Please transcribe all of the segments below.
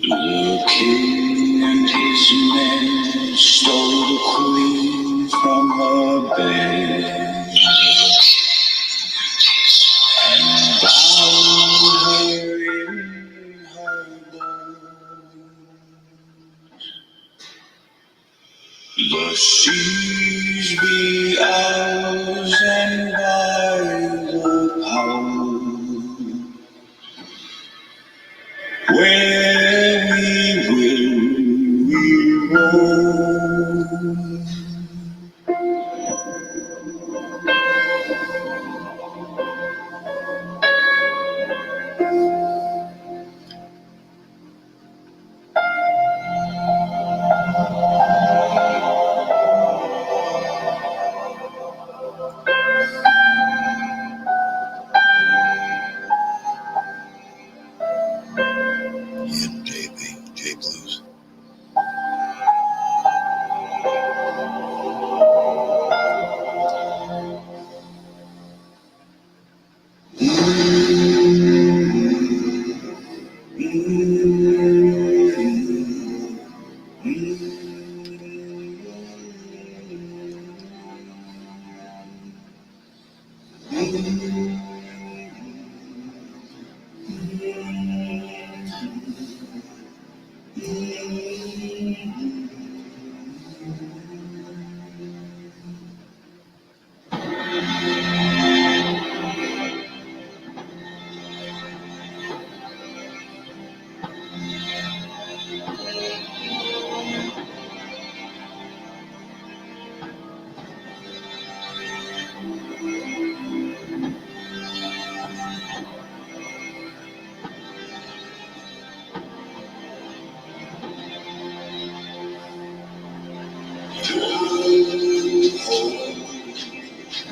The king and his men stole the queen from her bed and bound her in her bones. The seas be ours and by the power where we roam. J Blues.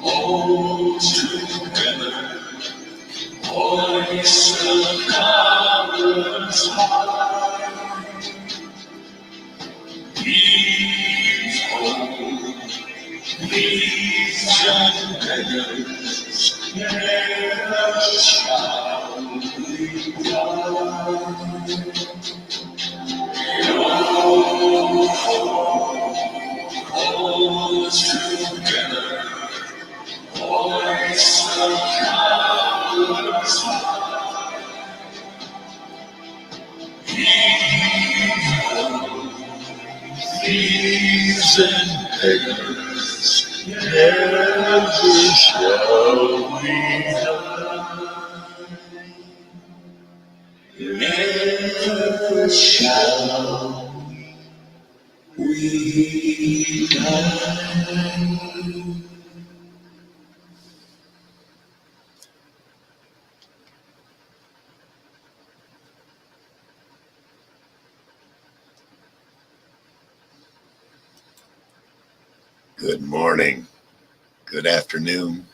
All together, voice of commerce high, these homes, these and beggars, never shall we die. All together, voice of commerce high, thieves and beggars, never shall we die. Never shall we die. Good morning, good afternoon,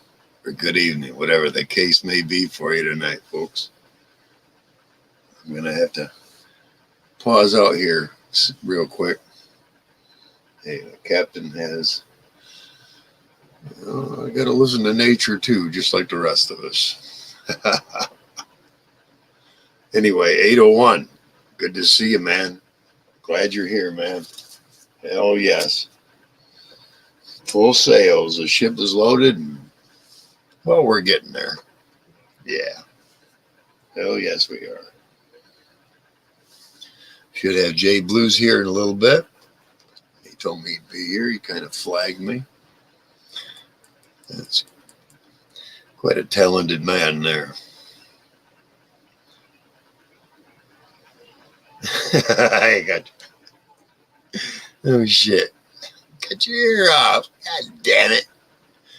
or good evening, whatever the case may be for you tonight, folks. I'm going to have to pause out here real quick. Hey, the captain has, I got to listen to nature too, just like the rest of us. Anyway, 8:01. Good to see you, man. Glad you're here, man. Hell yes. Full sails. The ship is loaded, and well, we're getting there. Yeah. Hell yes, we are. Should have J Blues here in a little bit. He told me he'd be here. He kind of flagged me. That's quite a talented man there. I got you. Oh, shit. Cut your ear off. God damn it.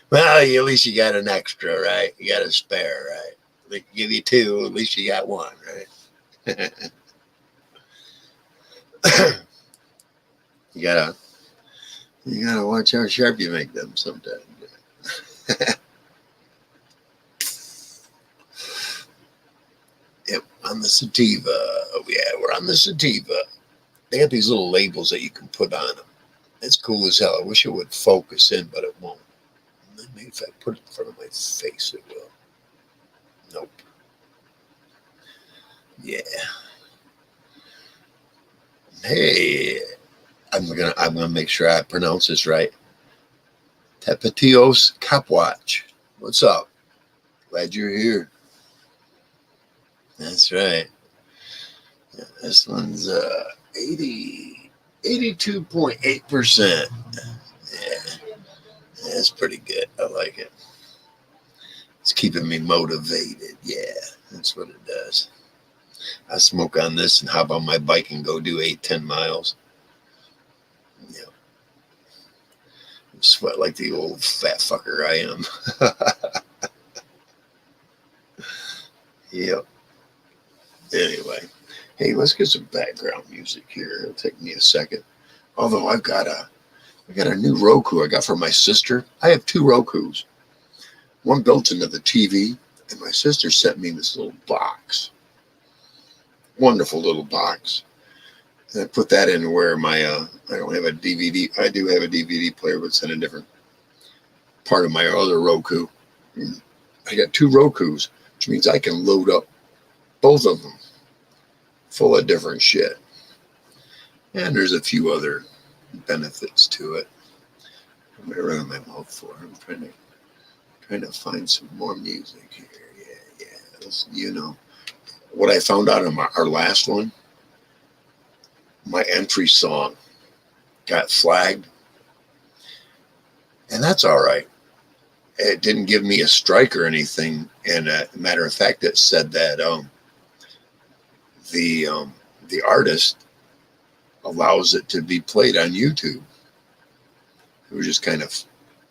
Well, at least you got an extra, right? You got a spare, right? They give you two, at least you got one, right? You gotta watch how sharp you make them sometimes. Yep, on the sativa. Oh, yeah, we're on the sativa. They got these little labels that you can put on them. It's cool as hell. I wish it would focus in, but it won't. Maybe if I put it in front of my face, it will. Nope. Yeah. Hey, I'm gonna make sure I pronounce this right. Tepetios Copwatch. What's up? Glad you're here. That's right. Yeah, this one's 82.8%. Yeah, that's pretty good. I like it. It's keeping me motivated. Yeah, that's what it does. I smoke on this and hop on my bike and go do 8-10 miles. Yeah, sweat like the old fat fucker I am. Yep. Anyway, hey, let's get some background music here. It'll take me a second. Although I got a new Roku I got from my sister. I have two Rokus. One built into the TV, and my sister sent me this little box. Wonderful little box. And I put that in where my I don't have a DVD. I do have a DVD player, but it's in a different part of my other Roku. I got two Rokus, which means I can load up both of them full of different shit. And there's a few other benefits to it. I'm gonna run my mouth for. I'm trying to find some more music here. Yeah. You know what I found out on our last one. My entry song got flagged, and that's all right. It didn't give me a strike or anything. And matter of fact, it said that the artist allows it to be played on YouTube. It was just kind of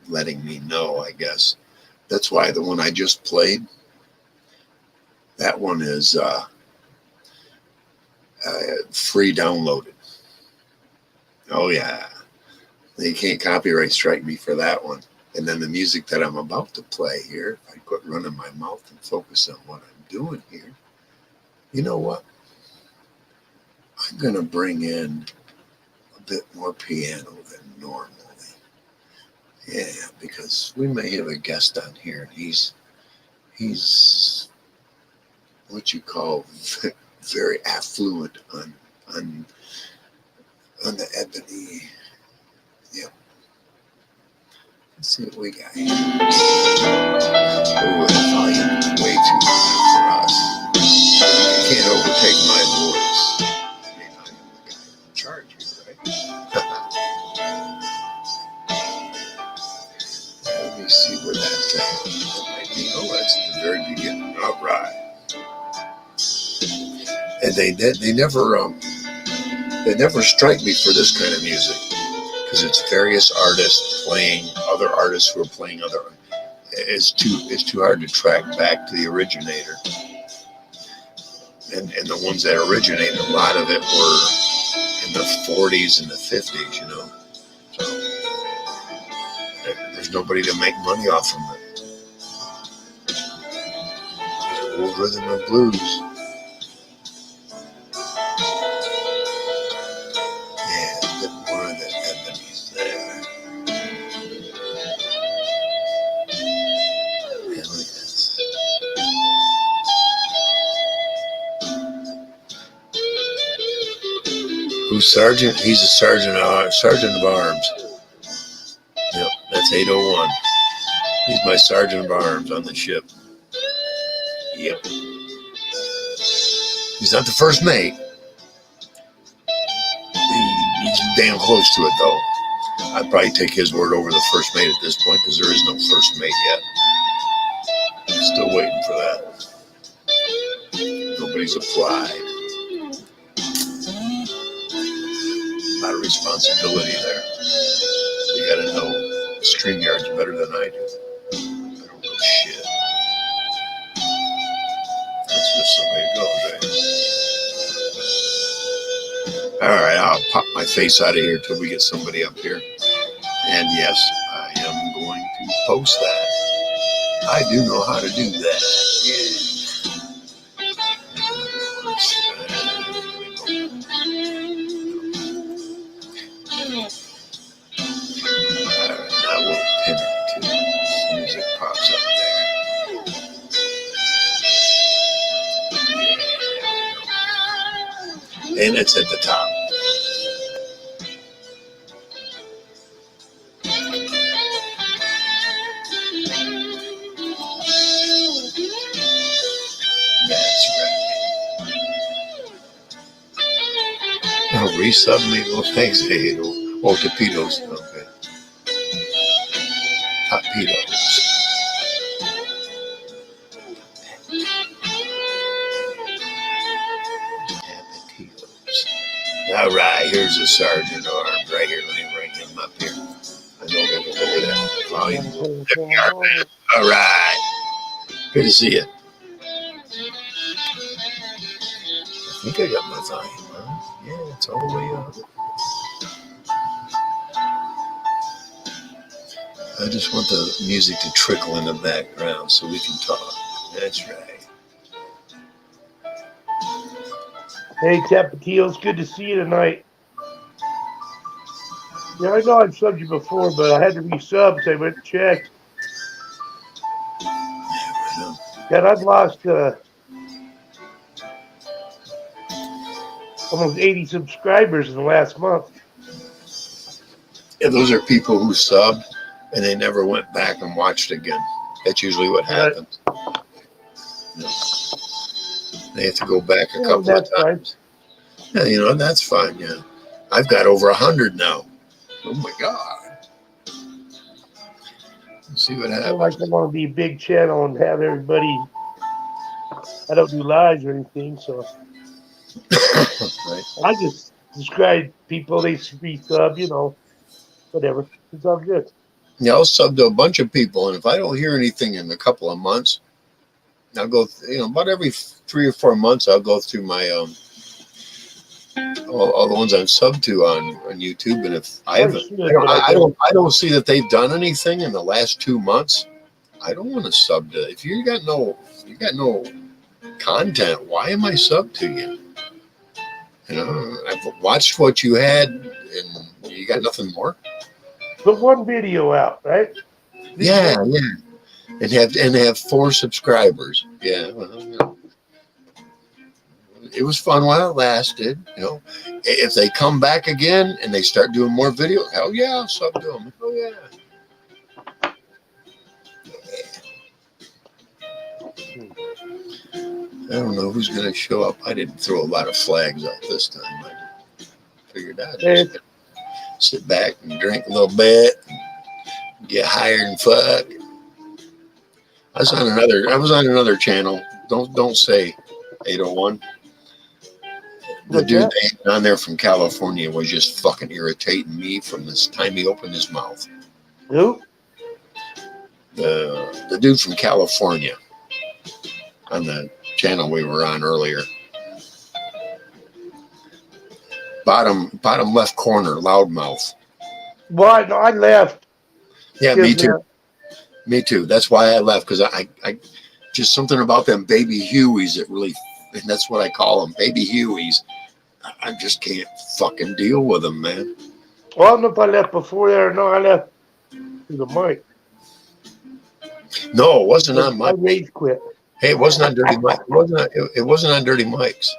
letting me know, I guess. That's why the one I just played, that one is free downloaded. Oh yeah, they can't copyright strike me for that one. And then the music that I'm about to play here, if I quit running my mouth and focus on what I'm doing here, you know what? I'm gonna bring in a bit more piano than normally. Yeah, because we may have a guest on here, and he's what you call very affluent on the ebony. Yep. Let's see what we got here. Oh, the volume is way too loud for us. You can't overtake my voice. I mean, I'm the guy in charge here, right? Let me see where that's at. That might be. Oh, that's at the very beginning. All right. And they never strike me for this kind of music because it's various artists playing other artists who are playing other. It's too hard to track back to the originator. And the ones that originated, a lot of it were in the 40s and the 50s, you know. So there's nobody to make money off from it. Old rhythm and blues. Yeah, a bit more of the ebony's there. Yeah, look at this. Who's Sergeant? He's a sergeant of arms. Yep, that's 801. He's my sergeant of arms on the ship. Yep. He's not the first mate. He's damn close to it, though. I'd probably take his word over the first mate at this point because there is no first mate yet. Still waiting for that. Nobody's applied. A lot of responsibility there. So you got to know StreamYard's better than I do. I don't know shit. That's just the way it goes, right? All right, I'll pop my face out of here till we get somebody up here. And yes, I am going to post that. I do know how to do that. Yeah. I will pin it till music pops up there. And it's at the top. Oh, resub me. Well, thanks, hey. Oh, torpedoes. Okay. Torpedoes. All right, here's a sergeant armed right here. Let me bring him up here. I know him over that volume. There you are, man. All right. Good to see you. I think I got my volume on. Yeah, it's all the way up. I just want the music to trickle in the background so we can talk. That's right. Hey, Tapatio, it's good to see you tonight. Yeah, I know I've subbed you before, but I had to resub, so I went and checked. God, I've lost almost 80 subscribers in the last month. Yeah, those are people who subbed and they never went back and watched again. That's usually what happens. You know, they have to go back a couple of times. Yeah, you know, that's fine. Yeah, I've got over 100 now. Oh my God! Let's see what happens. I want to be a big channel and have everybody. I don't do lives or anything, so right. I just describe people. They resub, you know, whatever. It's all good. Yeah, I'll sub to a bunch of people, and if I don't hear anything in a couple of months, I'll go. You know, about every 3 or 4 months, I'll go through my all the ones I've subbed to on YouTube, and if I don't see that they've done anything in the last 2 months, I don't want to sub to. If you got no content, why am I sub to you? You know, I've watched what you had, and you got nothing more. Put one video out, right? Yeah, and have 4 subscribers. Yeah, well, you know. It was fun while it lasted. You know, if they come back again and they start doing more videos, hell yeah, I'll sub to them. Oh yeah. I don't know who's going to show up. I didn't throw a lot of flags out this time. I figured I'd just sit back and drink a little bit, and get higher than fuck. I was on another channel. Don't say 801. The dude on there from California was just fucking irritating me from this time he opened his mouth. Who? The dude from California on the channel we were on earlier. Bottom left corner, loudmouth. Well, no, I left. Yeah, me too. Me too. That's why I left, because I just something about them baby Hueys that really, and that's what I call them, baby Hueys. I just can't fucking deal with them, man. Well, I don't know if I left before there. No, I left through the mic. No, it wasn't on mic. I rage quit. Hey, it wasn't on Dirty Mike. It wasn't on Dirty Mike's.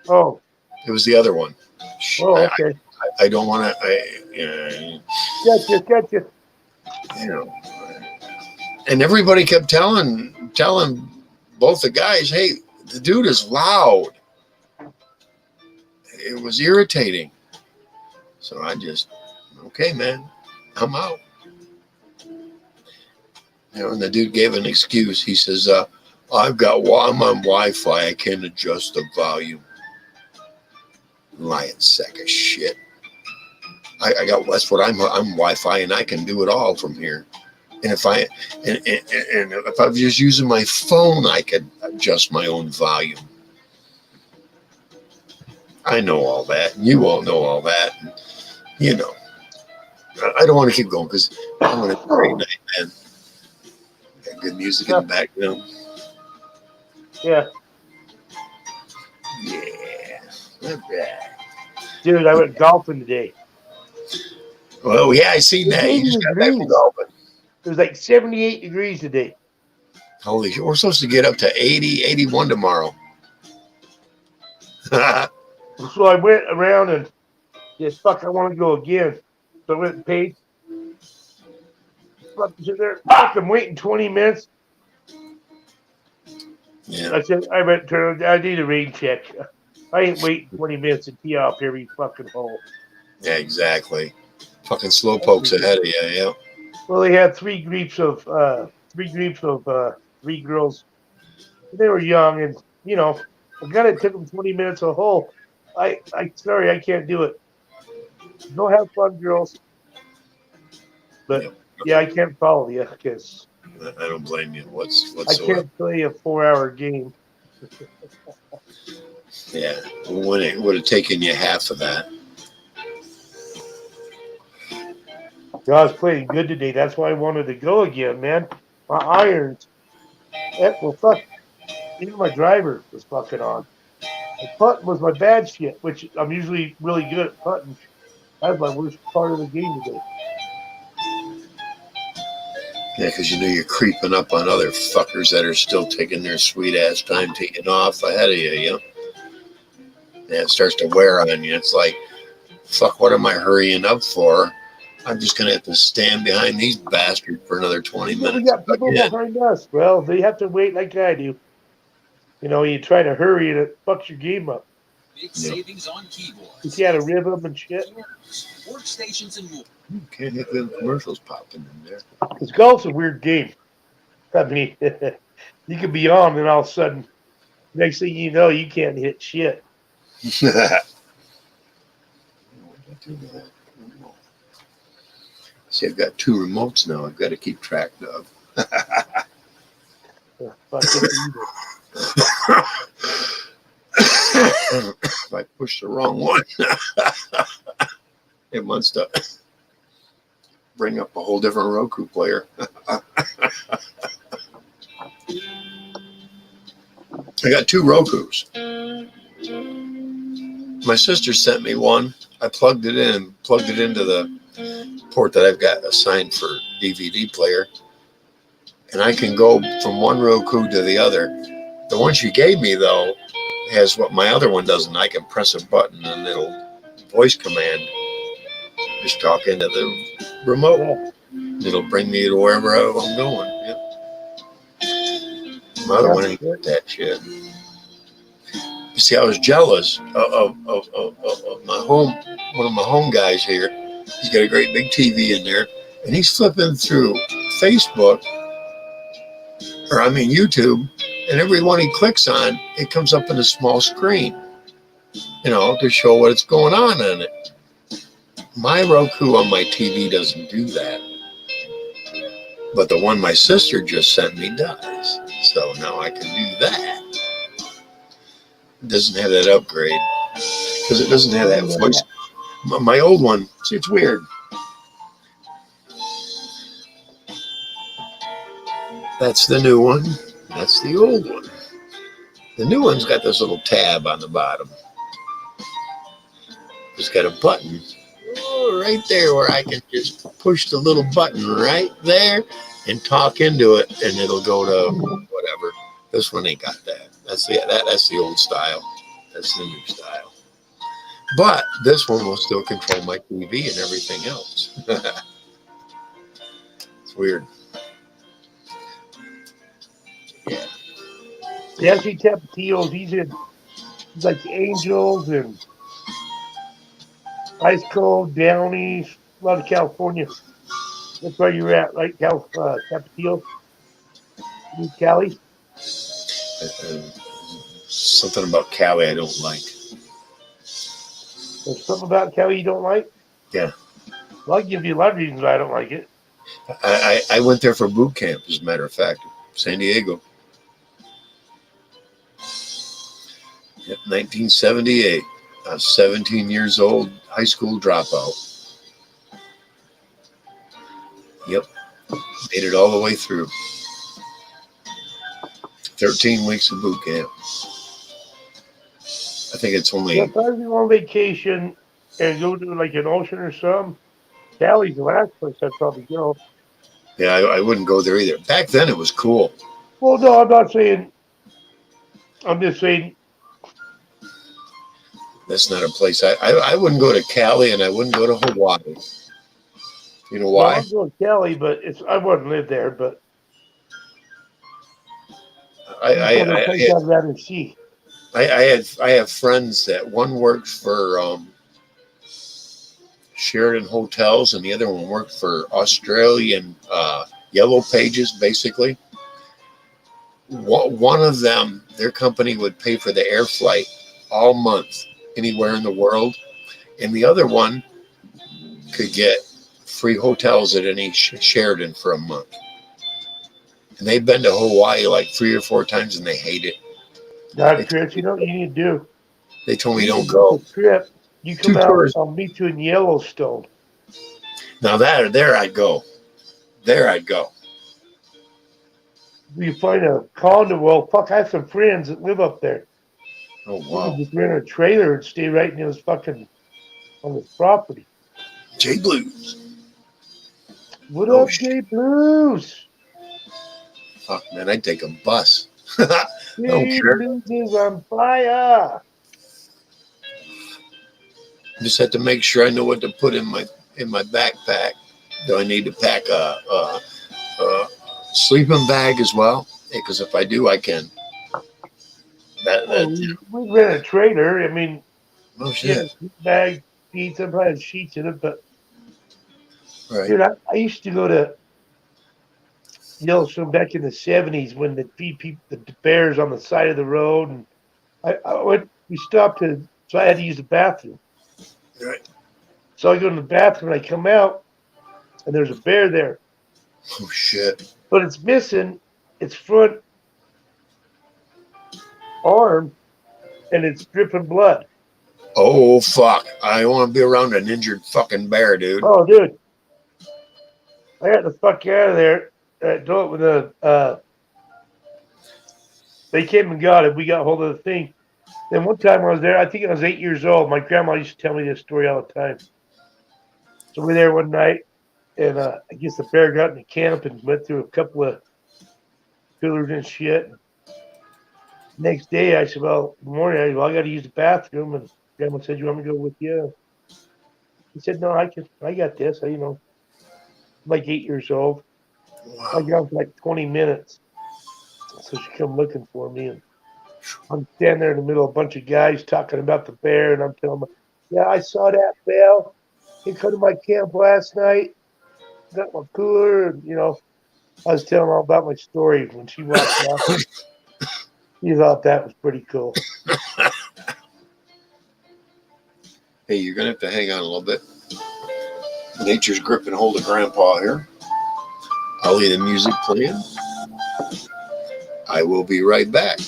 Oh. It was the other one. Oh, okay. I don't want to. Gotcha. You know, and everybody kept telling both the guys, hey, the dude is loud. It was irritating. So I just, okay, man, I'm out. You know, and the dude gave an excuse. He says, I'm on Wi-Fi. I can't adjust the volume. Lying sack of shit. That's what I'm Wi-Fi, and I can do it all from here. And if I was just using my phone, I could adjust my own volume. I know all that. You all know all that. You know, I don't want to keep going because I'm having a great night, man. Got good music in the background. Yeah. Yeah. Okay. Dude, I went golfing today. Well, yeah, I seen that. You just got back from golfing. It was like 78 degrees today. Holy shit. We're supposed to get up to 80, 81 tomorrow. So I went around and said, fuck, I want to go again. So I went and paid. Fucking sit there, fucking waiting 20 minutes. Yeah. I said, I need a rain check. I ain't waiting 20 minutes to tee off every fucking hole. Yeah, exactly. Fucking slow pokes ahead of you. Yeah. Well, they had three girls. They were young, and the guy that took them 20 minutes a hole. Sorry, I can't do it. Go have fun, girls. But Yep. yeah, I can't follow you because I don't blame you I whatsoever. can't play a 4-hour game. Yeah. When it would have taken you half of that. I was playing good today. That's why I wanted to go again, man. My irons, well, fuck. Even my driver was fucking on. The putting was my bad shit, which I'm usually really good at putting. That was my worst part of the game today. Yeah, because you're creeping up on other fuckers that are still taking their sweet ass time taking off ahead of you. Yeah, it starts to wear on you. It's like, fuck, what am I hurrying up for? I'm just gonna have to stand behind these bastards for another 20 Well, we minutes got people again. behind us. Well, they have to wait like I do. You try to hurry and it fucks your game up. Big savings on keyboards. You can't have rhythm and shit. Workstations and more. You can't have them commercials popping in there. Because golf's a weird game. I mean, you could be on and all of a sudden, next thing you know, you can't hit shit. See, I've got two remotes now. I've got to keep track of. Fuck it either. If I push the wrong one, it wants to bring up a whole different Roku player. I got two Rokus. My sister sent me one. I plugged it into the port that I've got assigned for DVD player. And I can go from one Roku to the other. The one she gave me, though, has what my other one doesn't. I can press a button and it'll voice command. Just talk into the remote. Yeah. It'll bring me to wherever I'm going. Yep. My other one ain't got that shit. You see, I was jealous of my home. One of my home guys here. He's got a great big TV in there, and he's flipping through Facebook, YouTube, and every one he clicks on, it comes up in a small screen, to show what's going on in it. My Roku on my TV doesn't do that, but the one my sister just sent me does. So now I can do that. It doesn't have that upgrade because it doesn't have that voice. My old one, see, it's weird. That's the new one. That's the old one. The new one's got this little tab on the bottom. It's got a button right there where I can just push the little button right there and talk into it, and it'll go to whatever. This one ain't got that. That's the old style. That's the new style. But this one will still control my TV and everything else. It's weird. Yeah. Jesse Tapatio, he's like the Angels and Ice Cold, Downey, a lot of California. That's where you're at, right? Tapatio? Cali? Something about Cali I don't like. There's something about Cali you don't like? Yeah. Well, I'll give you a lot of reasons why I don't like it. I went there for boot camp, as a matter of fact, San Diego. Yep, 1978. I was 17 years old, high school dropout. Yep, made it all the way through. 13 weeks of boot camp. I think it's only... If I was on vacation and go to like an ocean or something, Cali's the last place I'd probably go. Yeah, I wouldn't go there either. Back then it was cool. Well, no, I'm not saying... I'm just saying... That's not a place. I wouldn't go to Cali and I wouldn't go to Hawaii. You know why? Well, I'm going to Cali, but I wouldn't live there, but... The place I'd rather see. I have friends that one works for Sheridan Hotels and the other one worked for Australian Yellow Pages, basically. One of them, their company would pay for the air flight all month, anywhere in the world, and the other one could get free hotels at any Sheridan for a month. And they've been to Hawaii like 3 or 4 times, and they hate it. God, Chris, you know what you need to do? They told me You don't need to book go. a trip. You come Too out, tourist. I'll meet you in Yellowstone. Now there I'd go. There I'd go. You find a condo. Well, fuck, I have some friends that live up there. Oh We wow. can just rent a trailer and stay right in this fucking on this property. J Blues. What Oh up, Jay Blues? fuck, man, I'd take a bus. I don't Jay care. Blues is on fire. Just have to make sure I know what to put in my backpack. Do I need to pack a sleeping bag as well? Because if I do, I can. Well, we rent a trailer. I mean, Oh yeah, shit. bag, pizza, probably has sheets in it. But Right. dude, I used to go to Yellowstone back in the '70s when they feed people the bears on the side of the road, and I went. We stopped to, so I had to use the bathroom. Right. So I go in the bathroom, and I come out, and there's a bear there, Oh shit. but it's missing its front arm, and it's dripping blood. Oh fuck. I don't want to be around an injured fucking bear, dude. Oh, dude, I got the fuck out of there. Do it with they came and got it. We got hold of the thing. Then one time I was there, I think I was 8 years old. My grandma used to tell me this story all the time. So we were there one night, and I guess the bear got in the camp and went through a couple of pillars and shit. Next day, I said, well, in the morning, I got to use the bathroom. And grandma said, you want me to go with you? He said, no, I got this. I'm like 8 years old. Wow. I got for like 20 minutes. So she come looking for me, and I'm standing there in the middle of a bunch of guys talking about the bear, and I'm telling them, yeah, I saw that bear. He come to my camp last night, got my cooler, and I was telling all about my story when she walked off. She thought that was pretty cool. Hey, you're gonna have to hang on a little bit. Nature's gripping hold of Grandpa here. I'll leave the music playing. I will be right back.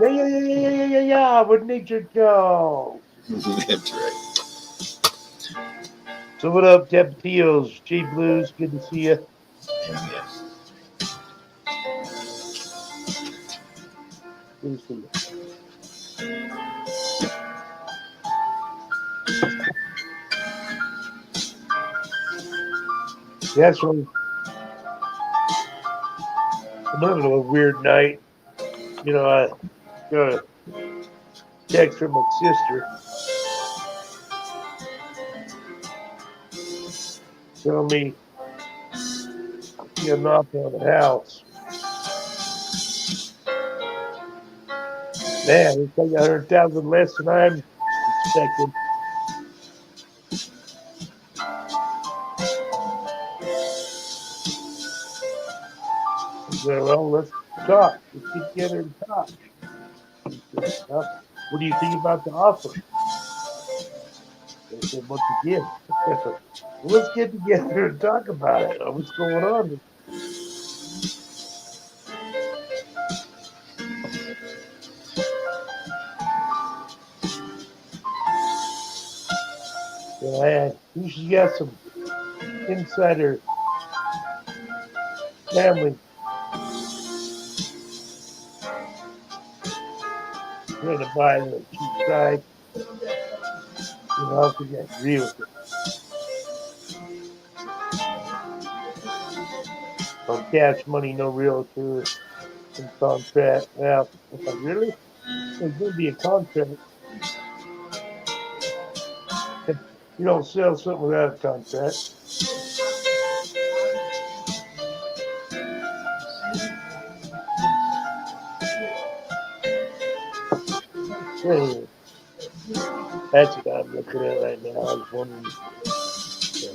Yeah. Where'd nature go? That's right. So what up, Tapatios? J Blues, good to see you. Yeah. Good to see you. Yeah, so I'm having a weird night. I got a text from my sister telling me she got knocked on the house. Man, it's like 100,000 less than I'm expecting. I said, well, let's talk. Let's get together and talk. She said, well, what do you think about the offer? I said, once again, let's get together and talk about it. What's going on? She's got some insider family trying to buy her a cheap side. I don't think I agree with it. On cash money, no realtor and contract. Well, if I really, there's going to be a contract. You don't sell something without a contract. Anyway, that's what I'm looking at right now. I was wondering,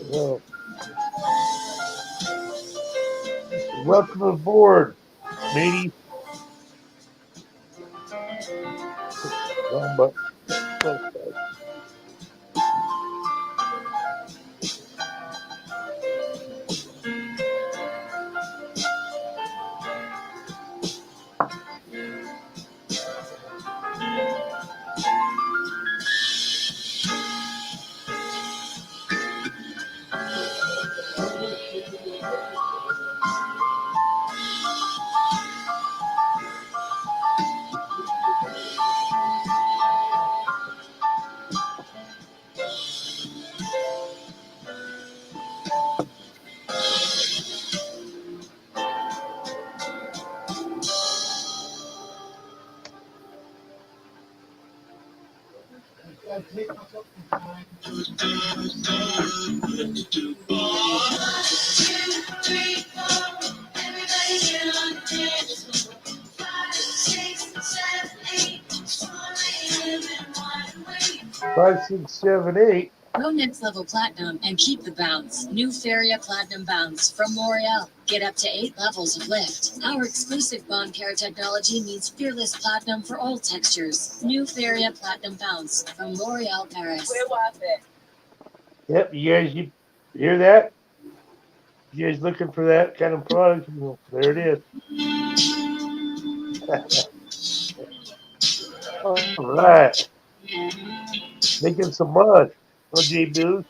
well, welcome aboard, Matey. Wrong button. Oh, sorry. Five, six, seven, eight. Go next level platinum and keep the bounce. New Feria Platinum Bounce from L'Oreal. Get up to 8 levels of lift. Our exclusive bond care technology means fearless platinum for all textures. New Feria Platinum Bounce from L'Oreal Paris. Where was it? Yep, you hear that? You guys looking for that kind of product? Well, there it is. All right. Making some mud. Oh, J Boo.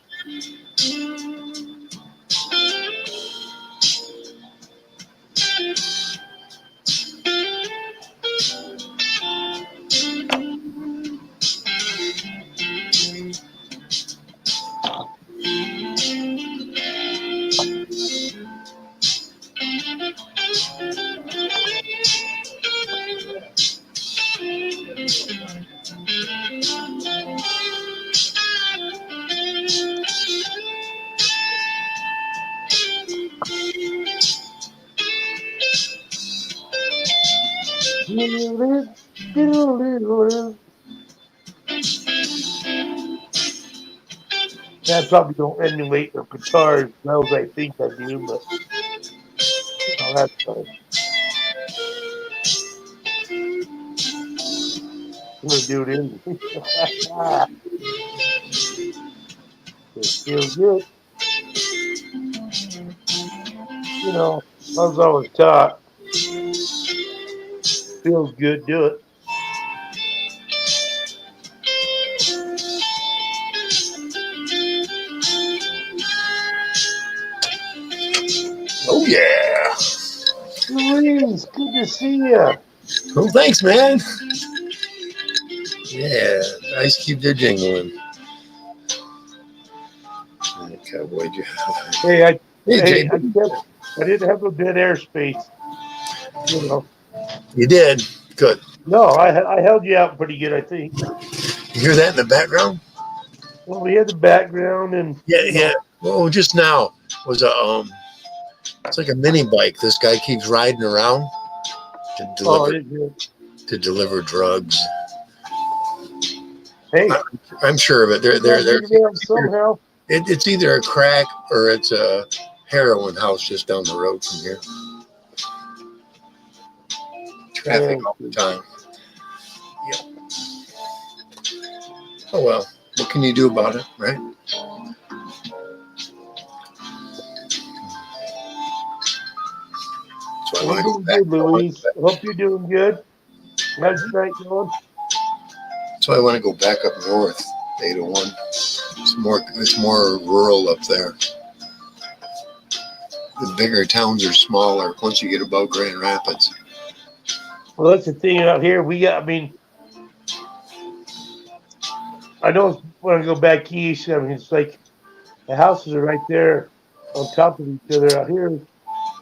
I probably don't emulate the guitar as well as I think I do, but that's fine. I'm gonna do it anyway. It feels good. You know, I was always taught, feels good, do it. Oh, yeah. Louise, good to see you. Well, thanks, man. Yeah, nice. Keep their jingling. Cowboy Jeff. Hey, Hey, I didn't have a dead airspace. You know, you did. Good. no, I held you out pretty good, I think. You hear that in the background? Well, we had the background and Yeah. Oh, just now was it's like a mini bike. This guy keeps riding around to deliver drugs. Hey, I'm sure of it. They're somehow. It's either a crack or it's a heroin house just down the road from here. Traffic all the time. Yep. Oh well, what can you do about it, right? So I want to go back. Good, Louise. Hope you're doing good. How's your night going? So I want to go back up north, 801. It's more rural up there. The bigger towns are smaller once you get above Grand Rapids. Well, that's the thing out here. I know when I go back east, I mean, it's like the houses are right there on top of each other out here. And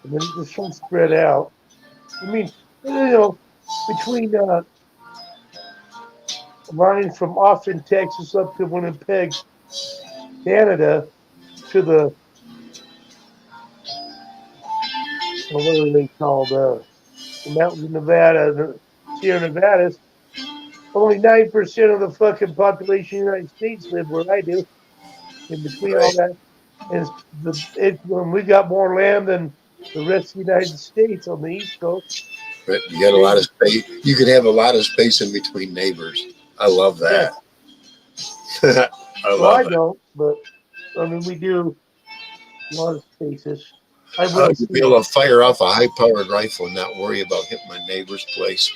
then they're so spread out. I mean, between running from Austin, Texas up to Winnipeg, Canada, to the, what are they called? The mountains of Nevada, the Sierra Nevadas. only 9% of the fucking population of the United States live where I do. In between all Right. that, and when we got more land than the rest of the United States on the East Coast. But you got a lot of space. You could have a lot of space in between neighbors. I love Yeah. that. I Well, I love it. don't, but I mean, we do a lot of spaces. I I will like to be see. able to fire off a high-powered rifle and not worry about hitting my neighbor's place.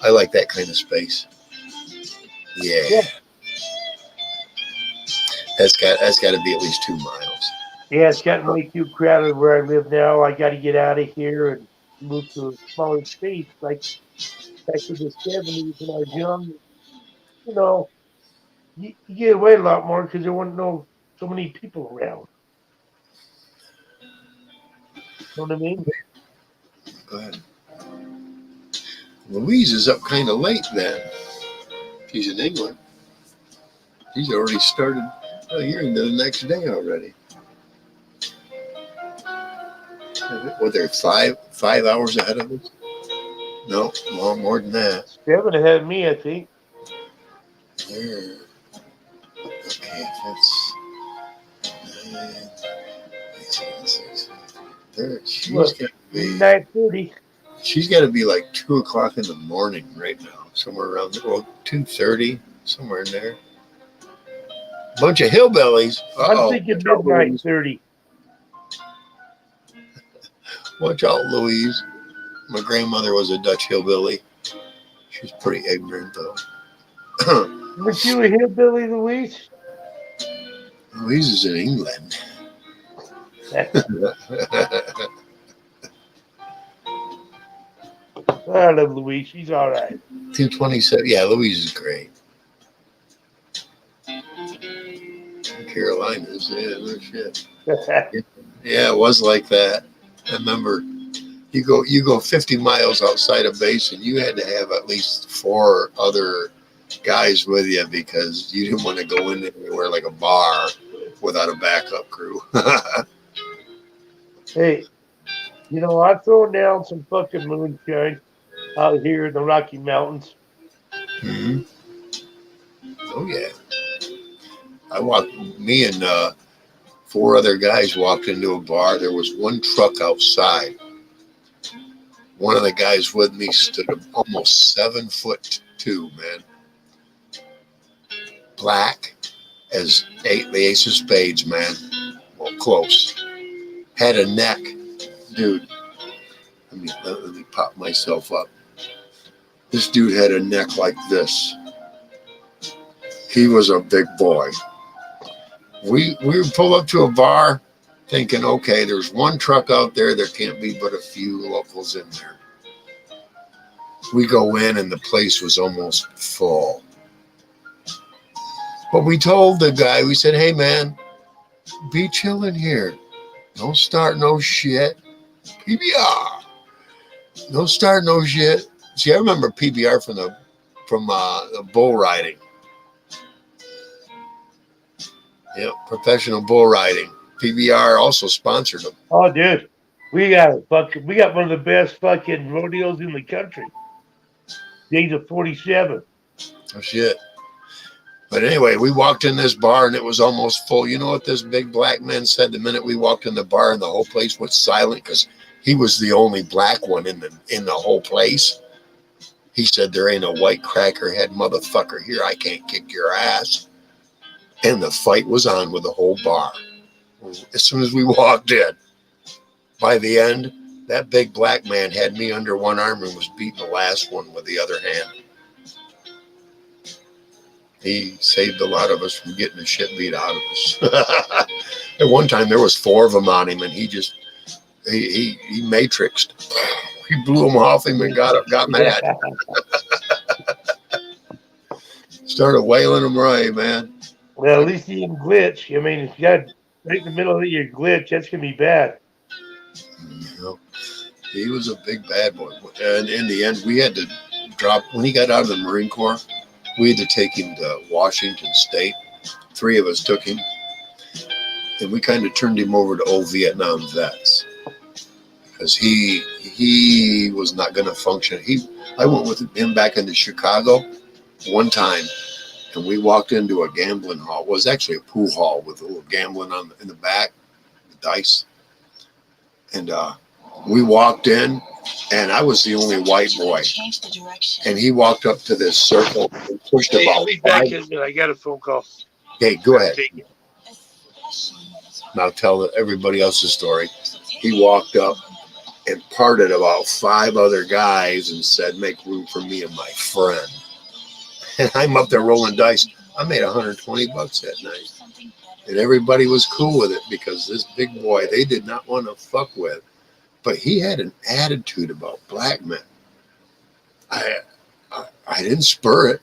I like that kind of space. Yeah, Yeah. that's got to be at least 2 miles. Yeah, it's gotten way too crowded where I live now. I got to get out of here and move to a smaller space, like back to the 70s when I was young. You know, you get away a lot more because there weren't so many people around. Know what I mean? Go ahead. Louise is up kind of late then. She's in England. She's already started. Oh, you're into the next day already. What, they're 5 hours ahead of us? No, more than that. 7 ahead of me, I think. They're, okay, that's 9, 18, 16. What? 9:30. She's got to be like 2 o'clock in the morning right now, somewhere around 2:30, somewhere in there. Bunch of hillbillies. I'm thinking midnight 30. Watch out, Louise. My grandmother was a Dutch hillbilly. She's pretty ignorant though. Weren't you a hillbilly, Louise? Louise is in England. I love Louise. She's all right. 227. Yeah, Louise is great. Carolinas, yeah, no shit. Yeah, it was like that. I remember you go 50 miles outside of base and you had to have at least 4 other guys with you because you didn't want to go in anywhere like a bar without a backup crew. Hey, I'm throwing down some fucking moonshine out here in the Rocky Mountains. Mm-hmm. Oh yeah. Me and 4 other guys walked into a bar. There was one truck outside. One of the guys with me stood almost 7'2", man. Black as the ace of spades, man. Well, close. Had a neck. Dude, let me pop myself up. This dude had a neck like this. He was a big boy. We pull up to a bar thinking, okay, there's one truck out there. There can't be but a few locals in there. We go in and the place was almost full. But we told the guy, we said, hey, man, be chilling here. Don't start no shit. PBR. Don't start no shit. See, I remember PBR from the bull riding. Yeah, professional bull riding. PBR also sponsored them. Oh, dude, we got one of the best fucking rodeos in the country. Days of 47. Oh shit. But anyway, we walked in this bar and it was almost full. You know what this big black man said the minute we walked in the bar and the whole place was silent because he was the only black one in the whole place. He said, there ain't a white crackerhead motherfucker here. I can't kick your ass. And the fight was on with the whole bar. As soon as we walked in, by the end, that big black man had me under one arm and was beating the last one with the other hand. He saved a lot of us from getting the shit beat out of us. At one time, there was 4 of them on him, and he matrixed. He blew them off him and got mad. Started wailing them right, man. Well, at least he didn't glitch. I mean, if you got right in the middle of your glitch, that's going to be bad. He was a big bad boy. And in the end, we had to drop, when he got out of the Marine Corps, we had to take him to Washington State. 3 of us took him. And we kind of turned him over to old Vietnam vets. Because he was not going to function. I went with him back into Chicago. one time, and we walked into a gambling hall. It was actually a pool hall with a little gambling in the back, the dice. And we walked in, and I was the only white boy. And he walked up to this circle and pushed Hey, about I'll be back 5. in a minute. I got a phone call. Okay, go ahead. Take it. Now tell everybody else's story. He walked up and parted about 5 other guys and said, "Make room for me and my friend." And I'm up there rolling dice. I made $120 that night. And everybody was cool with it because this big boy they did not want to fuck with. But he had an attitude about black men. I didn't spur it.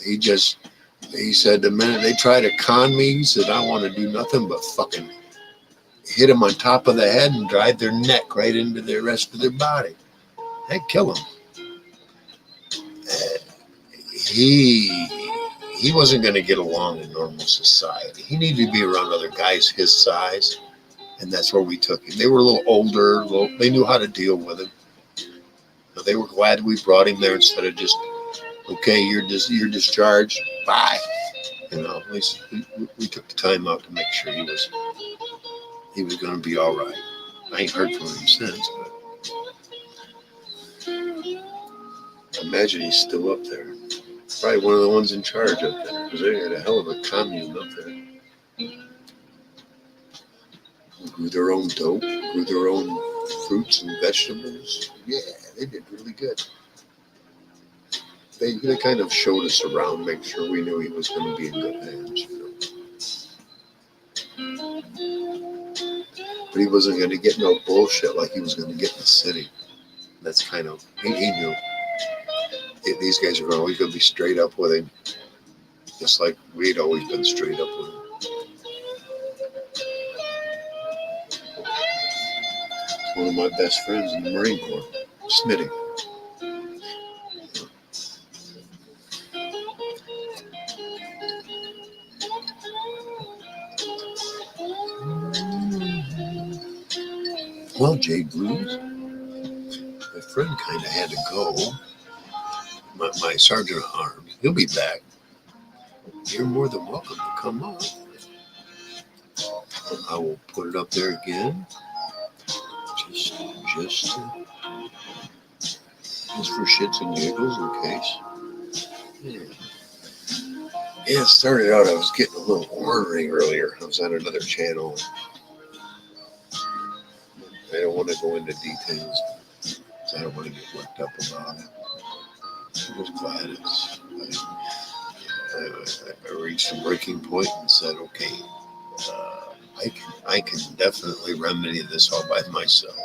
He said the minute they try to con me, he said, I want to do nothing but fucking hit them on top of the head and drive their neck right into the rest of their body. I'd kill them. He wasn't going to get along in normal society. He needed to be around other guys his size, and that's where we took him. They were a little older. They knew how to deal with him. They were glad we brought him there instead of just, okay, you're discharged. Bye. At least we took the time out to make sure he was going to be all right. I ain't heard from him since, but I imagine he's still up there. Probably one of the ones in charge up there, because they had a hell of a commune up there. Grew their own dope, grew their own fruits and vegetables. Yeah, they did really good. They kind of showed us around, make sure we knew he was going to be in good hands. But he wasn't going to get no bullshit like he was going to get in the city. That's kind of, he knew. These guys are always going to be straight up with him, just like we'd always been straight up with him. One of my best friends in the Marine Corps, Smitty. Well, Jay Blues, my friend kind of had to go. My sergeant at arms, he'll be back. You're more than welcome to come up. I will put it up there again, just for shits and giggles in case. Yeah, it started out, I was getting a little ornery earlier. I was on another channel. I don't want to go into details. I don't want to get worked up about it. I was glad I reached a breaking point and said, okay, I can definitely remedy this all by myself.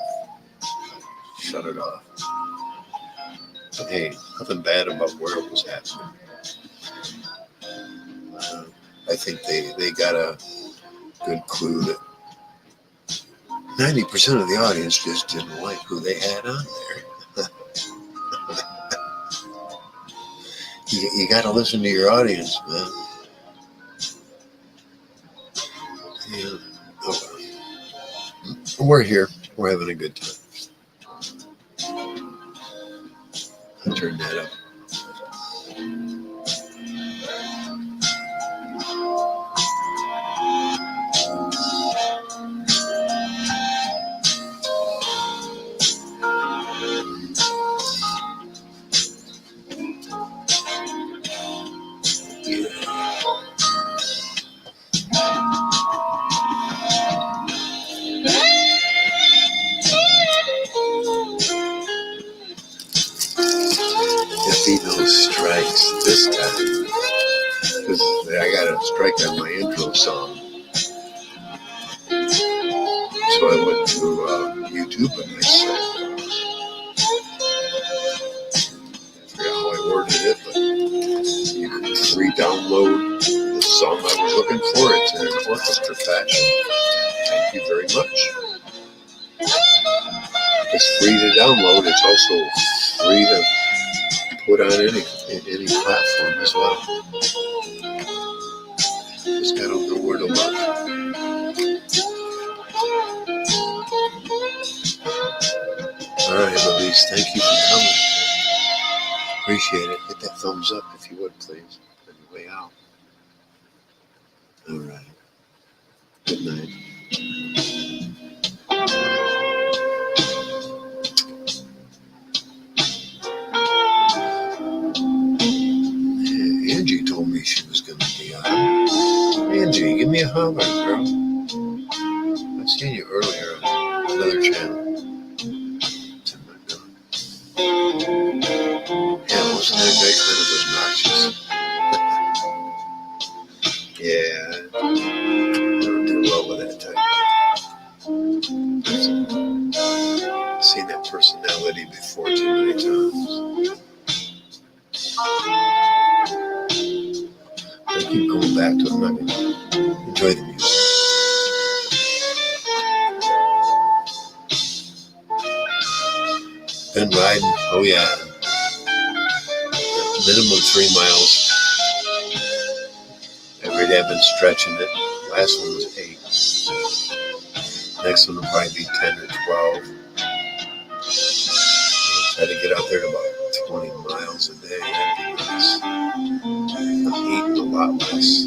Shut it off. But hey, nothing bad about where it was happening. I think they got a good clue that 90% of the audience just didn't like who they had on there. You got to listen to your audience, man. Yeah. Oh, we're here. We're having a good time. I turned that up. If he knows strikes this time, because I got a strike on my intro song. So I went to YouTube and I said, I forgot how I worded it, but you can free download the song I was looking for. It's in an orchestra fashion. Thank you very much. It's free to download. It's also free to put on any platform as well. Just gotta know where to look. All right, Elise, thank you for coming. Appreciate it. Hit that thumbs up if you would, please. On your way out. All right. Good night. Yeah, Angie told me she was going to be on. Angie, give me a holler, girl. I seen you earlier on another channel. It's in my gun. Yeah, wasn't that guy kind of obnoxious? Yeah, I don't do well with that type. I've seen that personality before too many times. I keep going back to it. I'm not going to enjoy the music. Been riding, oh yeah, minimum 3 miles. Every day I've been stretching it. Last one was 8. Next one will probably be 10 or 12. I'll try to get out there to about 20 miles a day. That'd be nice. I'm eating a lot less.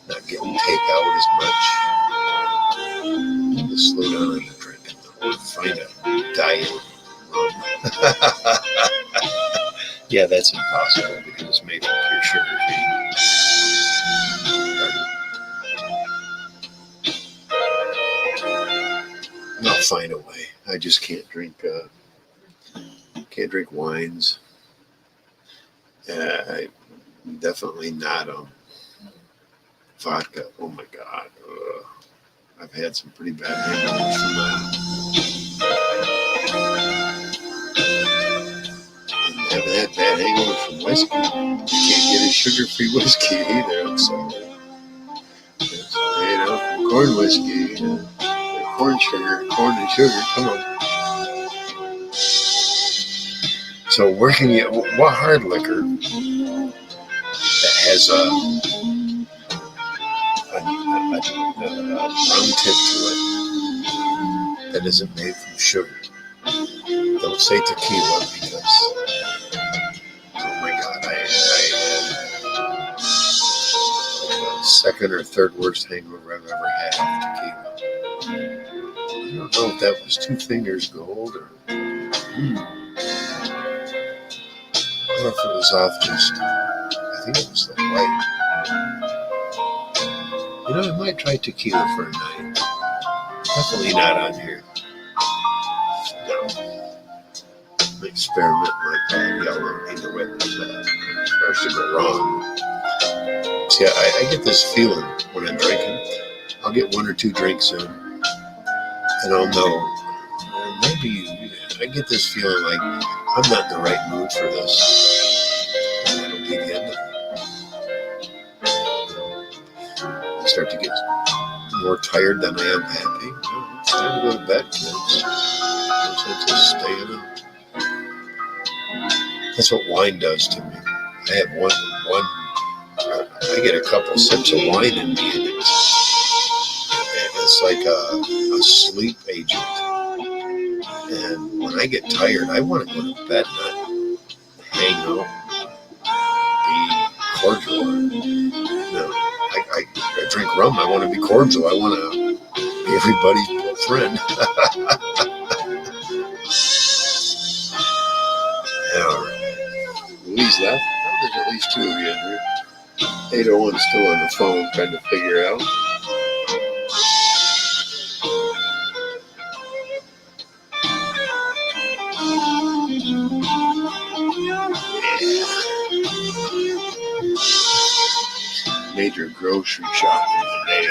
Not getting takeout as much. I need to slow down on the drinking though. Or find a diet rum. Yeah, that's impossible because it's made from pure sugar cane. I'll find a way. I just can't drink wines. I definitely not vodka. Oh my God. I've had some pretty bad hangovers from that. I haven't had bad hangovers from whiskey. You can't get a sugar-free whiskey either. I'm sorry. Corn whiskey, corn sugar, corn and sugar. Come on. So working at what hard liquor that has a rum tip to it that isn't made from sugar. Don't say tequila because, oh my God, I had the second or third worst hangover I've ever had of tequila. I don't know if that was 2 Fingers Gold or if it was off just, I think it was the white. I might try tequila for a night. Definitely not on here. No. An experiment like that, y'all either way with that. It starts to go wrong. See, I get this feeling when I'm drinking. I'll get 1 or 2 drinks in, and I'll know. Maybe I get this feeling like I'm not in the right mood for this. And that'll be the end of it. I start to get more tired than I am happy. It's time to go to bed, kids. No sense of staying up. That's what wine does to me. I have one. I get a couple sips of wine in me, and it's like a sleep agent. And when I get tired, I want to go to bed, not hang out, be cordial. No, I drink rum. I want to be cordial. I want to be everybody's friend. All right. Louise left. Oh, there's at least 2 of you in here. 801's still on the phone trying to figure out. Yeah. Major grocery shopping today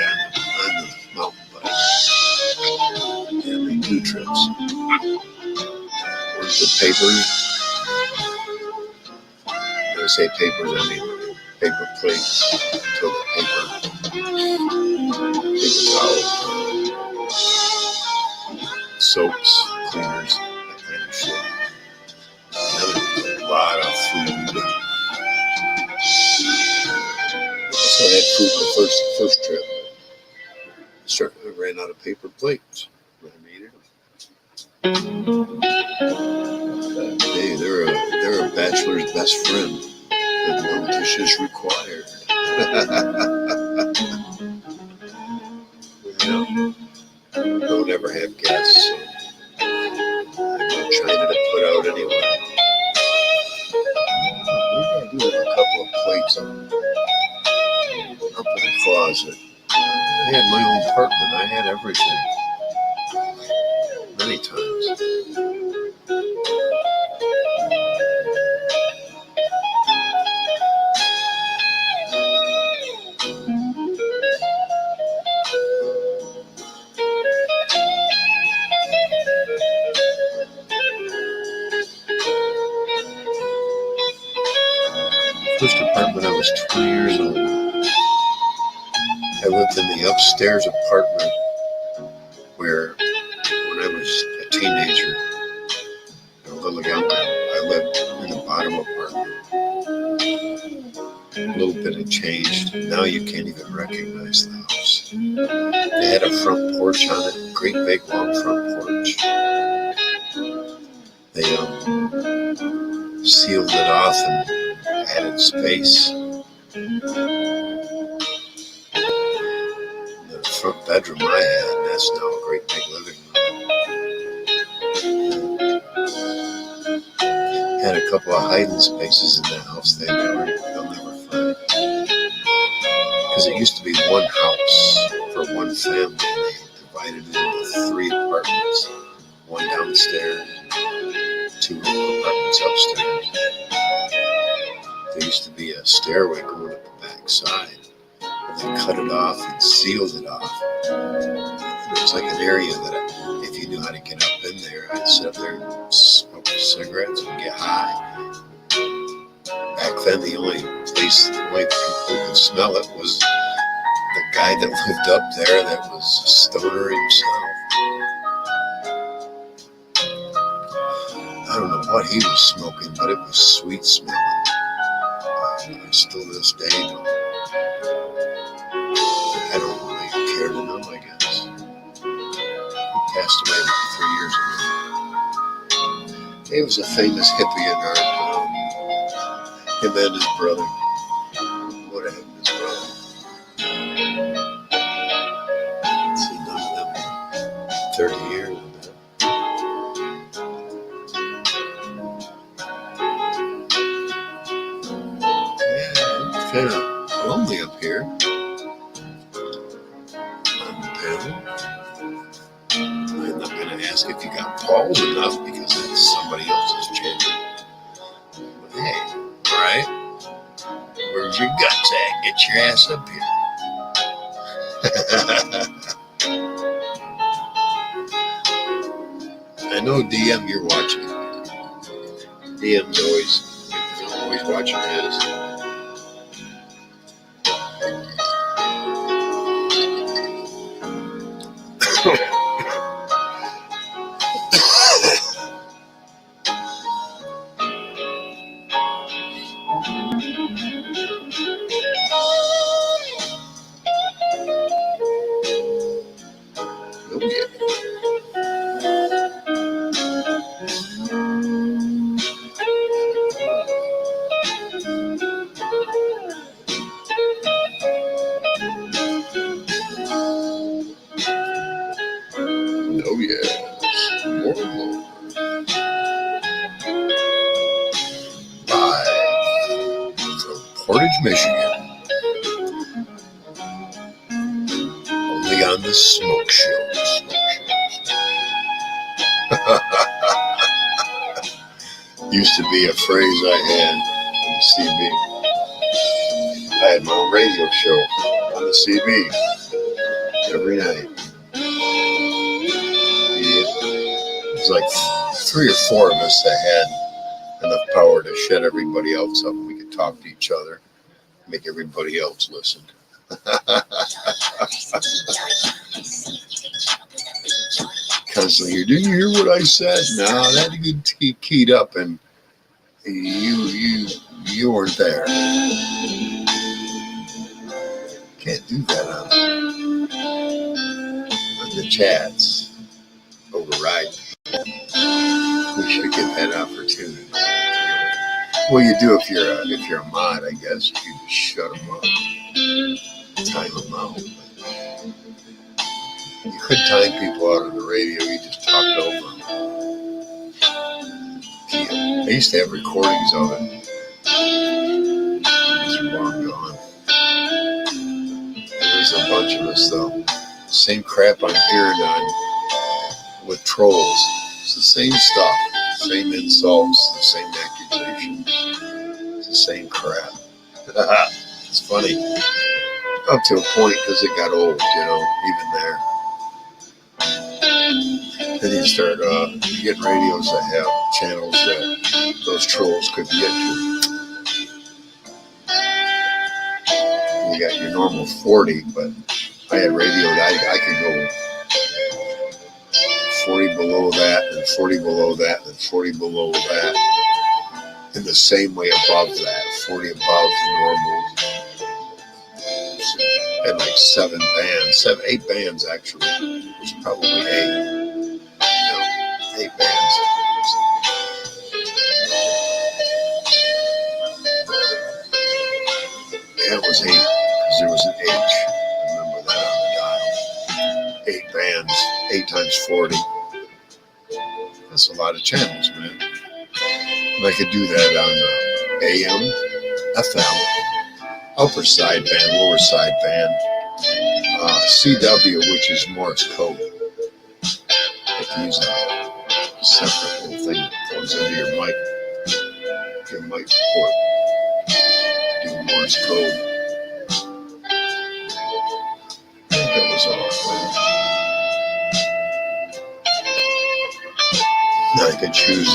on the mountain bike. Yeah, make 2 trips. Where's the papers? When I say papers, I mean paper plates, toilet paper, paper towels, soaps, cleaners, that kind of shit. That was a lot of food. So I had food the first trip. I ran out of paper plates. I needed them. That big. Hey, they're a bachelor's best friend. But no dishes required. Well, don't ever have guests, so I'm not trying to put out anyway. We do have a couple of plates up in the closet. I had my own apartment. I had everything. Many times. First apartment, I was 20 years old. I lived in the upstairs apartment where, when I was a teenager, a little younger, I lived in the bottom apartment. A little bit had changed. Now you can't even recognize the house. They had a front porch on it, great big long front porch. They sealed it off and added space. The front bedroom I had, and that's now a great big living room. Had a couple of hiding spaces in that house they'll never find. Because it used to be one house for one family. They divided it into 3 apartments. One downstairs, 2 apartments upstairs. There used to be a stairway going up the back side. They cut it off and sealed it off. It was like an area that if you knew how to get up in there, I'd sit up there and smoke cigarettes and get high. Back then, the only people who could smell it was the guy that lived up there that was a stoner himself. I don't know what he was smoking, but it was sweet smelling. I still to this day I don't really care to know, I guess. He passed away about 3 years ago. He was a famous hippie in our town. Him and his brother. What happened to his brother? See, none of them 30 years of that. Yeah, it's kind of lonely up here. I'm not going to ask if you got balls enough because that's somebody else's chamber. But hey, alright? Where's your guts at? Get your ass up here. I know DM, you're watching. DM's always watching his. Oh yeah. Oh yes. More and more. Live from Portage, Michigan. Only on the Smoke Show. Used to be a phrase I had on the CB. I had my own radio show on the CB every night. It was like 3 or 4 of us that had enough power to shut everybody else up and we could talk to each other, make everybody else listen. Constantly, did you hear what I said? No, that get keyed up and you weren't there. Can't do that on the chats. Override. We should get that opportunity. Well, you do if you're a mod, I guess. You just shut them up, time them out. You couldn't time people out on the radio. You just talked over them. I used to have recordings of it. These are long gone. There's a bunch of us though. Same crap I'm hearing on with trolls. It's the same stuff, same insults, the same accusations, it's the same crap. It's funny up to a point because it got old, even there. Then you start getting radios that have channels that those trolls could get to. You got your normal 40, but I had radio that I could go 40 below that, and 40 below that, and 40 below that, in the same way above that, 40 above the normal. And like 8 bands actually. It was probably 8. 8 bands. Yeah, it was 8, because there was an H. I remember that on the dial. 8 bands, 8 times 40. That's a lot of channels, man. And I could do that on AM, FM, upper side band, lower side band, CW, which is Morse code. If you use a separate little thing that goes into your mic port. Do Morse code. I think that was all. I could choose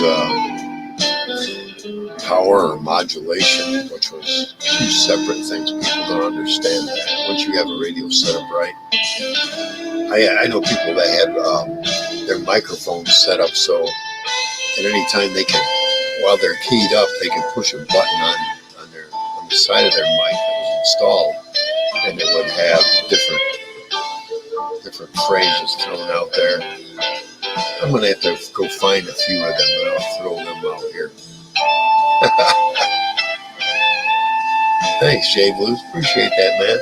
power or modulation, which was 2 separate things. People don't understand that. Once you have a radio set up right, I know people that have their microphones set up so at any time they can, while they're keyed up, they can push a button on the side of their mic that was installed, and it would have different phrases thrown out there. I'm gonna have to go find a few of them, and I'll throw them out here. Thanks, Jay Blues. Appreciate that, man.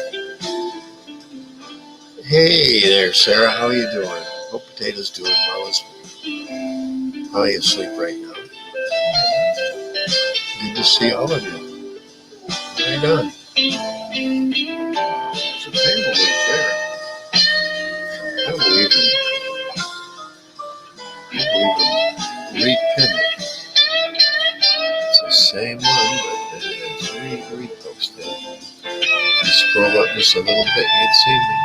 Hey there, Sarah. How are you doing? Hope Potato's doing well. How are you asleep right now? Good to see all of you. Right on. There's a table right there. I believe in repinning. It's the same one, but it's reposted. If you scroll up just a little bit, you'd see me.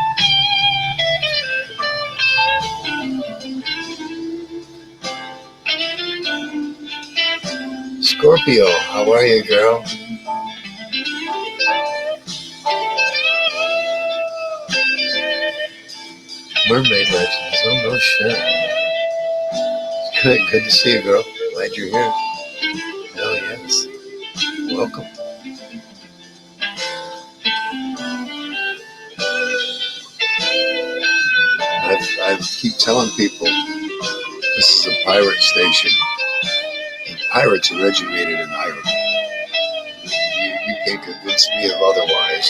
Scorpio, how are you, girl? Mermaid Legends, oh no shit. Good to see you, girl. Glad you're here. Oh yes. Welcome. I keep telling people this is a pirate station. And pirates originated in Ireland. You can't convince me of otherwise.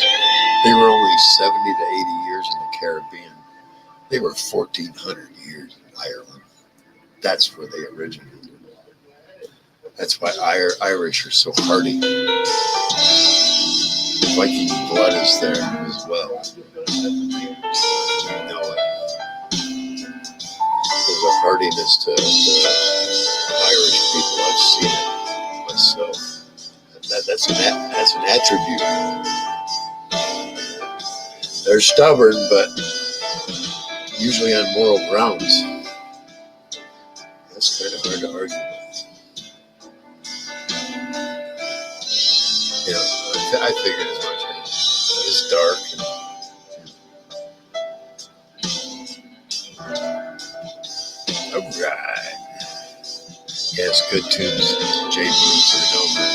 They were only 70 to 80 years in the Caribbean. They were 1,400 years in Ireland. That's where they originated. That's why Irish are so hardy. Viking blood is there as well. You know it. There's a hardiness to Irish people. I've seen it myself. That's an attribute. They're stubborn, but usually on moral grounds. That's kind of hard to argue with. I figured as much. It's dark. All right. Yes, good tunes. Jay Blues are over.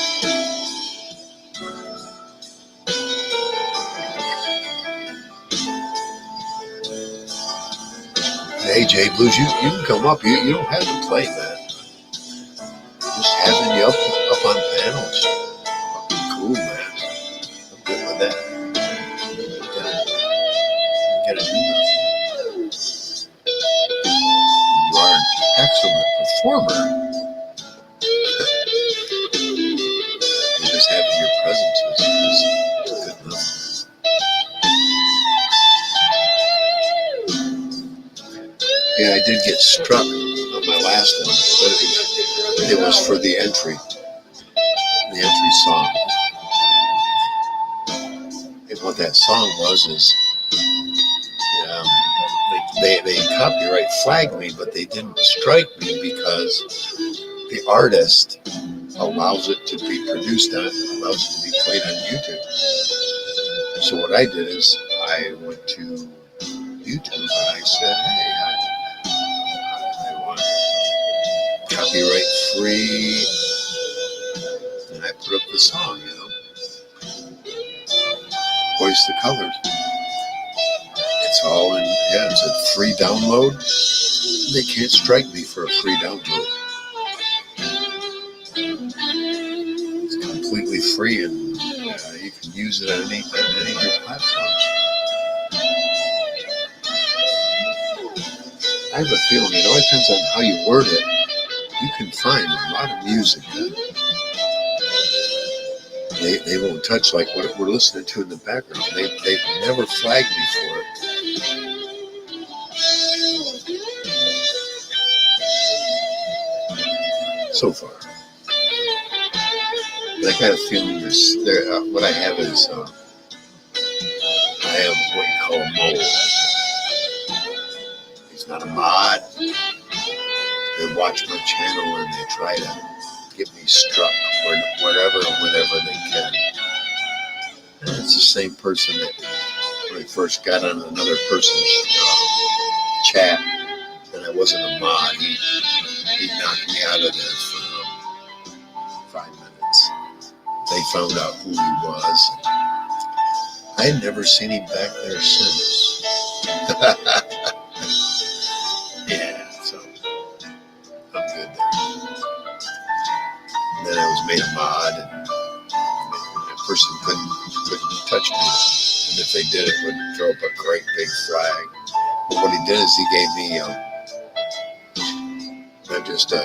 Hey, Jay Blues, you can come up. You don't have to play, man. Just having you up on panels. did get struck on my last one, but it was for the entry song. And what that song was is they copyright flagged me, but they didn't strike me because the artist allows it to be produced on, allows it to be played on YouTube. So what I did is I went to YouTube and I said, hey, I want copyright free, and I put up the song, Voice the Colors. It's all in, it's a free download. They can't strike me for a free download. It's completely free, and you can use it on any of your platforms. I have a feeling, it all depends on how you word it. You can find a lot of music that they won't touch, like what we're listening to in the background. They've never flagged me for it. So far. But I got a feeling what I have is, I have what you call a mole. He's not a mod. They watch my channel and they try to get me struck wherever and whenever they can. And it's the same person that when I first got on another person's chat and I wasn't a mod, he knocked me out of there for 5 minutes. They found out who he was. I had never seen him back there since. Yeah, so I'm good there. And then I was made a mod, and that person couldn't touch me. And if they did, it would throw up a great big flag. But what he did is he gave me not just a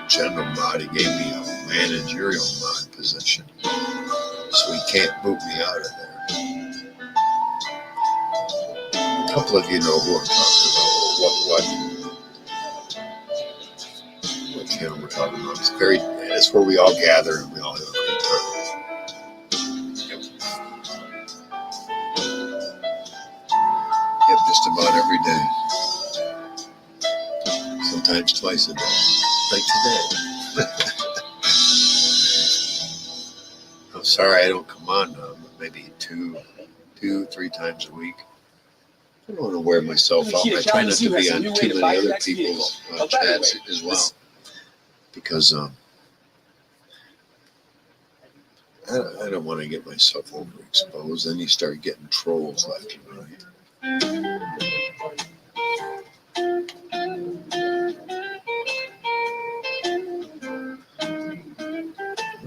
general mod, he gave me a managerial mod position. So he can't boot me out of there. A couple of you know who I'm talking about. What channel we're talking about. It's where we all gather and we all have a great time. Yep, just about every day. Sometimes twice a day. Like today. I'm sorry I don't come on maybe two, 3 times a week. I don't want to wear myself out. I try not to be on too many other people's chats as well, because I don't want to get myself overexposed. Then you start getting trolls left and right.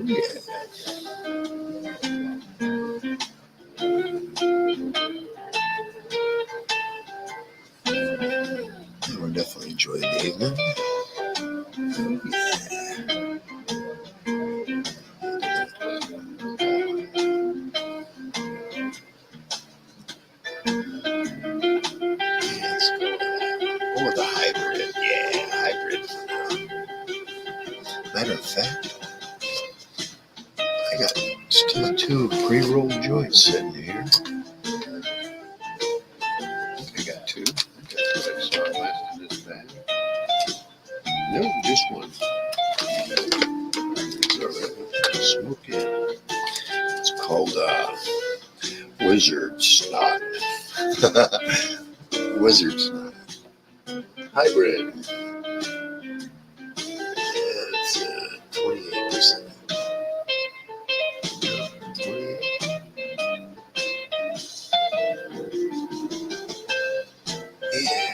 Yeah. We're definitely enjoying the evening. Oh, the hybrid. Yeah, hybrid. Matter of fact, I got still 2 pre-rolled joints sitting here. I got 2. I saw last in this bag. No, just one. Smoke it. It's called Wizard Snot. Wizard Snot. Hybrid. It's 28%. 28. Yeah.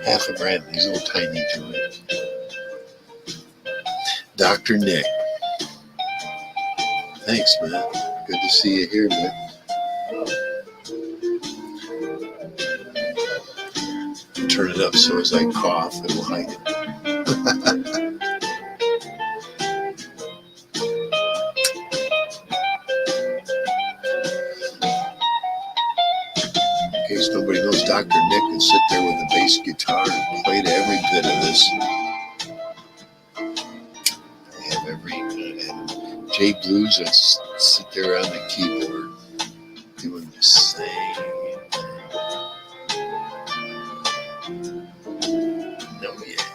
Half a gram, these little tiny joints. Dr. Nick. Thanks, man. Good to see you here, man. Turn it up so as I cough, it will hide it. sit there with a bass guitar and played every bit of this. I have and Jay Blues, I sit there on the keyboard doing the same thing. Oh yeah.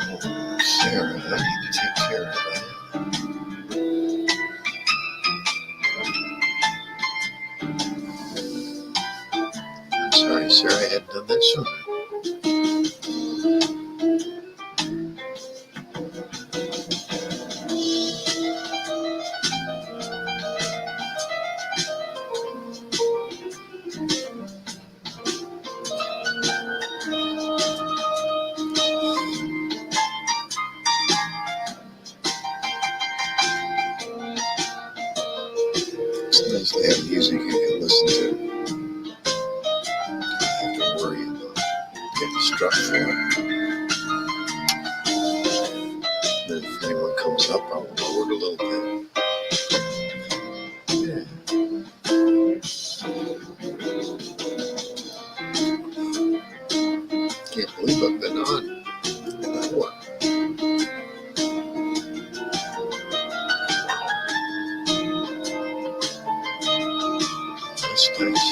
Oh, Sarah, I need to take care of that. I'm sorry, Sarah, I hadn't done that sooner. It's nice to have music you can listen to. You don't have to worry about getting struck for it. Then if anyone comes up, I'll lower it a little bit. Yeah. Can't believe I've been on an hour. That's nice.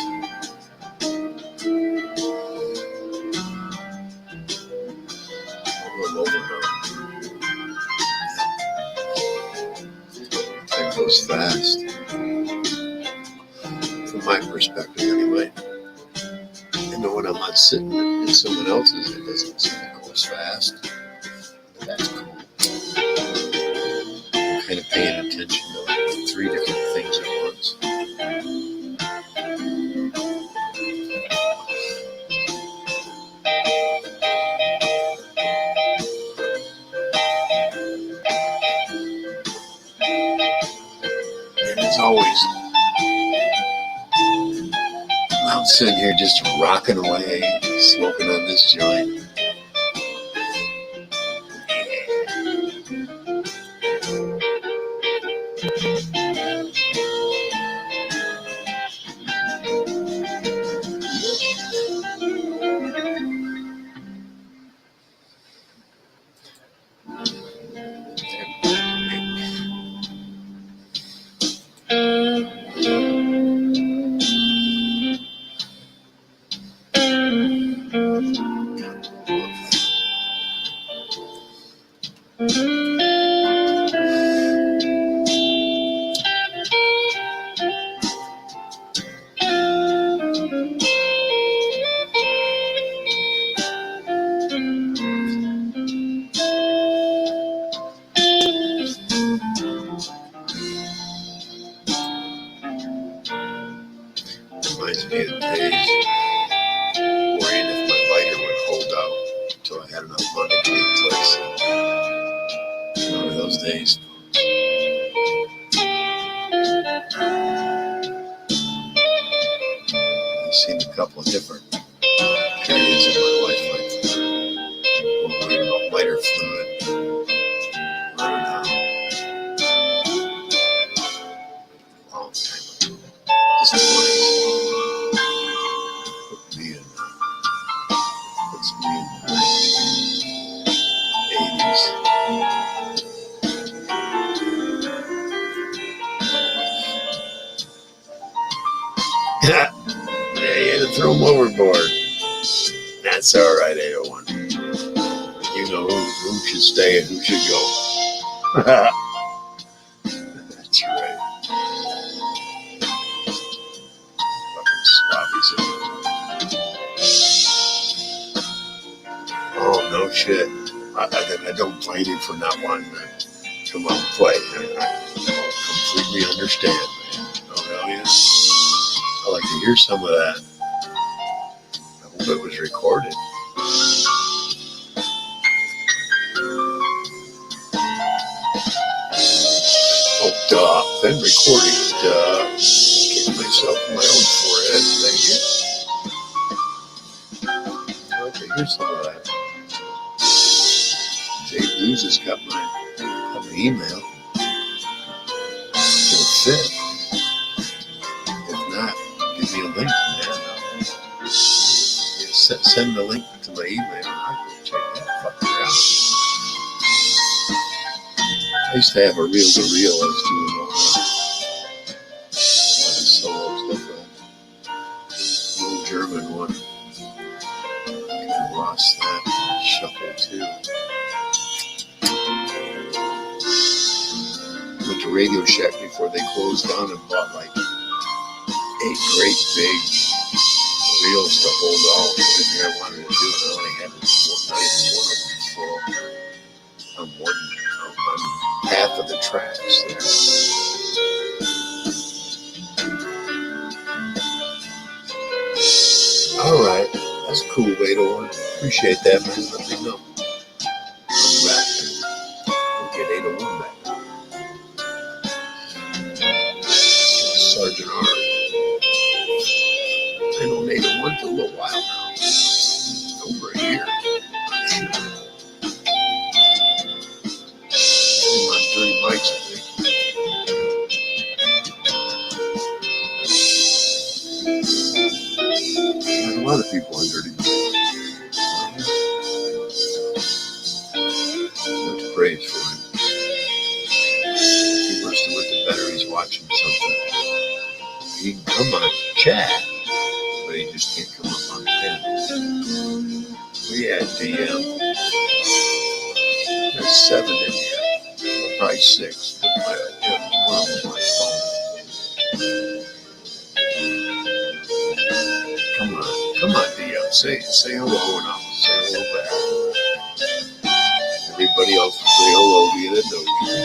I'm over now. Time goes fast. From my perspective, anyway. I know when I'm not sitting in someone else's, it doesn't seem to go as fast. But that's cool. I'm kind of paying attention to like 3 different things at once. And as always, I'm sitting here just rocking away, smoking on this joint. Reminds me of the days worrying if my lighter would hold out until I had enough money to replace it. Remember those days? I've seen a couple of different periods in my life like that. I'm worried about lighter fluid. Running out. A long time ago. Just puts me in the 80s. Yeah, you had to throw them overboard. That's all right, 801. You know who should stay and who should go. That's right. Fucking sloppies. Oh, no shit. I don't blame you for not wanting to come out and play. I completely understand, man. Oh, hell yeah. I like to hear some of that. I hope it was recorded. Oh, duh. Been recording. Duh. Kick myself in my own forehead. Thank you. I like to hear some of that. Jay Blues has got my email. It'll fit. If link, man. Send the link to my email. I'll go check that fucker out. I used to have a reel-to-reel I was doing all the solo stuff. Little German one. Kind of lost that. Shuffle too. Went to Radio Shack before they closed down and bought like 8 great big reels to hold all the thing I wanted to do, and I only had not even one of them full. On half of the tracks there. All right, that's a cool way to work. Appreciate that, man. Let me know. I'll be back. We'll get 801 back. Sergeant Arm. Been on 801 for a little while now. Over a year. I'm on 30 mics, I think. There's a lot of people on 30 mics. Much praise for him. He must have went to better. He's watching something. He can come on chat, but he just can't come up on pen. We had DM. There's 7 in here. Well, probably 6. One on my phone. Come on, DM. Say hello, and I'll say hello back. Everybody else will say hello to you that knows you.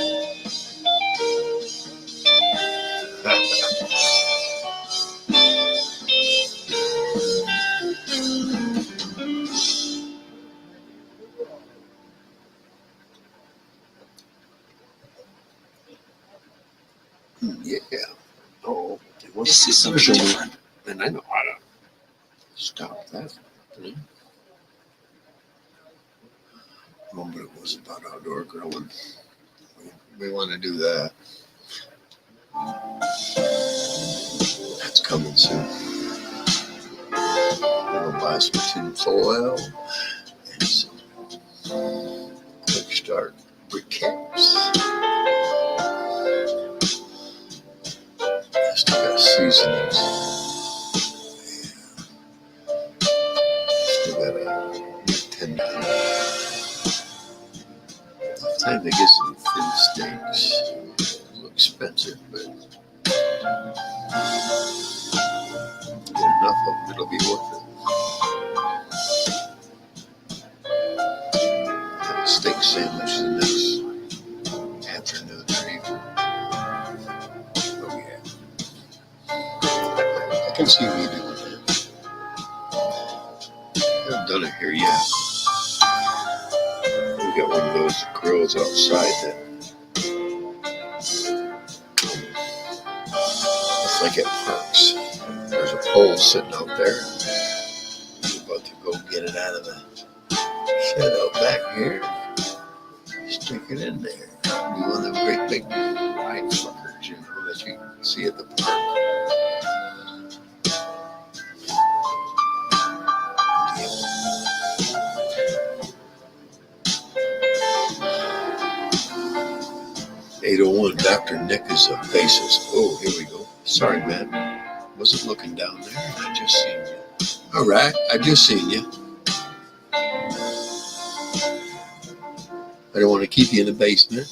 Yeah. Oh, this is something different. And I know how to stop that thing. Remember, it was about outdoor grilling. We want to do that. That's coming soon. We'll buy some tinfoil and some quick start briquettes. Still got seasonings. Still got a tender. Time to get some fin steaks. A little expensive, but get enough of them, it'll be worth it. Have a steak sandwich the next afternoon or evening. Oh yeah. I can see me doing that. I haven't done it here yet. We got one of those grills outside that it's like at parks. There's a pole sitting out there. We're about to go get it out of the shed out back here. Stick it in there. Be one of them great big wide fuckers, you know, that you can see at the park. 801, Dr. Nick is a bassist. Oh, here we go. Sorry, man. Wasn't looking down there. I just seen you. All right, I just seen you. I don't want to keep you in the basement.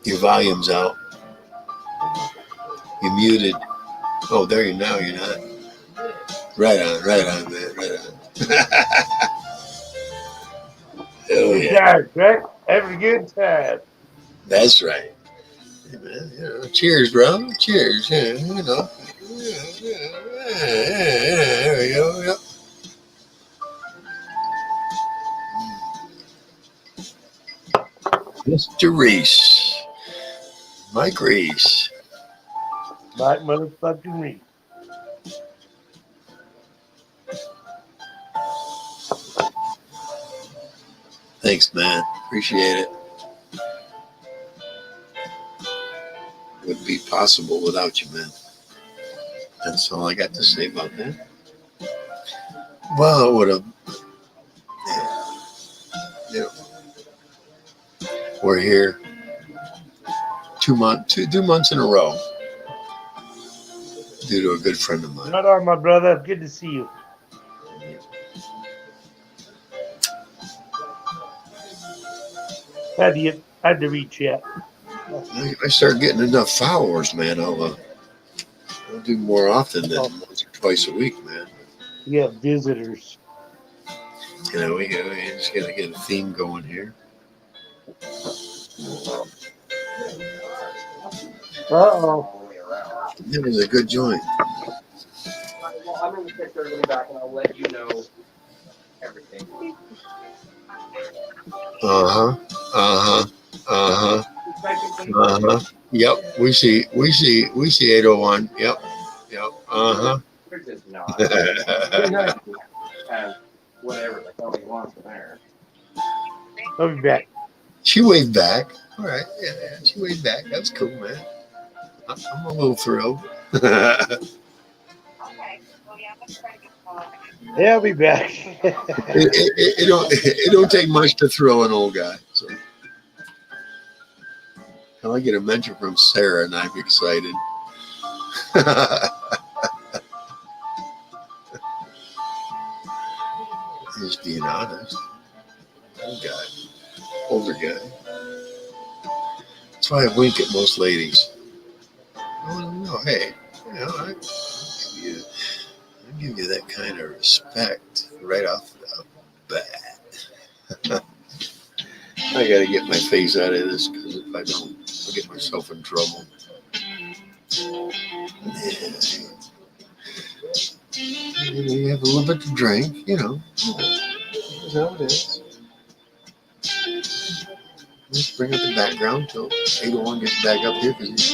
Your volume's out. You're muted. Oh, there you now. You're not. Right on, man. Right on. Oh, Good yeah. times, right? Having a good time. That's right. Hey, man, you know, cheers, bro. Cheers. Yeah, you know. There we go. Yep. Mr. Reese. Mike Reese. Mike motherfucking Reese. Thanks, man. Appreciate it. would be possible without you, man. That's all I got to say about that. Well, it would have, you know, we're here 2 months in a row due to a good friend of mine. Right on, my brother. Good to see you. Had to reach yet. I start getting enough followers, man. I'll do more often than once or twice a week, man. We have visitors. You know, we just gotta get a theme going here. Uh-oh. It was a good joint. Well, I'm going to text everybody back and I'll let you know everything. Yep, we see 801. Yep. They're just not. They're not have whatever the hell he wants in there. I'll be back. She waved back. All right, yeah, she waved back. That's cool, man. I'm a little thrilled. Yeah, I'll be back. It don't take much to thrill an old guy. So. I get a mention from Sarah, and I'm excited. Just being honest. Older guy. That's why I wink at most ladies. I want to know, hey, you know, I give you that kind of respect right off the bat. I got to get my face out of this because if I don't, I'll get myself in trouble. You have a little bit to drink, you know. That's how it is. Let's bring up the background till 801 gets back up here because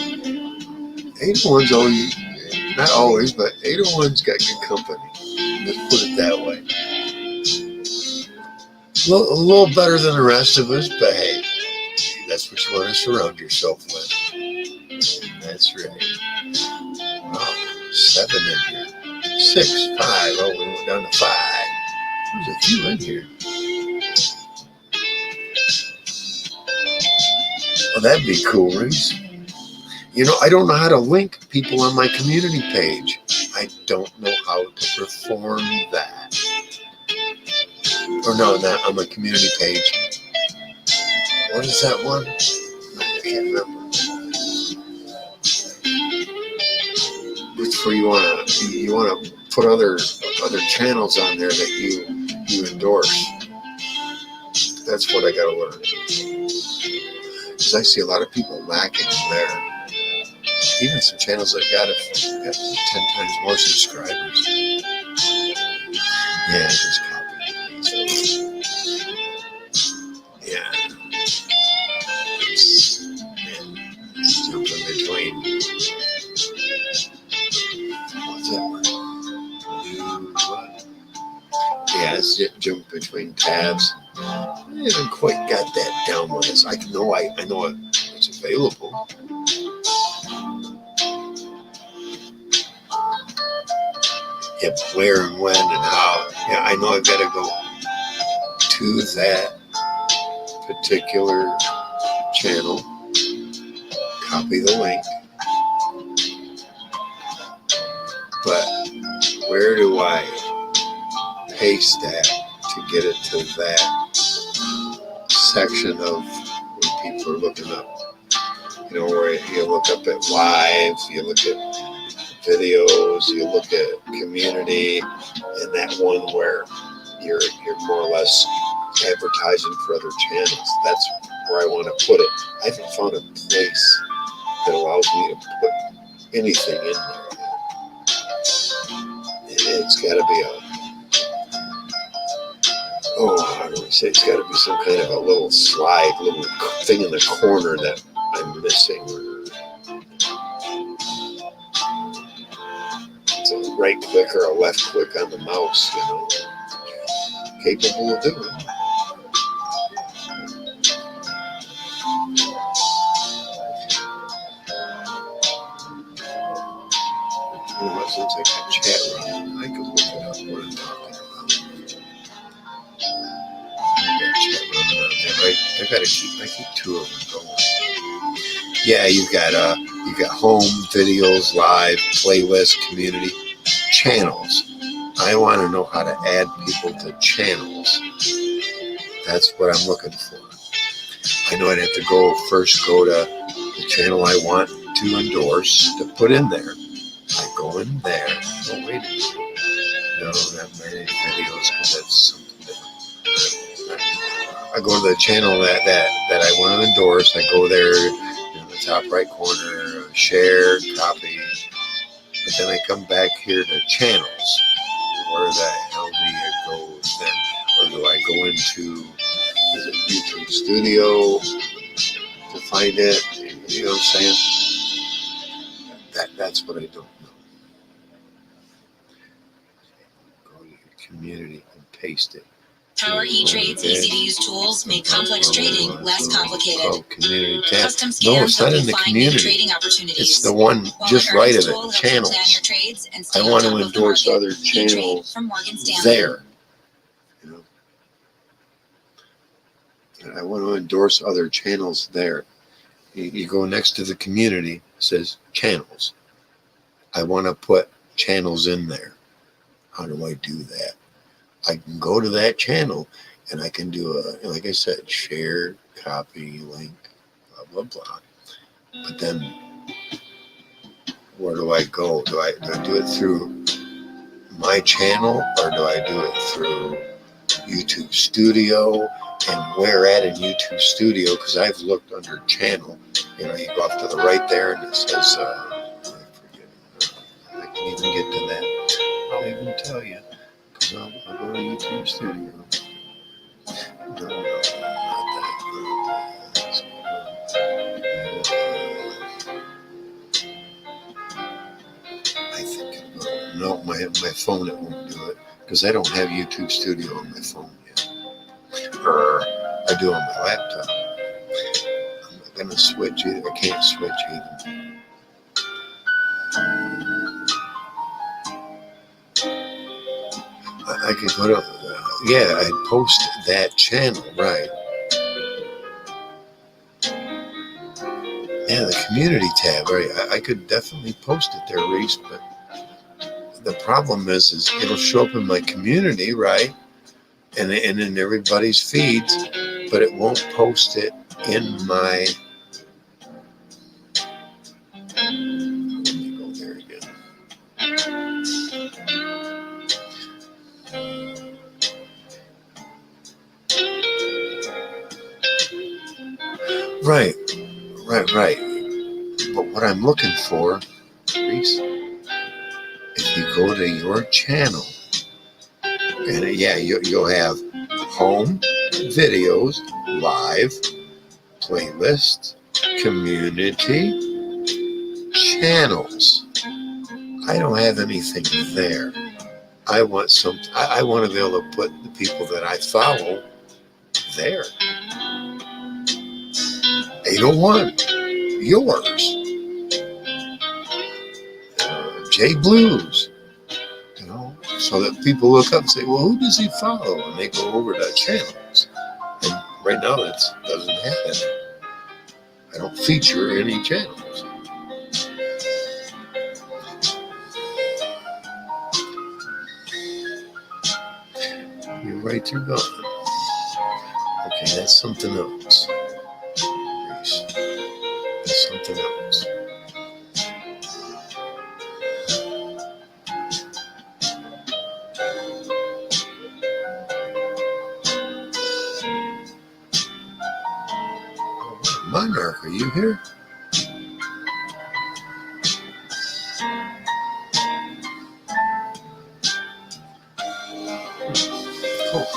801's always, not always, but 801's got good company. Let's put it that way. A little better than the rest of us, but hey, that's what you want to surround yourself with. That's right. Wow, 7 in here. 6, 5. Oh, we went down to 5. There's a few in here. Oh, that'd be cool, Reese. You know, I don't know how to link people on my community page. I don't know how to perform that. Or no, not on my community page. What is that one? I can't remember. It's where you wanna put other channels on there that you endorse. That's what I gotta learn. Because I see a lot of people lacking there. Even some channels that got 10 times more subscribers. Yeah, just copy. Yeah. Jumping between. What's that word? Yeah, it's jumping between tabs. I haven't quite got that down with us. I know it's available. Yeah, where and when and how. Yeah, I know I've got to go to that particular channel, copy the link, but where do I paste that to get it to that section of when people are looking up? You know, where you look up at lives, you look at videos, you look at community, and that one where you're more or less advertising for other channels. That's where I want to put it. I haven't found a place that allows me to put anything in there. It's got to be how do we say? It's got to be some kind of a little slide, little thing in the corner that I'm missing. It's a right click or a left click on the mouse, you know. Capable of doing it. You know what? Since I got chat running, I could look it up what I'm talking about. I got chat running on there, right? I keep two of them going. Yeah, you've got home, videos, live, playlist, community, channels. I want to know how to add people to channels. That's what I'm looking for. I know I'd have to go to the channel I want to endorse to put in there. I go in there. Oh, wait a minute. No, not many videos because that's something different. I go to the channel that I want to endorse. I go there in the top right corner, share, copy. But then I come back here to channels. Where the hell do you go then? Or do I go into, is it YouTube Studio to find it? You know what I'm saying? That's what I don't know. Go to your community and paste it. Power E-Trade's easy-to-use tools make complex trading less complicated. Oh, community tab. Custom No, scans it's not help in you the find new community. trading opportunities. It's the one just right of it, channels. Plan your trades and stay I on want top to of the endorse market. other E-Trade channels from Morgan Stanley. there. You know, and I want to endorse other channels there. You go next to the community, it says channels. I want to put channels in there. How do I do that? I can go to that channel and I can do like I said, share, copy, link, blah, blah, blah. But then where do I go? Do I do it through my channel or do I do it through YouTube Studio? And where at in YouTube Studio? Because I've looked under channel. You know, you go off to the right there and it says, I forget. I can even get to that. I'll even tell you. Because I'll go to YouTube Studio. No, not that. I think it will. No, my phone it won't do it. Because I don't have YouTube Studio on my phone yet. Or I do on my laptop. I'm not going to switch either. I can't switch either. I could go to, I'd post that channel, right? Yeah, the community tab, right? I could definitely post it there, Reese, but the problem is it'll show up in my community, right? And in everybody's feeds, but it won't post it in my. Let me go there again. Right. But what I'm looking for, Reese, if you go to your channel, and you'll have home, videos, live, playlist, community, channels. I don't have anything there. I want I want to be able to put the people that I follow there. 801, yours. J Blues. You know, so that people look up and say, well, who does he follow? And they go over to channels. And right now it doesn't happen. I don't feature any channels. You're right, you're gone. Okay, that's something else. That's something else. Monarch, are you here? Cool.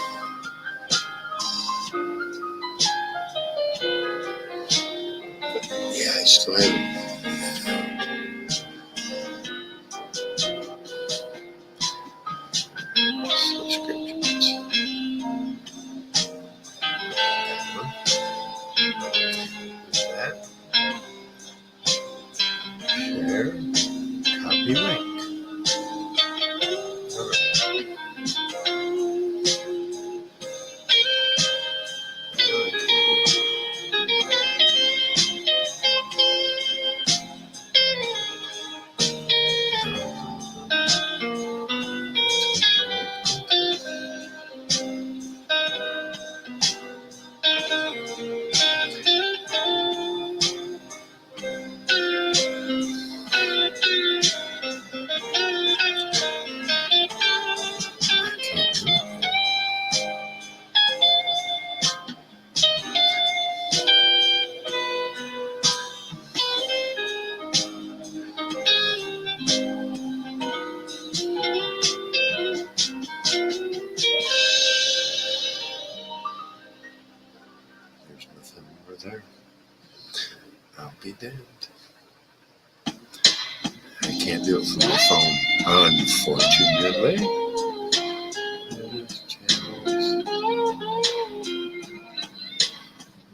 Yeah, I still have subscriptions. That. Share. Copy link. can't do it from my phone, unfortunately.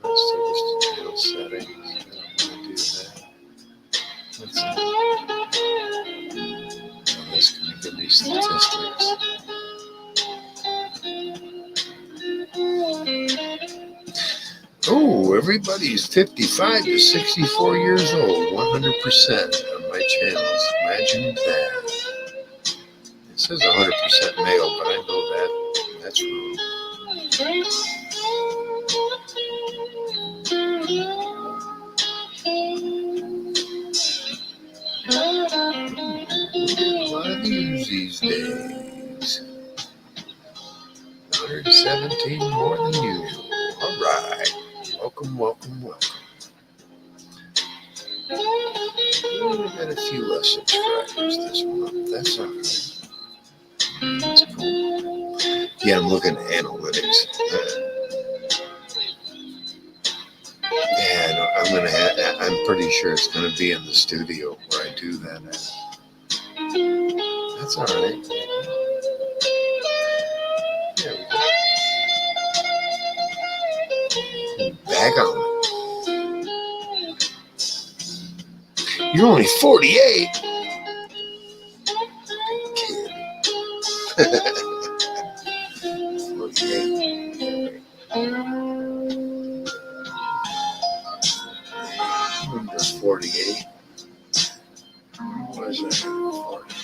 Rest of the channel settings. I don't want to do that. Let's see. That's going to give me statistics. Oh, everybody's 55 to 64 years old, 100% on my channels. Imagine that. It says 100% male, but I know that's wrong. A lot of views these days. 117 more than usual. All right. Welcome. We got a few less subscribers this month. That's all right. That's cool. Yeah, I'm looking at analytics. Yeah, no, I'm pretty sure it's going to be in the studio where I do that at. That's all right. There we go. Back on it. You're only 48. Kid. 48. I'm just 48. What is that? 40.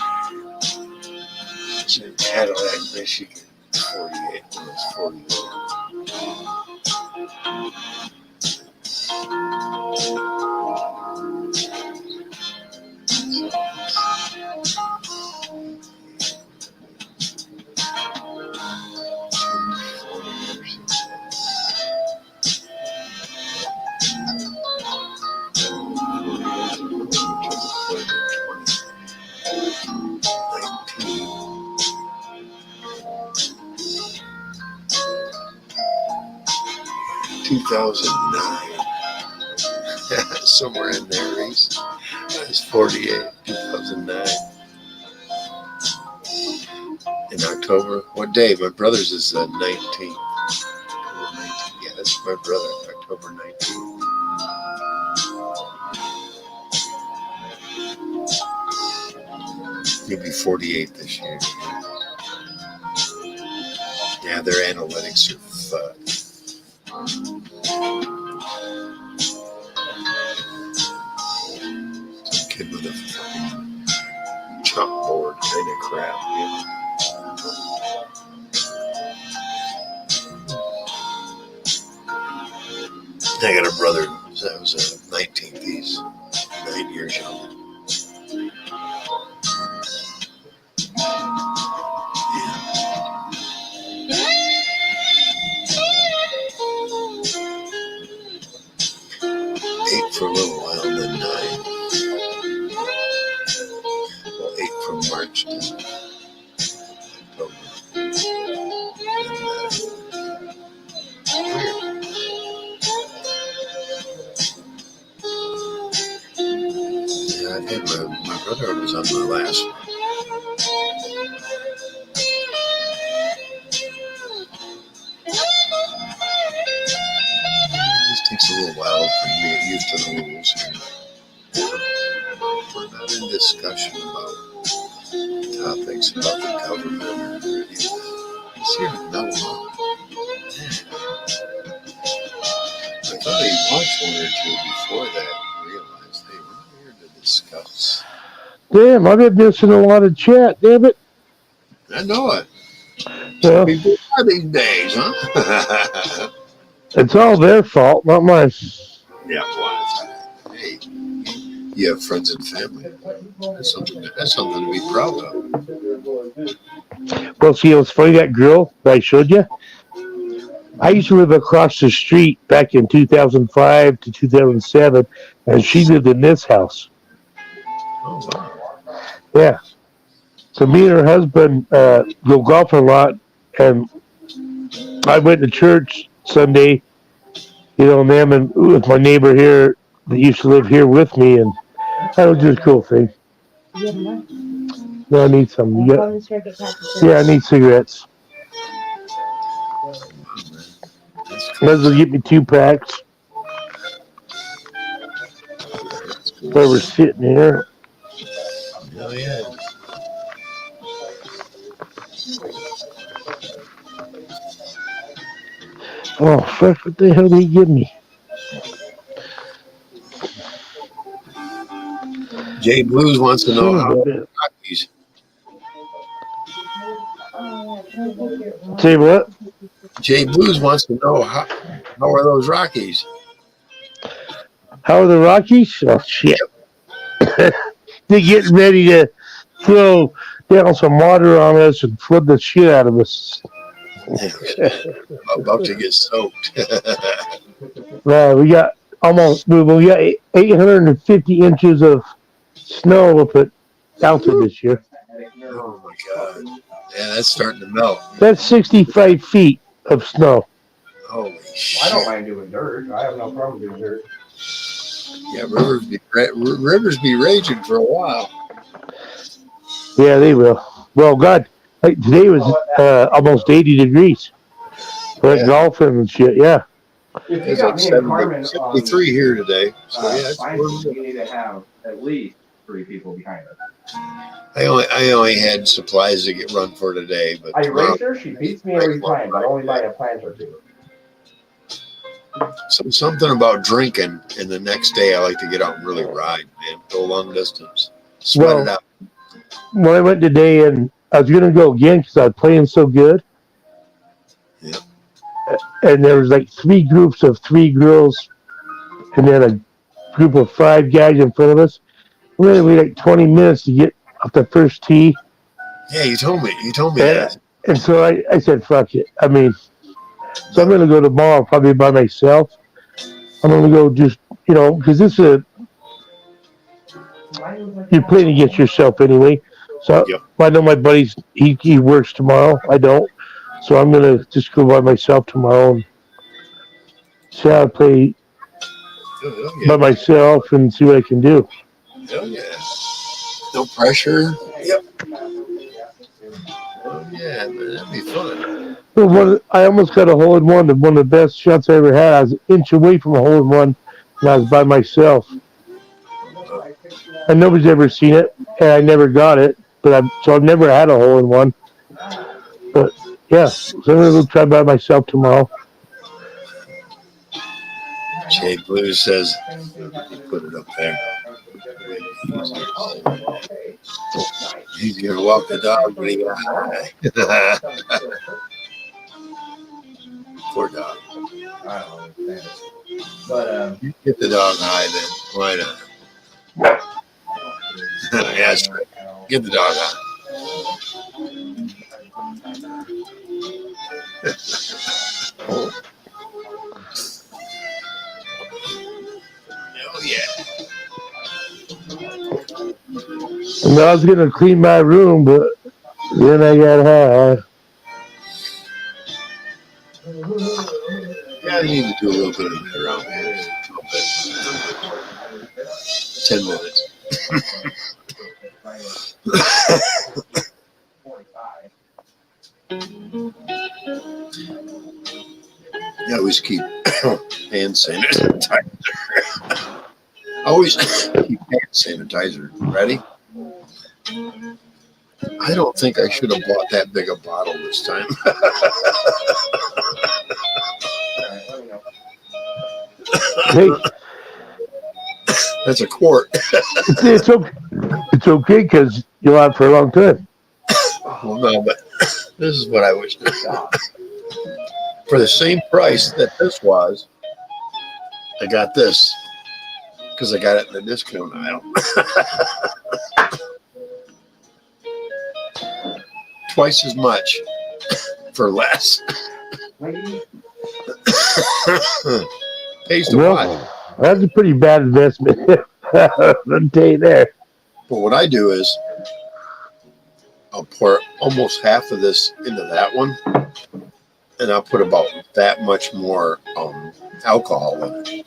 It's in Cadillac, Michigan. 48. It's 48. Somewhere in there, Reese. It's 48, 2009. In October. What day? My brother's is 19th. Yeah, that's my brother, October 19th. He'll be 48 this year. Yeah, their analytics are fucked. Some kid with a fucking chalkboard kind of crap. Yeah. I got a brother that was 19th. He's 9 years younger. For a little while, then 9. Well, 8 from March to October. Yeah, I think my brother was on my last one. It just takes a little while for me to get used to the rules. We're not in discussion about topics about the government or anything. It's here to know. I thought I watched one or two before that and realized they were here to discuss. Damn, I've been missing a lot of chat, damn it. I know it. Well, People are these days, huh? it's all their fault, not mine. Yeah, well, hey, you have friends and family. That's something to be proud of. Well, see, it was funny, that girl that I showed you. I used to live across the street back in 2005 to 2007, and she lived in this house. Oh, wow. Yeah. So me and her husband go golfing a lot, and I went to church Sunday, and them and with my neighbor here that used to live here with me, and that was just a cool thing. No, I need some. Yeah, I need cigarettes. That's Might cool. as well get me 2 packs That's cool. while we're sitting here. Oh yeah. Oh, fuck, what the hell did he give me? Jay Blues wants to know Son of how a are bitch. the Rockies. Say what? Jay Blues wants to know how are those Rockies? How are the Rockies? Oh, shit. They're getting ready to throw down some water on us and flood the shit out of us. About to get soaked. We got we got 850 inches of snow up at Alta this year. Oh my god. Yeah, that's starting to melt. That's 65 feet of snow. Holy I shit. don't mind doing dirt. I have no problem doing dirt. Yeah, rivers be raging for a while. Yeah, they will. Well, God, like today was almost 80 degrees. We're Yeah. golfing and shit. Yeah. If you It's got like me and Carmen 73 here today. So yeah, it's fine, warm. you need to have at least 3 people behind us. I only had supplies to get run for today, but I tomorrow race her. She beats me every time, but only by a plant or 2. something about drinking, and the next day I like to get out and really ride, man. Go long distance, sweat it Well, out. when I went today and I was going to go again because I was playing so good. Yeah. And there was like 3 groups of 3 girls and then a group of 5 guys in front of us. We had to wait like 20 minutes to get off the first tee. Yeah, you told me And, that. and so I said, fuck it. I mean, so I'm going to go tomorrow probably by myself. I'm going to go just, because you're playing against yourself anyway. So Yep. I know my buddy's, he works tomorrow. I don't. So I'm going to just go by myself tomorrow and see how I play by myself and see what I can do. Hell yeah. No pressure. Yep. Oh yeah, man, that'd be fun. Well, I almost got a hole in one. One of the best shots I ever had. I was an inch away from a hole in one, and I was by myself. And nobody's ever seen it, and I never got it. So I've never had a hole in one. But yeah, so I'm gonna go try by myself tomorrow. Jay Blue says he put it up there. He's gonna walk the dog, but he got high. Poor dog. I don't understand it. But You get the dog high then. Why not? Yeah, that's right. Get the dog high. Oh yeah. And I was gonna clean my room, but then I got high. Yeah, I need to do a little bit of that around here. 10 minutes. I always keep hand sanitizer. Always keep hand sanitizer ready. I don't think I should have bought that big a bottle this time. Hey, That's a quart. it's okay. It's okay because you'll have it for a long time. Well, no, but this is what I wish. For the same price that this was, I got this because I got it in the discount aisle. Twice as much for less. Pays to watch. That's a pretty bad investment. I'll tell you there. But what I do is I'll pour almost half of this into that one, and I'll put about that much more alcohol in it.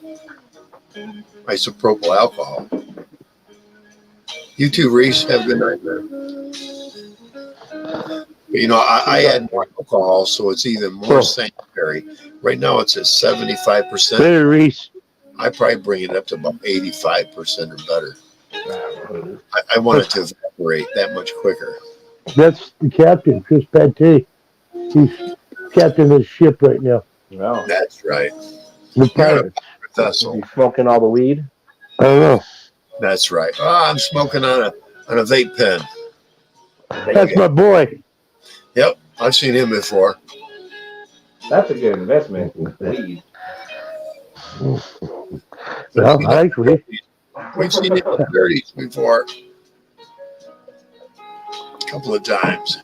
Isopropyl alcohol. You too, Reese. Have a good night, man. But, you know, I add more alcohol, so it's even more sanitary. Right now, it's at 75%. Better, Reese. I probably bring it up to about 85% or better. I want it to evaporate that much quicker. That's the captain, Chris Pate. He's captain of the ship right now. No. That's right. The You're on a pilot. vessel. You smoking all the weed? I don't know. That's right. Oh, I'm smoking on a vape pen. That's my boy. Yep, I've seen him before. That's a good investment. Weed. Well, I like weed. We've seen him in the 30s before. A couple of times.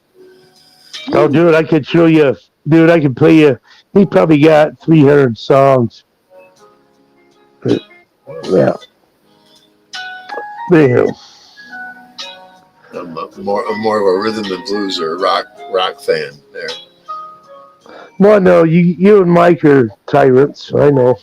Oh, dude, I could show you. Dude, I could play you. He probably got 300 songs. But, yeah. Anyhow. I'm more of a rhythm and blues or rock fan there. Well, no, you and Mike are tyrants. I know.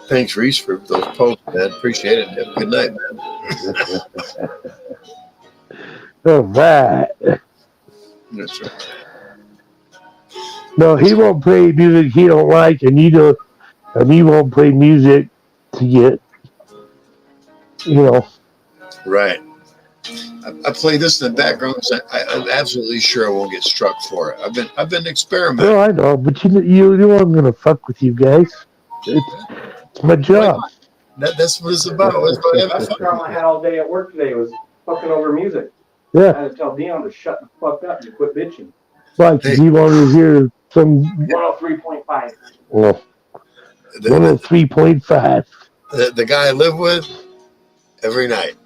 Thanks, Reese, for those posts, man. Appreciate it. Have a good night, man. All right. That's right. No, he won't play music he don't like, and you don't, and he won't play music to get, Right. I play this in the background because I'm absolutely sure I won't get struck for it. I've been experimenting. Well, I know, but you know I'm gonna fuck with you guys. It's my job. That's what it's about. That's the problem I had all day at work today was fucking over music. Yeah. I had to tell Dion to shut the fuck up and quit bitching. Why? Because he wanted to hear some 103.5. well, 103.5. The guy I live with every night.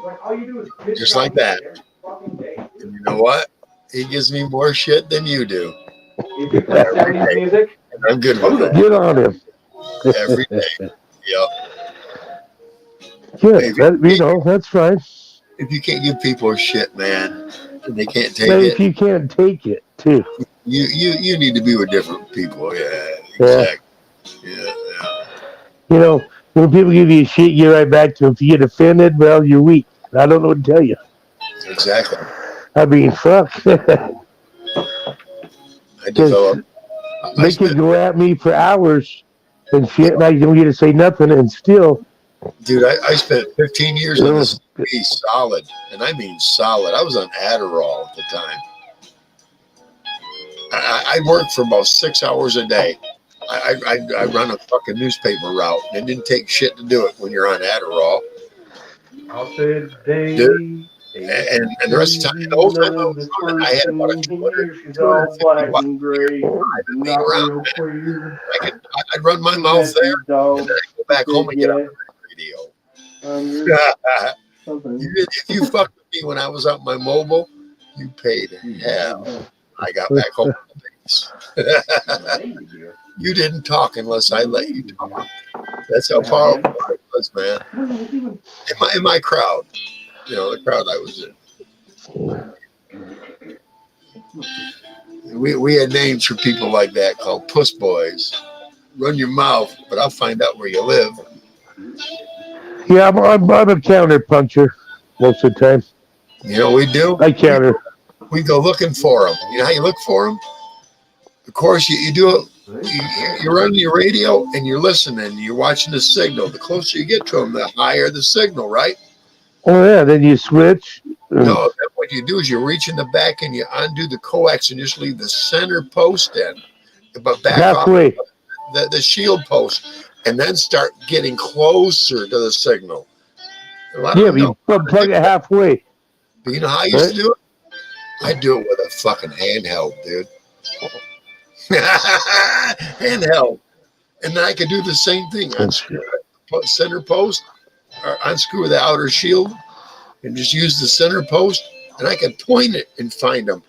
Like, all you do is bitch Just like that. every fucking day. And you know what? He gives me more shit than you do. If you play 70s music, And I'm good with it. Get on him. Every day. Yep. Good. That's fine. If you can't give people shit, man, and they can't take But it, if you can't take it, too. you need to be with different people. Yeah, exactly. Yeah. When people give you shit, you get right back to them. If you get offended, well, you're weak. I don't know what to tell you. Exactly. I mean, fuck. I developed. They could go at me for hours and shit, and I don't get to say nothing, and still. Dude, I spent 15 years on this be solid, and I mean solid. I was on Adderall at the time. I worked for about 6 hours a day. I run a fucking newspaper route. It didn't take shit to do it when you're on Adderall. I'll say day. Dude, and the rest of the time, the whole time I was on it, I had about a 250 I'd run my mouth there, and then I'd go back home and get on the radio. If you fucked with me when I was out my mobile, you paid hell. I got back home on the base. You didn't talk unless I let you talk. That's how powerful I was, man. In my crowd, the crowd I was in. We had names for people like that called puss boys. Run your mouth, but I'll find out where you live. Yeah, I'm a counter puncher most of the time. We do. I counter. We go looking for them. You know how you look for them? Of course, you do it. You're running your radio and you're listening. You're watching the signal. The closer you get to them, the higher the signal, right? Oh, yeah. Then you switch. No, what you do is you reach in the back and you undo the coax and just leave the center post in. But back halfway. Off the shield post. And then start getting closer to the signal. Yeah, you plug it halfway. But you know how I used to do it? I do it with a fucking handheld, dude. Handheld. And then I could do the same thing. Unscrew the center post, or unscrew the outer shield, and just use the center post, and I could point it and find them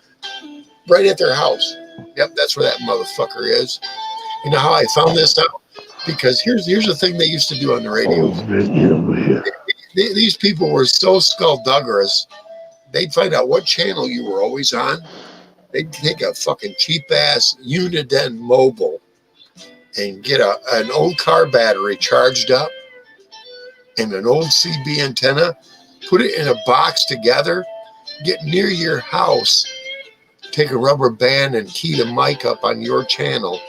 right at their house. Yep, that's where that motherfucker is. You know how I found this out? Because here's the thing they used to do on the radio. Oh, These people were so skullduggerous. They'd find out what channel you were always on. They'd take a fucking cheap ass Uniden mobile and get an old car battery charged up and an old CB antenna, put it in a box together, get near your house, take a rubber band and key the mic up on your channel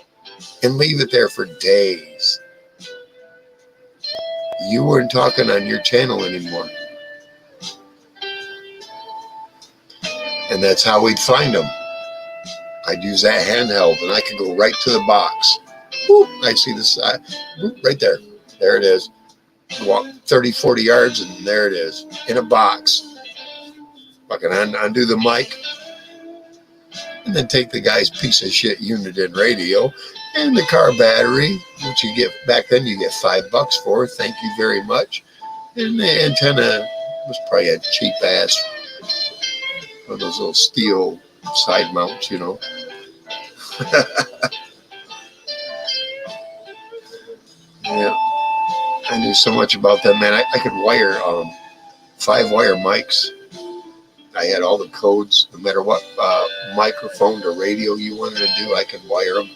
and leave it there for days. You weren't talking on your channel anymore. And that's how we'd find them. I'd use that handheld and I could go right to the box. Whoop, I'd see the side. Whoop, right there. There it is. Walk 30, 40 yards and there it is. In a box. Fucking undo the mic. And then take the guy's piece of shit Uniden radio and the car battery, which you get back then you get $5 for. Thank you very much. And the antenna was probably a cheap ass one of those little steel side mounts, you know. Yeah, I knew so much about that, man. I could wire 5-wire mics. I had all the codes, no matter what microphone or radio you wanted to do, I could wire them.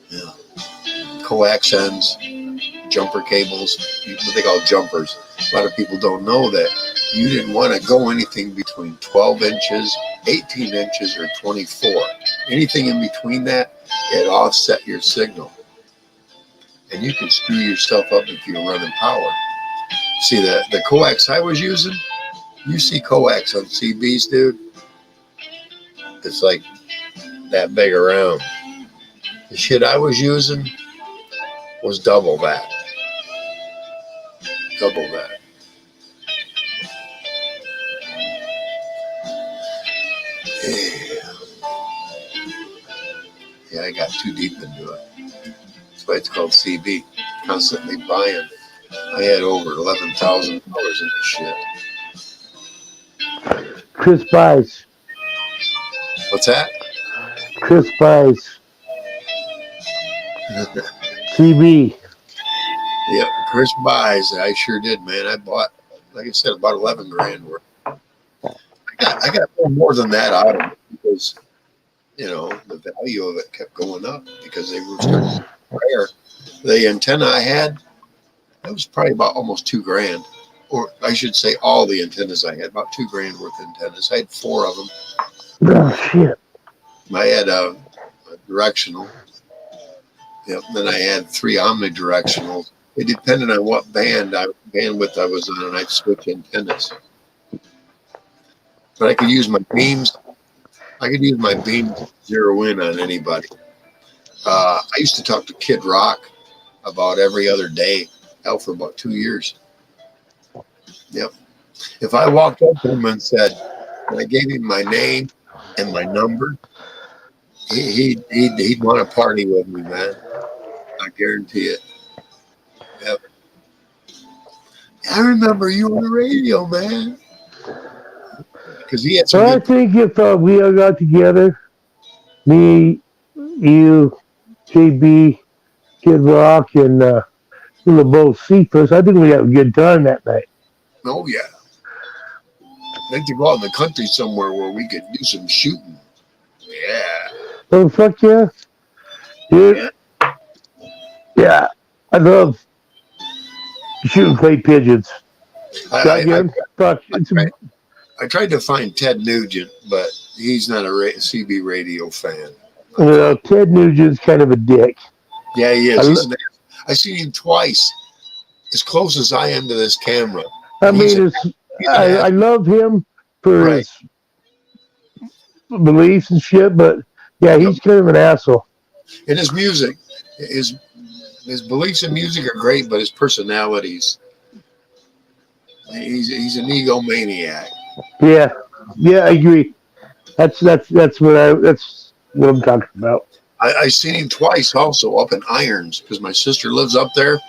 Yeah, coax ends, jumper cables, what they call jumpers. A lot of people don't know that you didn't want to go anything between 12 inches, 18 inches, or 24. Anything in between that, it offset your signal. And you can screw yourself up if you're running power. See, the coax I was using, you see coax on CBs, dude. It's like that big around. The shit I was using was double that. Double that. Yeah, I got too deep into it. That's why it's called CB. Constantly buying. I had over $11,000 in this shit. Chris buys. What's that? Chris buys. CB. Yep, Chris buys. I sure did, man. I bought, like I said, about 11 grand worth. I got more than that out of it because, you know, the value of it kept going up because they were starting to rare. The antenna I had, that was probably about almost $2 grand. Or I should say all the antennas I had, about $2 grand worth of antennas. I had 4 of them. Oh, shit. I had a directional. Yep. Then I had 3 omnidirectionals. It depended on what bandwidth I was on, and I'd switch antennas. But I could use my beams. I could use my beams to zero in on anybody. I used to talk to Kid Rock about every other day, hell, for about 2 years. Yep. If I walked up to him and said, and I gave him my name and my number, he'd want to party with me, man. I guarantee it. Yep. I remember you on the radio, man. Because he had some I think if we all got together, me, you, JB, Kid Rock, and little Bo Cephas, I think we had a good time that night. Oh, yeah. I'd like to go out in the country somewhere where we could do some shooting. Yeah. Oh, fuck yeah. Dude. Yeah. I love shooting clay pigeons. I Fuck. tried to find Ted Nugent, but he's not a CB radio fan. Well, Ted Nugent's kind of a dick. Yeah, he is. I've seen him twice, as close as I am to this camera. I mean, I love him for his beliefs and shit, but yeah, he's kind of an asshole. And his music, his beliefs in music are great, but his personalities, he's an egomaniac. Yeah, I agree. That's what I'm talking about. I seen him twice also up in Irons because my sister lives up there.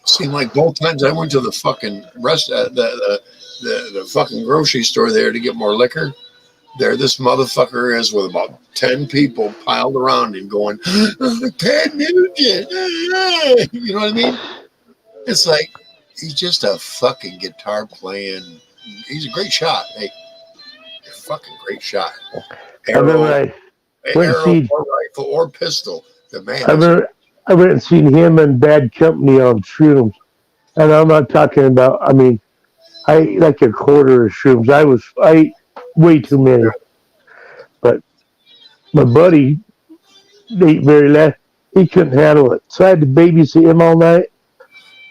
Seemed like both times I went to the fucking the fucking grocery store there to get more liquor. there this motherfucker is with about 10 people piled around him going, Pat Nugent. You know what I mean? It's like, he's just a fucking guitar playing. He's a great shot. Hey, a fucking great shot. I remember Arrow or rifle or pistol. The man. I went and seen him and Bad Company on shrooms. And I'm not talking about, I mean, I ate like a quarter of shrooms. I ate way too many. But my buddy ate very less. He couldn't handle it. So I had to babysit him all night.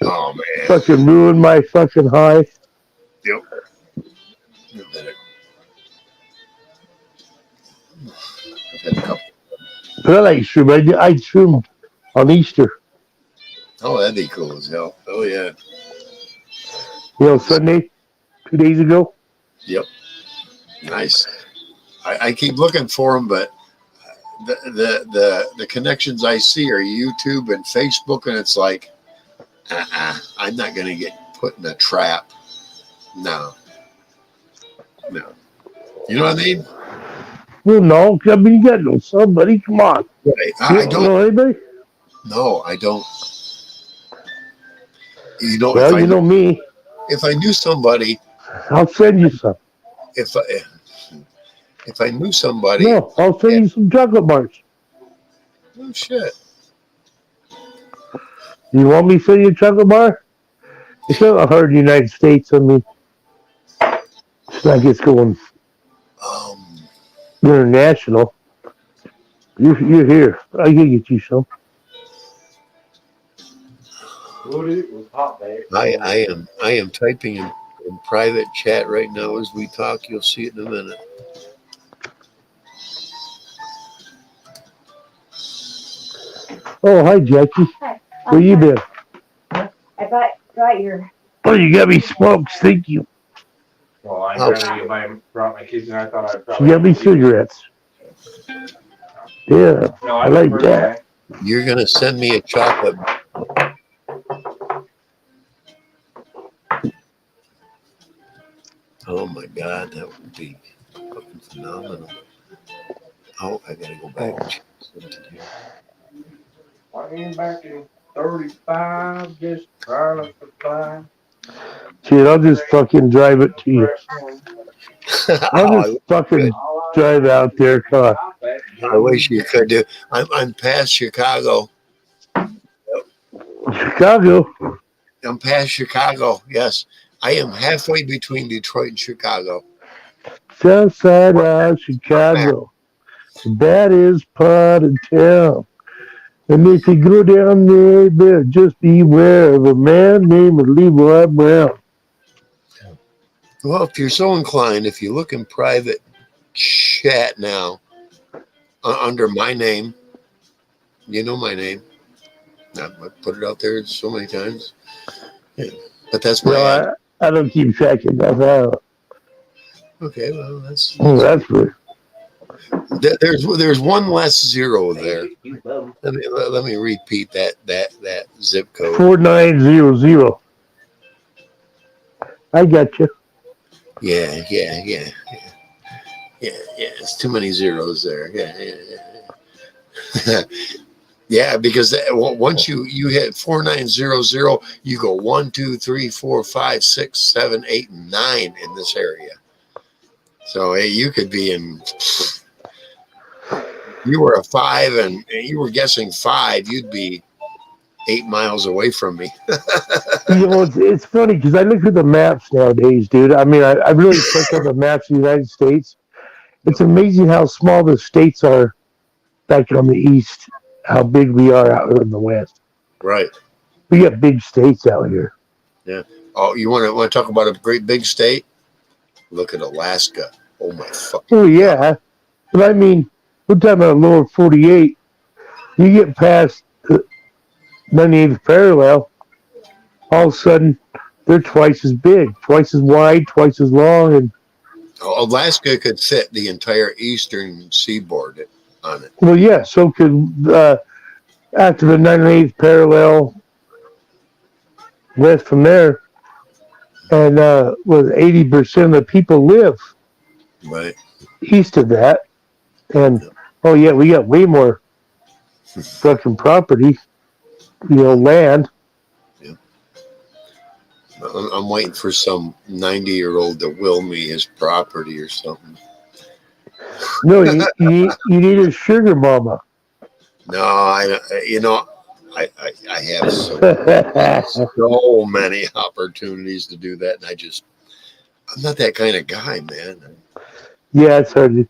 Oh, man. Fucking ruined my fucking high. Yep. But I like shroom. I shroomed on Easter. Oh, that'd be cool as hell. Oh, yeah. You know, Sunday, 2 days ago. Yep. Nice. I keep looking for them, but the connections I see are YouTube and Facebook, and it's like, I'm not going to get put in a trap. No. You know what I mean? Well, no, I mean, you got to know somebody. Come on. Right. I don't know anybody. No, I don't. You know, well, you know me. If I knew somebody, I'll send you some. If I knew somebody, no, I'll send you some chocolate bars. Oh shit! You want me to send you a chocolate bar? It's not hard in the United States. I mean, it's like it's going international. You're here. I can get you some. I am typing in private chat right now as we talk. You'll see it in a minute. Oh, hi, Jackie. Hi. Where you been? I got your. Oh, you got me smokes. Thank you. Well, I brought my kids, and I thought I'd probably. You got me cigarettes. Yeah, No, I like that. You're gonna send me a chocolate. Oh my God, that would be fucking phenomenal. Oh, I gotta go back and check something here. I am back in 35, just trying to fly. Shit, I'll just fucking drive it to you. I'll just fucking drive out there. Come on. I wish you could do. I'm past Chicago. Chicago. I'm past Chicago. Yes, I am halfway between Detroit and Chicago. South side of Chicago. That is part of town. And if you go down there, just beware of a man named Leroy Brown. Well, if you're so inclined, if you look in private chat now, under my name, you know my name. I put it out there so many times. Yeah. But that's my. I don't keep track of that out. Okay, well that's good. There's one less zero there. Let me repeat that zip code. 4900. I got you. Yeah. It's too many zeros there. Yeah. Yeah, because once you hit 4900, you go 1, 2, 3, 4, 5, 6, 7, 8, and 9 in this area. So you could be in. You were a 5, and you were guessing 5. You'd be 8 miles away from me. You know, it's funny because I look at the maps nowadays, dude. I mean, I really check out the maps of the United States. It's amazing how small the states are back on the east, how big we are out here in the west. Right. We got big states out here. Yeah. Oh, you want to talk about a great big state? Look at Alaska. Oh, my fucking Oh, yeah. God. But I mean, we're talking about lower 48. You get past the 98th parallel, all of a sudden, they're twice as big, twice as wide, twice as long. And Alaska could fit the entire eastern seaboard on it. Well, yeah, so could after the 98th parallel west from there, and with 80% of the people live. Right. east of that, and oh yeah, we got way more fucking property, land. I'm waiting for some 90-year-old to will me his property or something. No, you need a sugar mama. No, I have so many opportunities to do that, and I'm not that kind of guy, man. Yeah, it's hard.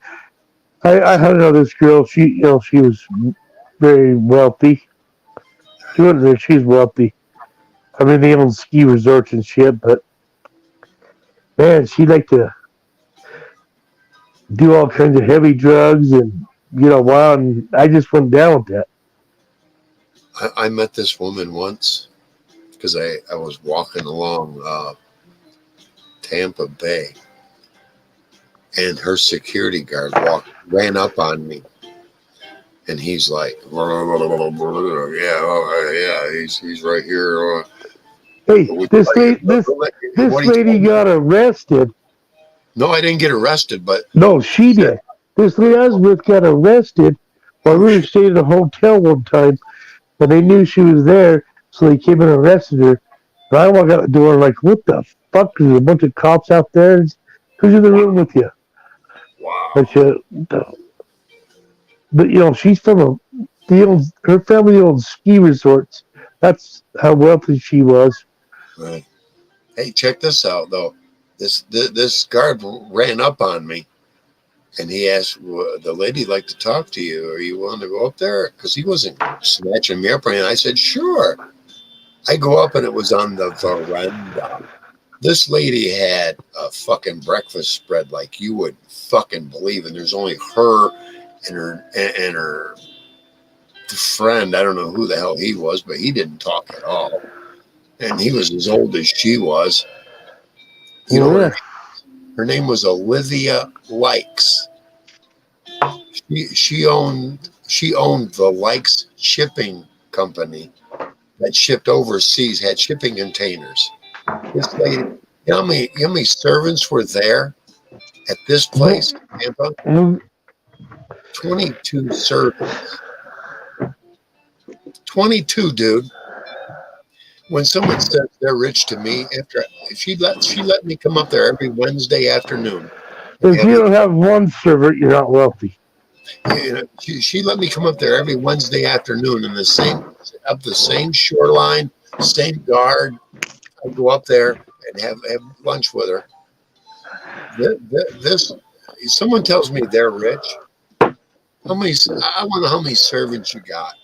I don't know this girl. She was very wealthy. She wasn't rich. She's wealthy. I mean, they own ski resorts and shit, but man, she liked to do all kinds of heavy drugs and wow. And I just went down with that. I met this woman once because I was walking along Tampa Bay, and her security guard ran up on me, and he's like, he's right here. Hey, this lady got arrested. No, I didn't get arrested, but no, she did. This lady I was with got arrested while we were staying at a hotel one time, and they knew she was there, so they came and arrested her. And I walk out the door like, what the fuck? There's a bunch of cops out there. Who's in the room with you? Wow. But she's from her family owns ski resorts. That's how wealthy she was. Right. Hey, check this out though. This guard ran up on me, and he asked, the lady like to talk to you. Are you willing to go up there? Because he wasn't snatching me up. And I said, sure. I go up, and it was on the veranda. This lady had a fucking breakfast spread like you would fucking believe. And there's only her and her friend. I don't know who the hell he was, but he didn't talk at all. And he was as old as she was. Her name was Olivia Likes. She owned the Likes shipping company that shipped overseas, had shipping containers. This lady, you know how many servants were there at this place in Tampa? 22 servants. 22, dude. When someone says they're rich to me, after she let me come up there every Wednesday afternoon. If you don't have one servant, you're not wealthy. She let me come up there every Wednesday afternoon up the same shoreline, same guard. I'd go up there and have lunch with her. Someone tells me they're rich. I want to know how many servants you got.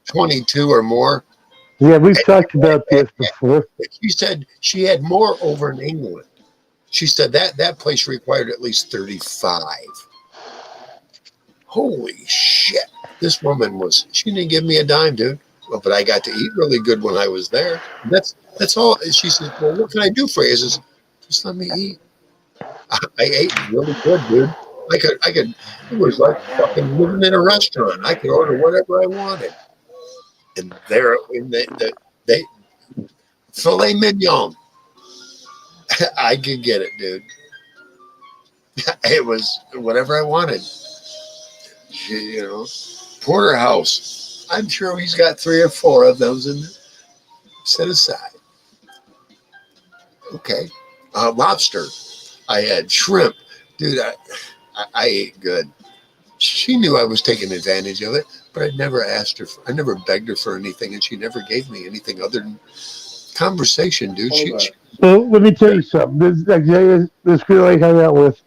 22 or more. Yeah, we've talked about this before. She said she had more over in England. She said that place required at least 35. Holy shit. This woman she didn't give me a dime, dude. Well, but I got to eat really good when I was there. That's all. She said, well, what can I do for you? I says, just let me eat. I ate really good, dude. I could, it was like fucking living in a restaurant. I could order whatever I wanted. And there, they filet mignon. I could get it, dude. It was whatever I wanted. Porterhouse. I'm sure he's got 3 or 4 of those in there. Set aside. Okay. Lobster. I had shrimp. Dude, I ate good. She knew I was taking advantage of it, but I never begged her for anything, and she never gave me anything other than conversation, dude. Well, let me tell you something. This girl I hung out with,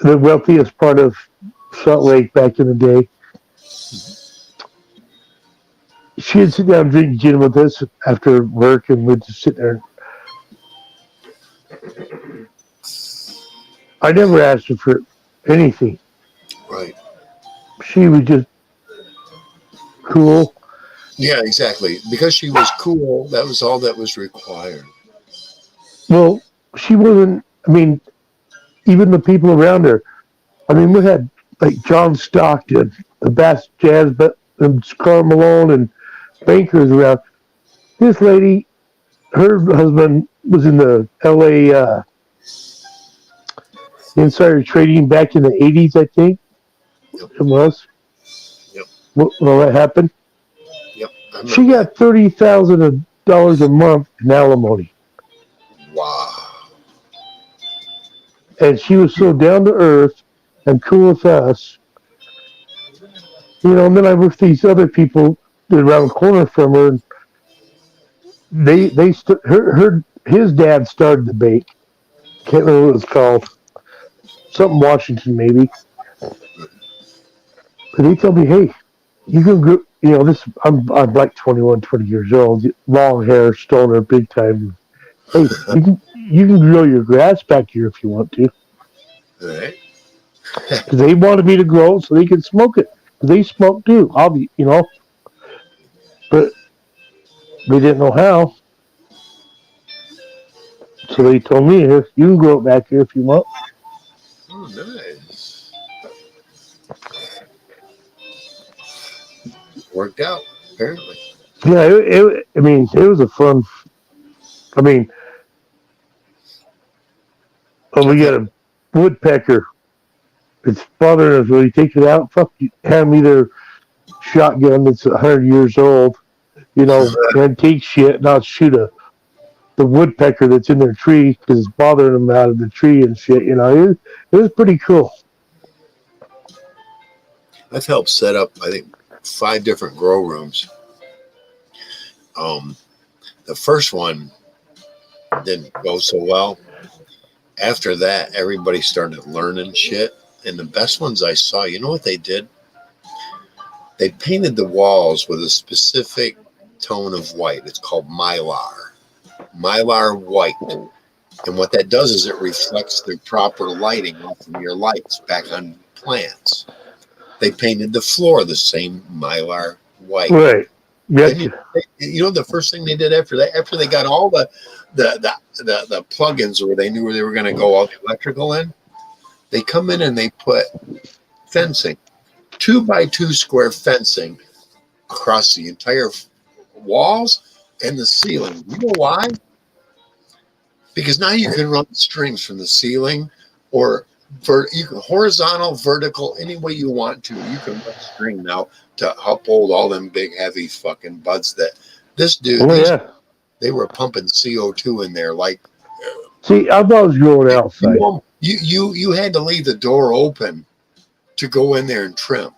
the wealthiest part of Salt Lake back in the day, she'd sit down and drink gin with us after work, and we'd just sit there. I never asked her for anything. Right. She was just cool. Yeah, exactly. Because she was cool, that was all that was required. Well, she wasn't, even the people around her. We had like John Stockton, the best jazz, and Carl Malone and bankers around. This lady, her husband was in the LA insider trading back in the 80s, I think Yep. it was. Yep. When that happened. Yep. I remember She got $30,000 a month in alimony. that. Wow. And she was so down to earth and cool with us. And then I worked these other people around the corner from her. And his dad started the bank. Can't remember what it was called. Something Washington, maybe. But he told me, hey, you can go, I'm like 21, 20 years old, long hair, stoner, big time. Hey, you can grow your grass back here if you want to. All right. Because they wanted me to grow so they could smoke it. Because they smoke too, but they didn't know how. So they told me, you can grow it back here if you want. Oh, nice. Worked out, apparently. Yeah, it was a fun. I mean, we got a woodpecker. It's bothering us when you take it out. Fuck, you hand me their shotgun that's 100 years old, antique shit, and I'll shoot the woodpecker that's in their tree because it's bothering them out of the tree and shit. It was pretty cool. I've helped set up, I think, 5 different grow rooms. The first one didn't go so well. After that, everybody started learning shit. And the best ones I saw, you know what they did? They painted the walls with a specific tone of white. It's called mylar white. And what that does is it reflects the proper lighting from your lights back on plants. They painted the floor the same mylar white. Right. Then the first thing they did after that, after they got all the plugins where they knew where they were going to go all the electrical in, they come in and they put fencing, 2x2 square fencing across the entire walls and the ceiling. You know why? Because now you can run strings from the ceiling, or you can horizontal, vertical, any way you want to. You can run string now to uphold all them big, heavy fucking buds that this dude. They were pumping CO2 in there like. See, I thought it was growing outside. You had to leave the door open to go in there and trim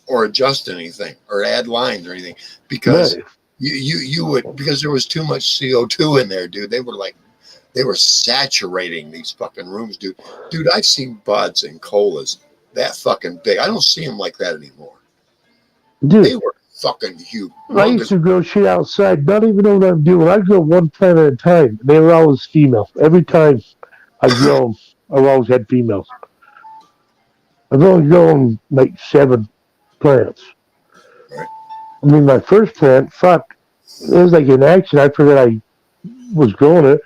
or adjust anything or add lines or anything because you would, because there was too much CO2 in there, dude. They were saturating these fucking rooms, dude. Dude, I've seen buds and colas that fucking big. I don't see them like that anymore. Dude, they were fucking huge. I used to grow shit outside, not even know what I'm doing. I grow one plant at a time. They were always female. Every time I've grown, I've always had females. I've only grown like 7 plants. Right. I mean, my first plant, fuck, it was like an accident. I forgot I was growing it.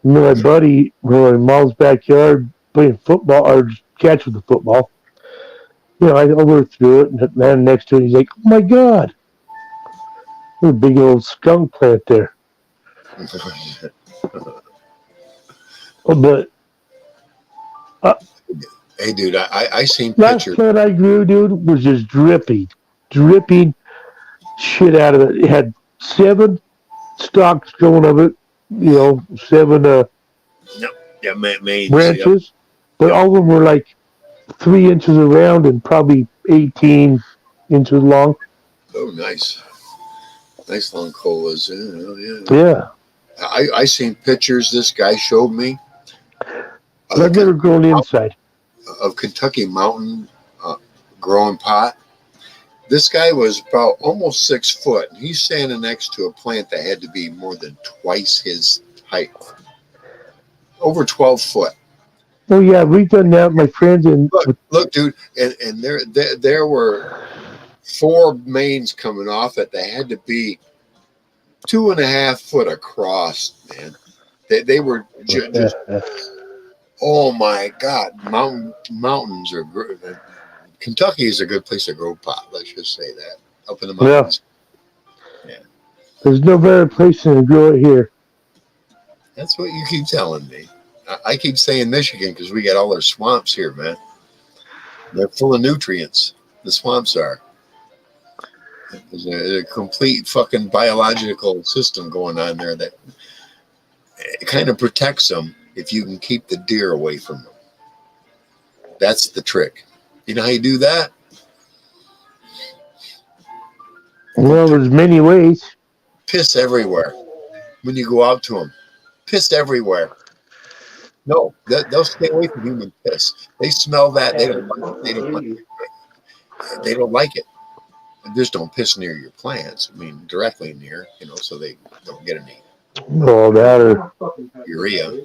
And then my buddy, were in mom's backyard playing football or catching the football. I worked through it, and the man next to it, he's like, "Oh my god, there's a big old skunk plant there." But hey, dude, I seen last pictures. plant I grew, dude, was just dripping shit out of it. It had 7 stalks going of it, 7 branches, but all of them were like 3 inches around and probably 18 inches long. Oh, nice long colas. Yeah. I seen pictures this guy showed me. I've never grown inside. Of Kentucky mountain growing pot. This guy was about almost 6 foot. And he's standing next to a plant that had to be more than twice his height. Over 12 foot. Oh yeah, we've done that, my friends. And look, dude, and there were 4 mains coming off it. They had to be 2.5 foot across, man. They were just oh my god, mountains are great. Kentucky is a good place to grow pot. Let's just say that up in the mountains. Yeah. There's no better place than to grow it here. That's what you keep telling me. I keep saying Michigan because we got all our swamps here, man. They're full of nutrients. The swamps are. There's a complete fucking biological system going on there that it kind of protects them if you can keep the deer away from them. That's the trick. You know how you do that? Well, there's many ways. Piss everywhere when you go out to them. Piss everywhere. No, they'll stay away from human piss. They smell that. They don't like it. They don't like it. Just don't piss near your plants. I mean, directly near, so they don't get any All that or urea.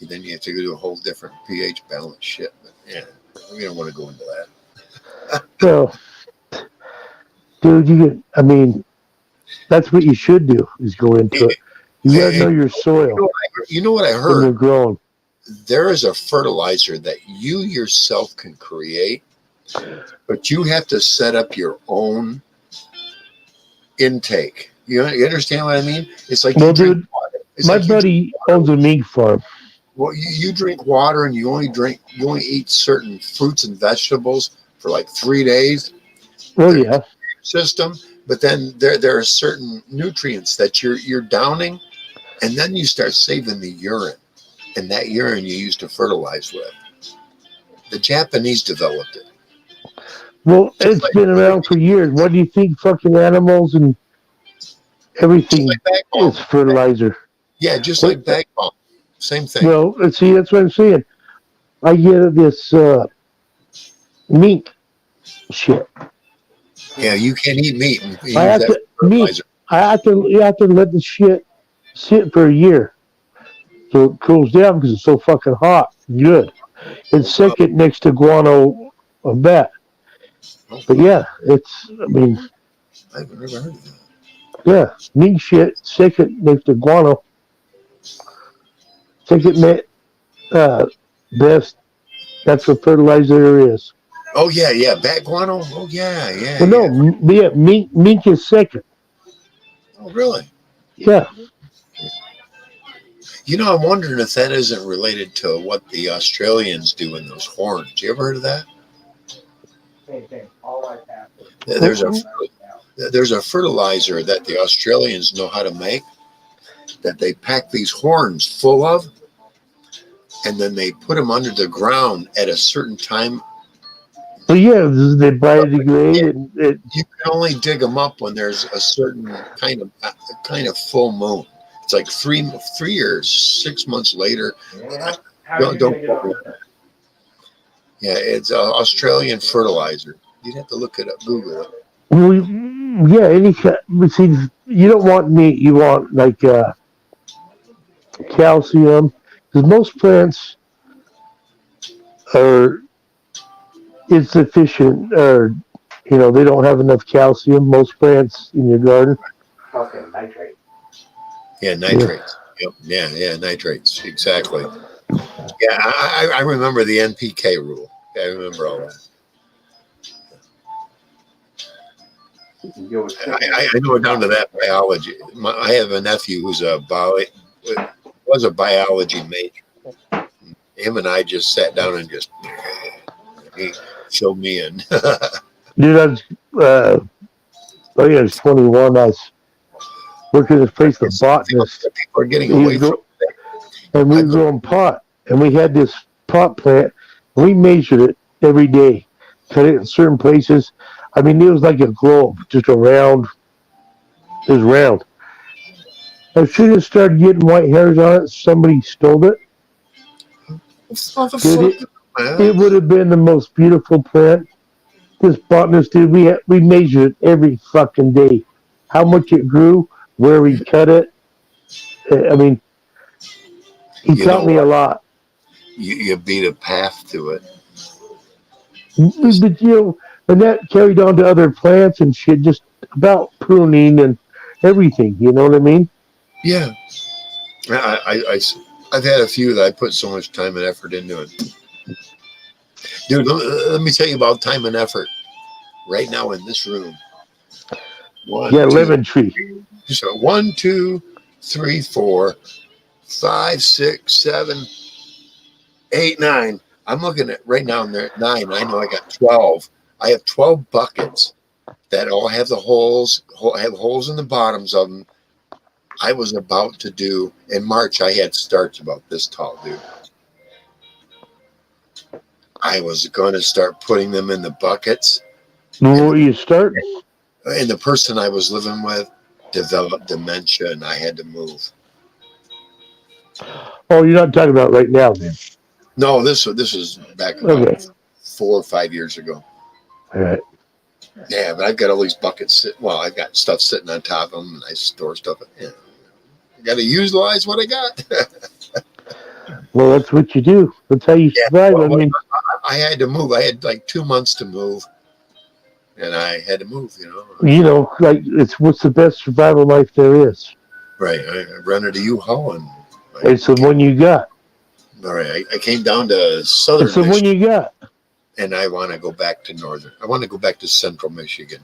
Then you have to do a whole different pH balance shit. But yeah, we don't want to go into that. well, dude, that's what you should do is go into it. You gotta know your soil You know what I when heard? you're growing. There is a fertilizer that you yourself can create, but you have to set up your own intake. You understand what I mean? It's like Well, you drink dude, water. my buddy owns a mink farm. Well, you drink water and you only eat certain fruits and vegetables for like 3 days. Oh yeah. System, but then there are certain nutrients that you're downing, and then you start saving the urine, and that urine you use to fertilize with. The Japanese developed it. Well, it's been around for years. What do you think? Fucking animals and everything is fertilizer. Yeah, just like bag balm. Same thing. Well, see, that's what I'm saying. I get this mink shit. Yeah, you can't eat meat. And use I have that to fertilizer. you have to let the shit sit for a year so it cools down because it's so fucking hot. Good. It's second next to guano, I bet. But yeah, I've never heard of that. yeah, mink shit second next to guano. Second best. That's what fertilizer there is. Oh yeah, bat guano. Oh yeah. Well, no, yeah, mink is second. Oh really? Yeah. I'm wondering if that isn't related to what the Australians do in those horns. You ever heard of that? Same thing. All I have. There's a fertilizer that the Australians know how to make that they pack these horns full of, and then they put them under the ground at a certain time. Well, yeah, they biodegrade. You can only dig them up when there's a certain kind of full moon. It's like 3 or 6 months later. Don't. Yeah, it's Australian fertilizer. You'd have to look it up, Google it. Well, yeah, any kind. See, you don't want meat. You want like calcium, because most plants are insufficient, or they don't have enough calcium. Most plants in your garden. Okay, nitrate. Yeah, nitrates. Yeah. Yeah, nitrates. Exactly. Yeah, I remember the NPK rule. I remember all that. I know down to that biology. I have a nephew who's was a biology major. Him and I just sat down and he filled me in. Dude, I was 21. I was working at this place, the botanist. People are getting away from it. And we were growing pot. And we had this pot plant. And we measured it every day. Cut it in certain places. It was like a globe, just a round. It was round. As soon as it started getting white hairs on it, somebody stole it. It would have been the most beautiful plant. This botanist did. We measured it every fucking day. How much it grew, where we cut it. He taught me a lot. You beat a path to it. But and that carried on to other plants and shit, just about pruning and everything. You know what I mean? Yeah. I've had a few that I put so much time and effort into it. Dude, let me tell you about time and effort. Right now in this room. Lemon tree. So 1, 2, 3, 4, 5, 6, 7, 8, 9. I'm looking at right now, and they're at 9. I know I got 12. I have 12 buckets that all have the holes, have holes in the bottoms of them. I was about to do, in March, I had starts about this tall, dude. I was going to start putting them in the buckets. Where you start? And the person I was living with developed dementia, and I had to move. Oh, you're not talking about right now, then. No, this was back about 4 or 5 years ago. All right. Yeah, but I've got all these buckets. Well, I've got stuff sitting on top of them, and I store stuff. I got to utilize what I got. Well, that's what you do. That's how you survive. Well, I mean, I had to move. I had like 2 months to move, and I had to move. like what's the best survival life there is. Right. I rented a U-Haul, and It's the one you got. all right. I came down to southern It's the one Michigan, you got. and I want to go back to northern. I want to go back to central Michigan.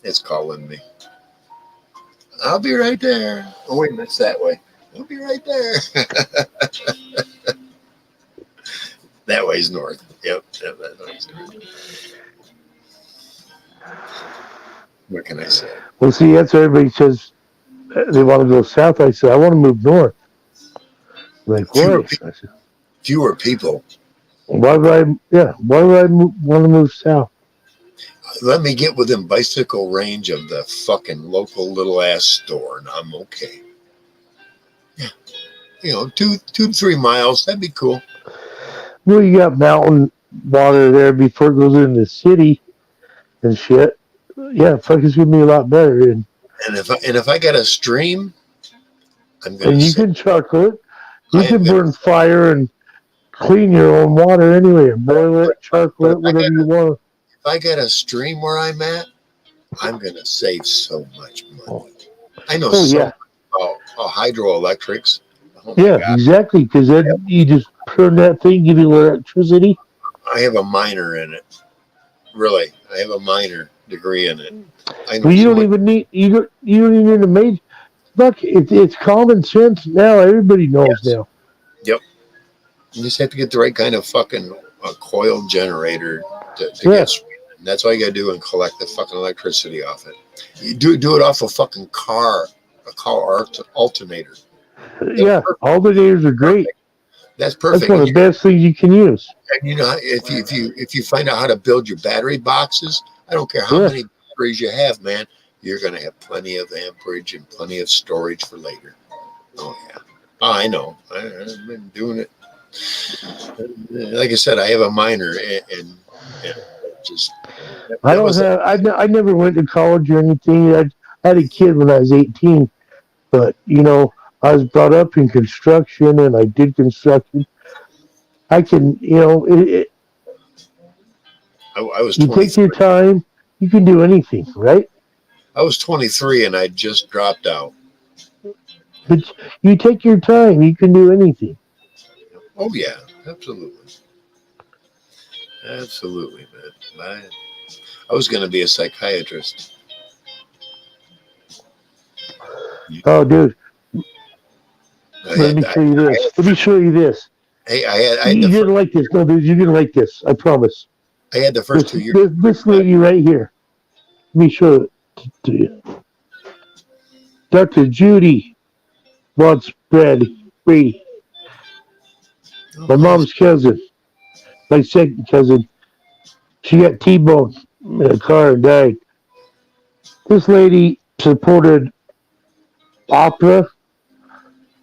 It's calling me. I'll be right there. Oh wait, that's that way. I'll be right there. That way's north. Yep, that way's north. What can I say? Well, see, that's what everybody says they want to go south. I said, I want to move north. Like, why? Fewer people. Why would I want to move south? Let me get within bicycle range of the fucking local little ass store, and I'm okay. Yeah, 2 to 3 miles. That'd be cool. Well, you got mountain water there before it goes into the city and shit. Yeah, fuck, it's gonna be a lot better. And if I got a stream, I'm gonna. And you can charcoal it. You can burn fire and clean your own water anyway, and boil it, charcoal it, whatever you want. If I got a stream where I'm at, I'm gonna save so much money. I know much about hydroelectrics. Oh yeah, exactly. Because then you just turn that thing, give you electricity. I have a minor in it. Really, I have a minor degree in it. Well, you don't even need you don't even need a major. Look, it's common sense now. Everybody knows now. Yep. You just have to get the right kind of fucking coil generator to get. And that's all you gotta do and collect the fucking electricity off it. You do it off a fucking car alternator. Yeah, alternators are great. That's perfect. That's one of the best things you can use. And if you find out how to build your battery boxes, I don't care how many batteries you have, man, you're gonna have plenty of amperage and plenty of storage for later. Oh yeah, I know. I've been doing it. Like I said, I have a minor, and just. I never went to college or anything. I had a kid when I was 18, but I was brought up in construction, and I did construction. I can, I was. You take your time. You can do anything, right? I was 23 and I just dropped out. But you take your time. You can do anything. Oh yeah, absolutely, man. I was going to be a psychiatrist. Oh, dude. Let me show you this. Hey, I you didn't like this. No, dude, you didn't like this. I promise. I had the first 2 years. This lady right here. Let me show it to you. Dr. Judy wants bread free. My mom's cousin, my second cousin, she got T-boned in a car and died. This lady supported opera,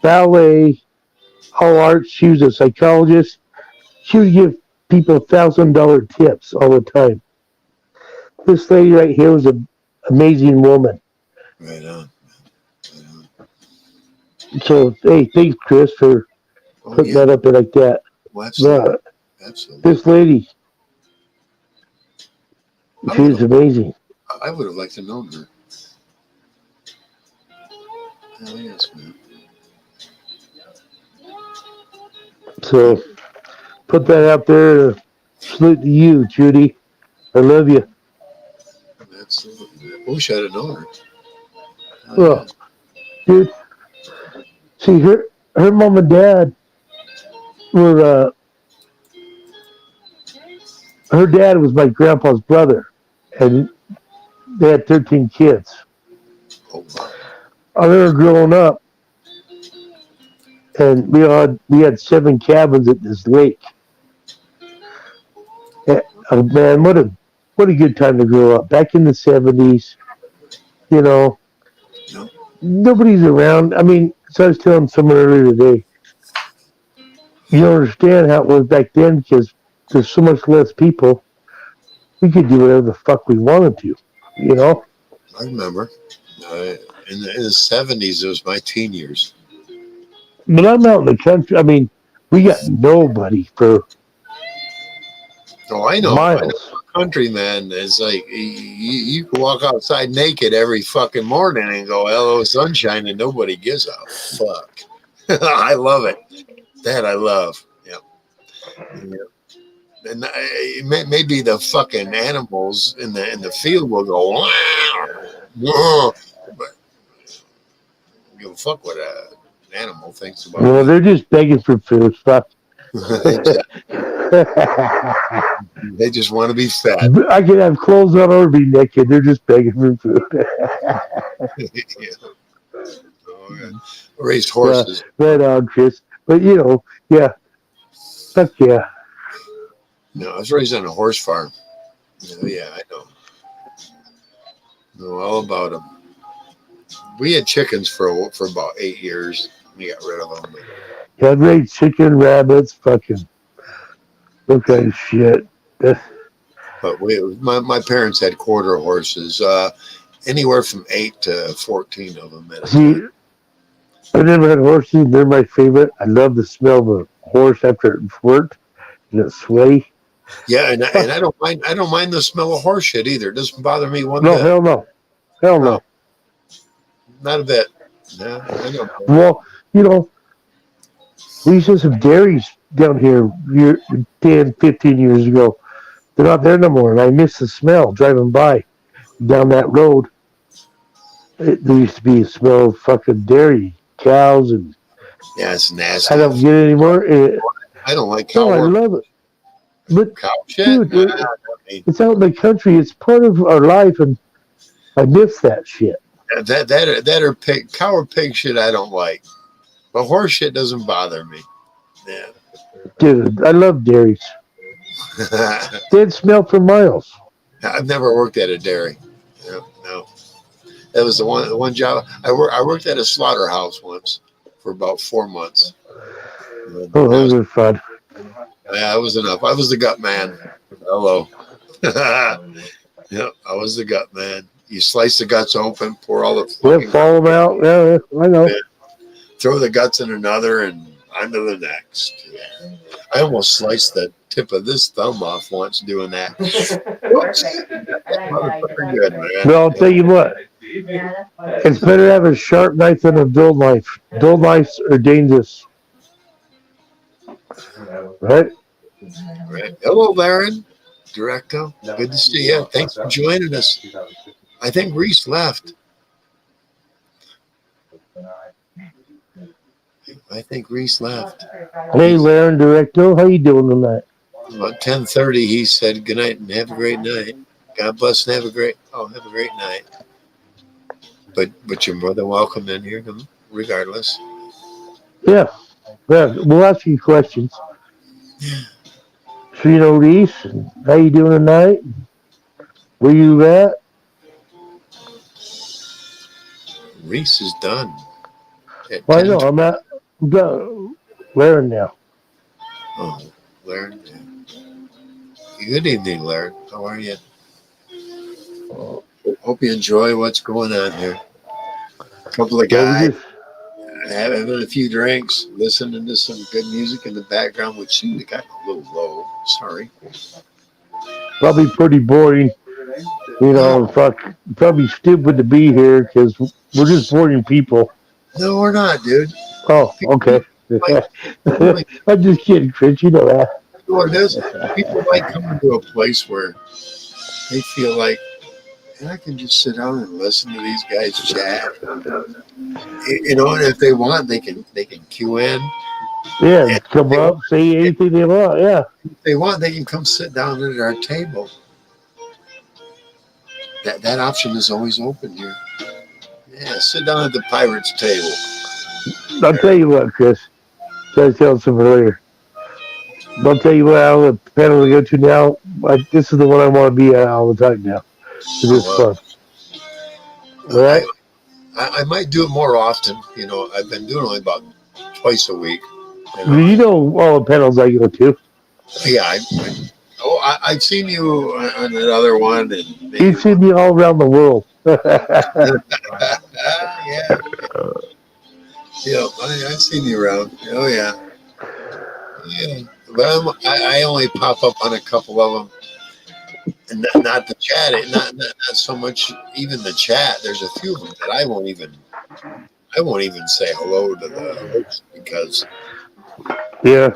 ballet, all arts. She was a psychologist. She would give people $1,000 tips all the time. This lady right here was an amazing woman. Right on. So, hey, thanks, Chris, for putting that up there like that. Well, absolutely. This lady, she was amazing. I would have liked to know her. Hell yes, man. So, put that out there. Salute to you, Judy. I love you. Absolutely. I wish I'd have known her. Well, dude, see, her mom and dad were Her dad was my grandpa's brother, and they had 13 kids. Oh, wow. I remember growing up, and we had 7 cabins at this lake. Oh, man, what a good time to grow up. Back in the 70s, you know, No. nobody's around. I mean, so I was telling someone earlier today, you don't understand how it was back then because there's so much less people. We could do whatever the fuck we wanted to, you know? I remember. In the 70s, it was my teen years. But I'm out in the country. I mean, we got nobody for Oh, I know. miles. Country, man, is like you can walk outside naked every fucking morning and go, hello, sunshine, and nobody gives a fuck. I love it. That I love. Yeah. And maybe the fucking animals in the field will go, wow, but give a fuck what an animal thinks about Well, me. they're just begging for food. Fuck. They just want to be fed. I can have clothes on or be naked. They're just begging for food. Yeah. Oh, yeah. Raised horses. Right on, Chris. But yeah. Fuck yeah. No, I was raised on a horse farm. Yeah, I know all about them. We had chickens for about 8 years. We got rid of them. Yeah, I'd raised chicken, rabbits, fucking all kind of shit. But my parents had quarter horses, anywhere from 8 to 14 of them at a See, time. I never had horses. They're my favorite. I love the smell of a horse after it's worked and it's sway. Yeah, and I don't mind. I don't mind the smell of horse shit either. It doesn't bother me one No, bit. hell no. Hell no. Not a bit. No, I know. Well, we used to have some dairies down here 10, 15 years ago. They're not there no more, and I miss the smell driving by down that road. There used to be a smell of fucking dairy, cows, and Yeah, it's nasty. I don't get it anymore. I don't like cow. No, I love it. But cow shit. dude, it's out in the country. It's part of our life, and I miss that shit. That or pig, cow or pig shit I don't like. But horse shit doesn't bother me. Yeah. Dude, I love dairies. They'd smell for miles. I've never worked at a dairy. No. That was the one job I worked at a slaughterhouse once for about 4 months. Oh, those are fun. Yeah, I was enough. I was the gut man. Hello. Yeah, I was the gut man. You slice the guts open, pour all the Yeah, fall them out. Yeah, I know. throw the guts in another, and on to the next. Yeah. I almost sliced the tip of this thumb off once doing that. Motherfucker good, man. Well, I'll tell you what. It's better to have a sharp knife than a dull knife. Dull knives are dangerous. Right? Right. Hello, Baron. Directo. Good to see you. Thanks for joining us. I think Reese left. Hey, Laren Directo, how you doing tonight? About 10:30, he said good night and have a great night. God bless and have a great night. But you're more than welcome in here, regardless. Yeah, we'll ask you questions. So, Reese, how you doing tonight? Where you at? Reese is done. Well, I know, I'm done. Laren now. Oh, Larry. Good evening, Larry. How are you? Hope you enjoy what's going on here. A couple of guys having a few drinks, listening to some good music in the background, which seemed to got a little low. Sorry. Probably pretty boring. Probably stupid to be here because we're just boring people. No, we're not, dude. Oh, okay. I'm just kidding, Chris. You know that. What it is, people like coming to a place where they feel like, I can just sit down and listen to these guys chat. And if they want, they can queue in, Yeah, And come they up, want, say anything they want. Yeah. if they want, they can come sit down at our table. That option is always open here. Yeah, sit down at the pirates' table. I'll tell you what, Chris. I was telling somebody earlier. I'll tell you what, out of the panel to go to now, this is the one I want to be at all the time now. It is Well, fun. All I, right? I might do it more often. You know, I've been doing only about twice a week. You know, You know all the panels I go to. yeah. I've seen you on another one, and maybe You see one. me all around the world. Yeah, yeah. I've seen you around. Oh yeah, yeah. But I only pop up on a couple of them, and not the chat. Not so much even the chat. There's a few of them that I won't even say hello to the host because Yeah.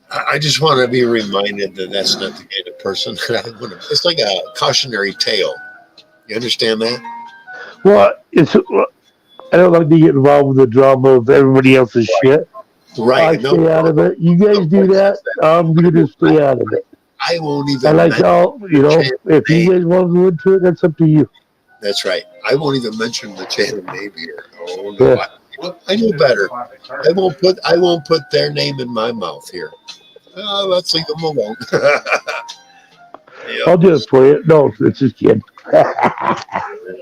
I just want to be reminded that that's not the kind of person that I want to. It's like a cautionary tale. You understand that? Well, I don't like to get involved with the drama of everybody else's shit. Right. I And no, stay out of it. You guys do nobody that. says that. I'm going to stay out of it. I won't I even like mention all, the channel if you name. guys want to go into it, that's up to you. That's right. I won't even mention the channel name here. Oh no, Yeah. I know better. I won't put their name in my mouth here. Let's leave them alone. Yep. I'll do it for you. No, it's just kidding.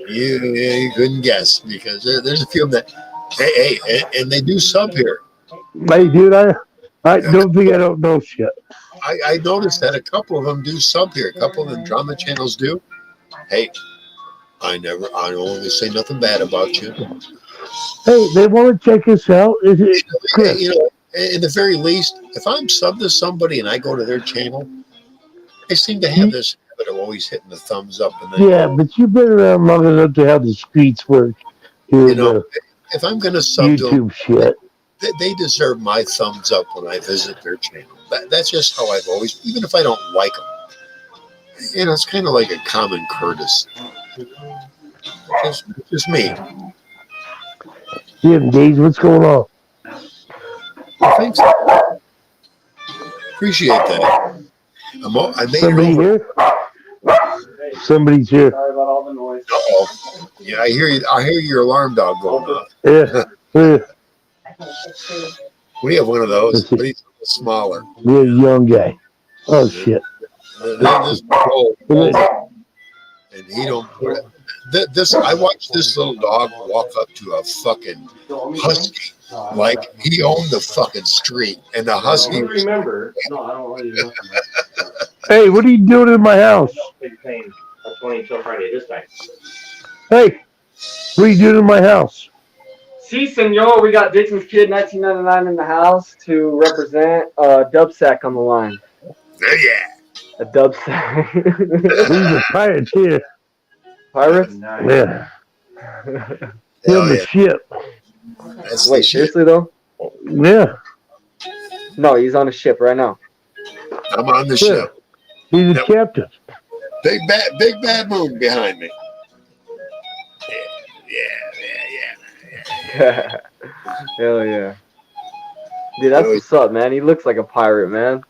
You couldn't guess because there's a few of them that and they do sub here. Hey, dude, I don't think I don't know shit. I noticed that a couple of them do sub here. A couple of them drama channels do. Hey, I don't want to say nothing bad about you. Hey, they want to check us out. Is it Chris? You know, in the very least, if I'm sub to somebody and I go to their channel, I seem to have this habit of always hitting the thumbs up and then Yeah, but you've been around long enough to how the streets work here you in know, the if I'm going to sub to them, YouTube shit. they deserve my thumbs up when I visit their channel. That's just how I've always, even if I don't like them. You know, it's kind of like a common courtesy. Just me. Yeah, Dave, what's going on? Thanks. Appreciate that. I made Somebody it over. here? Somebody's here. Sorry about all the noise. Uh-oh. Yeah, I hear you. I hear your alarm dog going off. Yeah. Yeah. We have one of those, but he's smaller. You're a young guy. Oh, shit. This old, and he don't put it. I watched this little dog walk up to a fucking husky like he owned the fucking street, and the husky was Remember? No, I don't want you to. Hey, what are you doing in my house? Big pain. That's 20 until Friday this time. Hey, what are you doing in my house? Si, senor, we got Dixon's Kid 1999 in the house to represent Dubsack on the line. yeah. A Dubsack. These are pirates here. Pirates? Yeah. Hell On the yeah. ship. That's Wait, the shit. seriously though? Yeah. No, he's on a ship right now. I'm on the Yeah. ship. He's a captain. Big bad moon behind me. Yeah. Hell yeah. Dude, that's what's up, man. He looks like a pirate, man.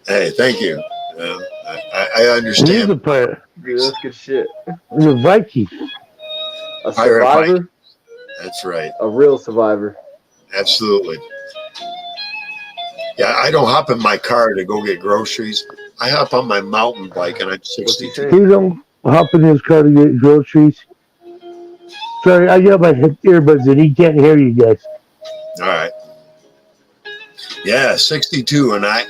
Hey, thank you. I He is understand. a pirate. Dude, that's good shit. He's a Viking. A Pirate survivor? That's right. A real survivor. Absolutely. Yeah, I don't hop in my car to go get groceries. I hop on my mountain bike, and I'm 62. He don't hop in his car to get groceries. Sorry, I got my earbuds in. He can't hear you guys. All right. Yeah, 62, and I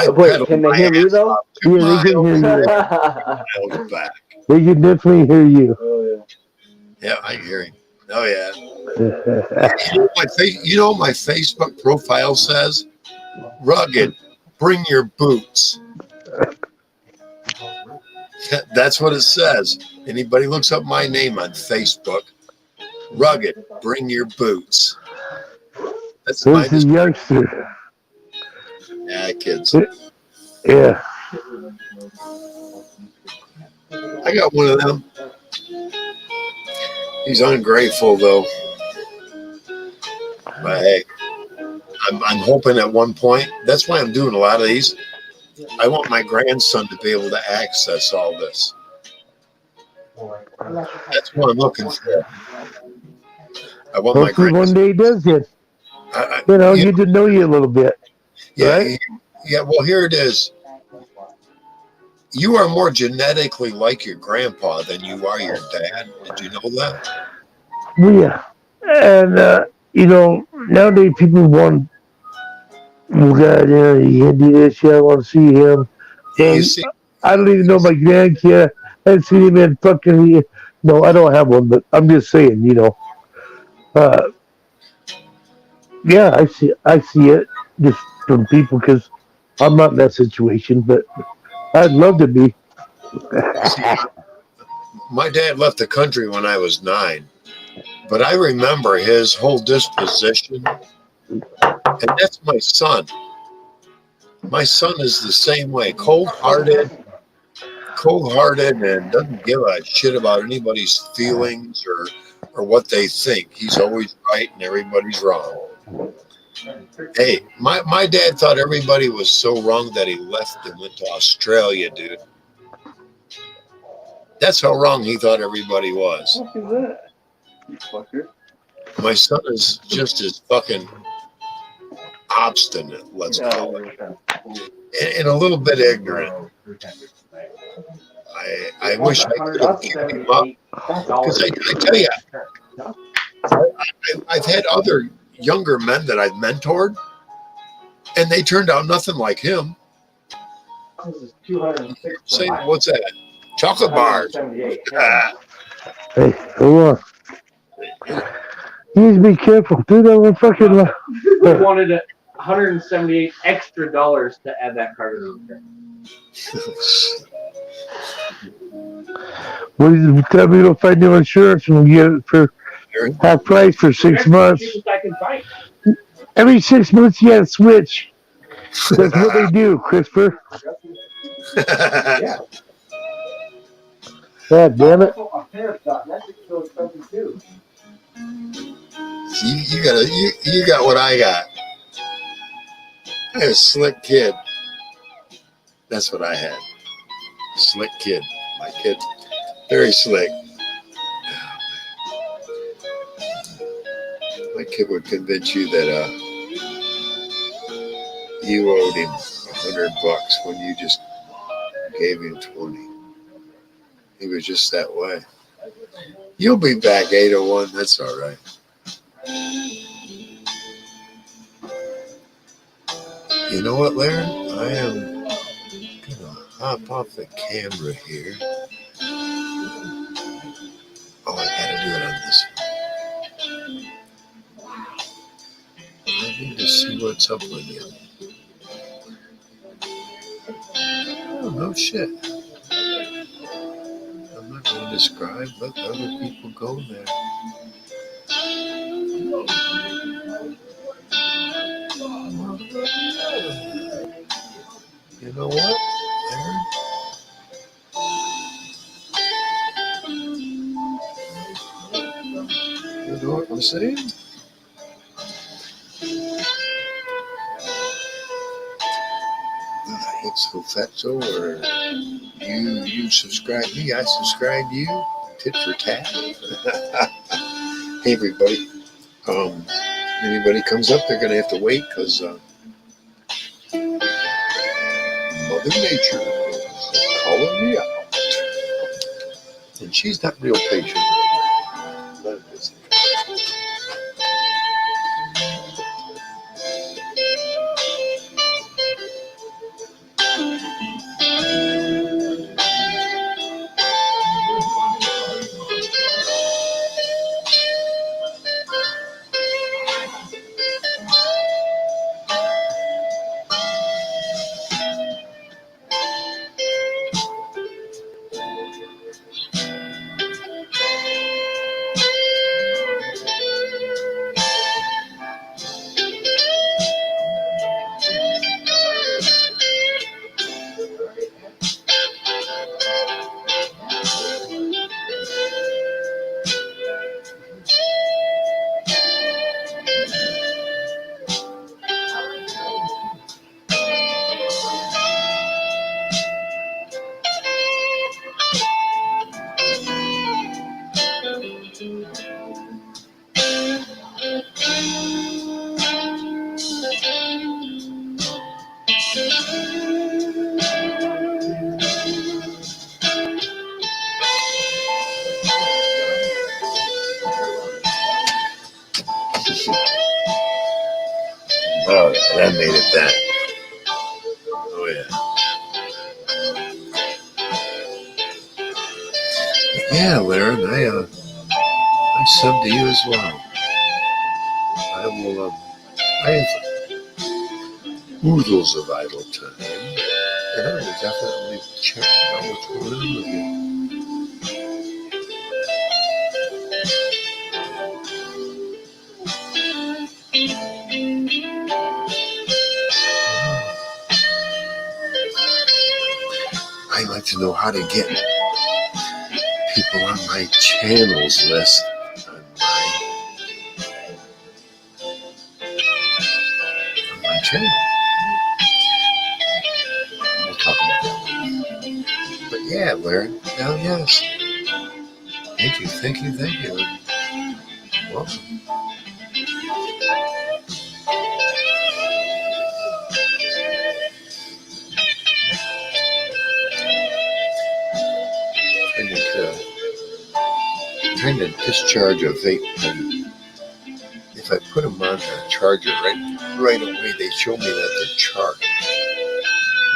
Wait, pedal can they my hear me ass though? about 2 Yeah, they can miles hear you. miles back. They can definitely hear you. Oh, Yeah, I hear him. Oh yeah. Yeah. You know what my Facebook profile says? Rugged. Bring your boots. That's what it says. Anybody looks up my name on Facebook, Rugged. Bring your boots. That's my This is a youngster. yeah, kids. Yeah. I got one of them. He's ungrateful though. But hey, I'm hoping at one point. That's why I'm doing a lot of these. I want my grandson to be able to access all this. That's what I'm looking for. I want my Hopefully one grandson. day he does it. You know, get to know you a little bit. Yeah, Right? yeah. Well, here it is. You are more genetically like your grandpa than you are your dad. Did you know that? Well, yeah. And, you know, nowadays people want, oh, God, you can't do this shit. I want to see him. You Well, see, I don't even know my grandkid. I haven't seen him in fucking. No, I don't have one, but I'm just saying, you know. Uh, yeah, I see it just from people because I'm not in that situation, but I'd love to be. see, my dad left the country when I was 9, but I remember his whole disposition, and that's my son. My son is the same way, cold-hearted, and doesn't give a shit about anybody's feelings or what they think. He's always right and everybody's wrong. Hey, my dad thought everybody was so wrong that he left and went to Australia, dude. That's how wrong he thought everybody was. What is that? You fucker. My son is just as fucking obstinate, let's call it, and a little bit ignorant. I wish I could have kept him up because I tell you, I've had other younger men that I've mentored, and they turned out nothing like him. This is 206. Say, what's that? Chocolate bars. Hey, hold on. You need to be careful. Dude, that one fucking. We wanted $178 extra to add that card to the We tell me to find new insurance and we'll get it for half price for 6 months. I can find. Every 6 months you gotta switch. That's what they do, Christopher. Yeah. God damn it. You got what I got. I had a slick kid. That's what I had. Slick kid. My kid, very slick. My kid would convince you that you owed him $100 when you just gave him 20. He was just that way. You'll be back 801. That's all right. You know what, Larry? I am gonna hop off the camera here. Oh, I gotta do it on this. I need to see what's up with you. Oh, no shit. I'm not going to describe, let other people go there. You know what, Aaron? You know what I'm saying? It's Fatso, or you subscribe me, I subscribe you. Tit for tat. Hey, everybody. Anybody comes up, they're going to have to wait because Mother Nature is calling me out. And she's not real patient. But it's That made it that. Oh yeah. Yeah, Laren, I sub to you as well. I will. I have oodles of idle time, and I will definitely check out what's going on with you. I like to know how to get people on my channels list on my channel. We'll talk about that. But yeah, Larry, hell yes. Thank you. Welcome. Trying to discharge a vape pen. If I put them on the charger right away, they show me that they're charged.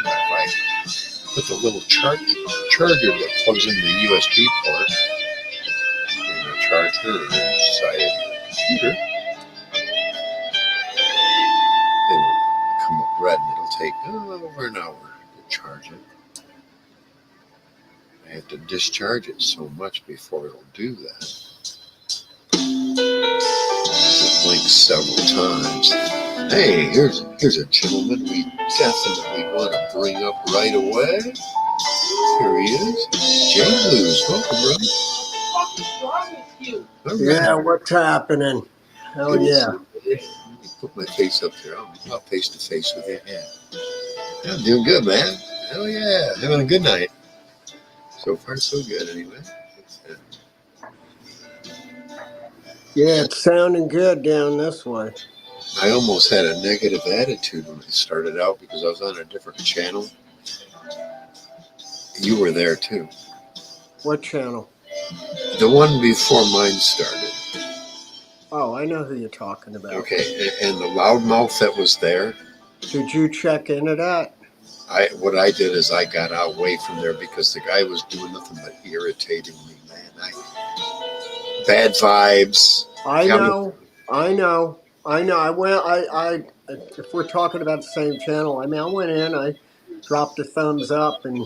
If I put the little charger that plugs into the USB port in the charger or inside of the computer, it'll come up red and it'll take over an hour to charge it. I have to discharge it so much before it'll do that. It blinks several times. Hey, here's a gentleman we definitely want to bring up right away. Here he is. Jay Blues. Welcome, brother. What's wrong with you? Yeah, what's happening? Hell yeah. Let me put my face up there. I'll face to face with you. Yeah. I'm doing good, man. Hell yeah. Having a good night. So far, so good, anyway. Yeah, it's sounding good down this way. I almost had a negative attitude when I started out because I was on a different channel. You were there too. What channel? The one before mine started. Oh, I know who you're talking about. Okay, and the loudmouth that was there. Did you check into that? What I did is I got away from there because the guy was doing nothing but irritating me, man. Bad vibes. I know. If we're talking about the same channel, I went in, I dropped a thumbs up, and